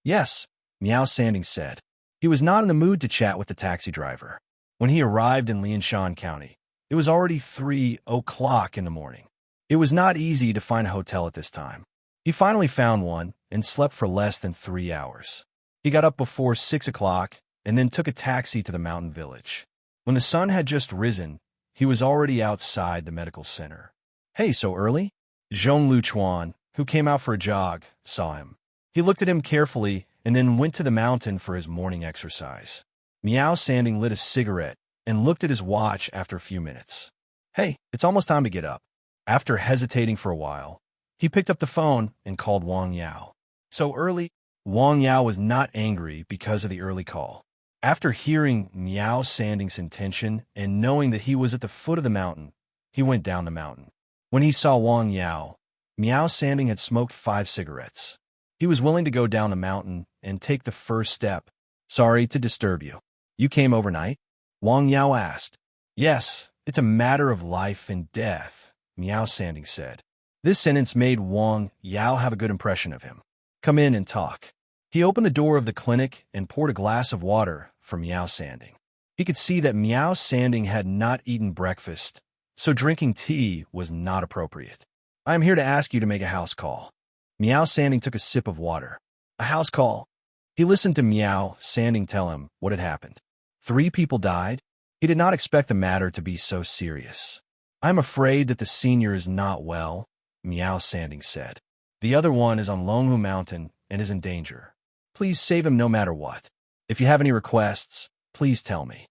"Yes," Miao Sanding said. He was not in the mood to chat with the taxi driver. When he arrived in Lianshan County, it was already 3 o'clock in the morning. It was not easy to find a hotel at this time. He finally found one and slept for less than 3 hours. He got up before 6 o'clock and then took a taxi to the mountain village. When the sun had just risen, he was already outside the medical center. "Hey, so early?" Zhong Luchuan, who came out for a jog, saw him. He looked at him carefully and then went to the mountain for his morning exercise. Miao Sanding lit a cigarette and looked at his watch after a few minutes. "Hey, it's almost time to get up." After hesitating for a while, he picked up the phone and called Wang Yao. "So early?" Wang Yao was not angry because of the early call. After hearing Miao Sanding's intention and knowing that he was at the foot of the mountain, he went down the mountain. When he saw Wang Yao, Miao Sanding had smoked 5 cigarettes. He was willing to go down the mountain and take the first step. "Sorry to disturb you. You came overnight?" Wang Yao asked. "Yes, it's a matter of life and death," Miao Sanding said. This sentence made Wang Yao have a good impression of him. "Come in and talk." He opened the door of the clinic and poured a glass of water for Miao Sanding. He could see that Miao Sanding had not eaten breakfast, so drinking tea was not appropriate. "I am here to ask you to make a house call." Miao Sanding took a sip of water. "A house call?" He listened to Miao Sanding tell him what had happened. 3 people died? He did not expect the matter to be so serious. "I'm afraid that the senior is not well," Miao Sanding said. "The other one is on Longhu Mountain and is in danger. Please save him no matter what. If you have any requests, please tell me."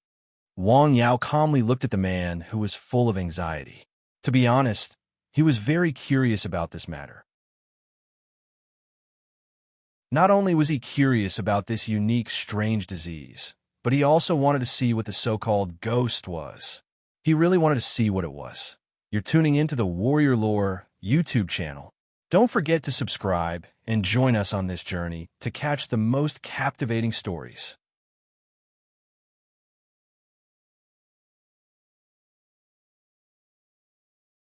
Wang Yao calmly looked at the man who was full of anxiety. To be honest, he was very curious about this matter. Not only was he curious about this unique, strange disease, but he also wanted to see what the so-called ghost was. He really wanted to see what it was. You're tuning into the Warrior Lore YouTube channel. Don't forget to subscribe and join us on this journey to catch the most captivating stories.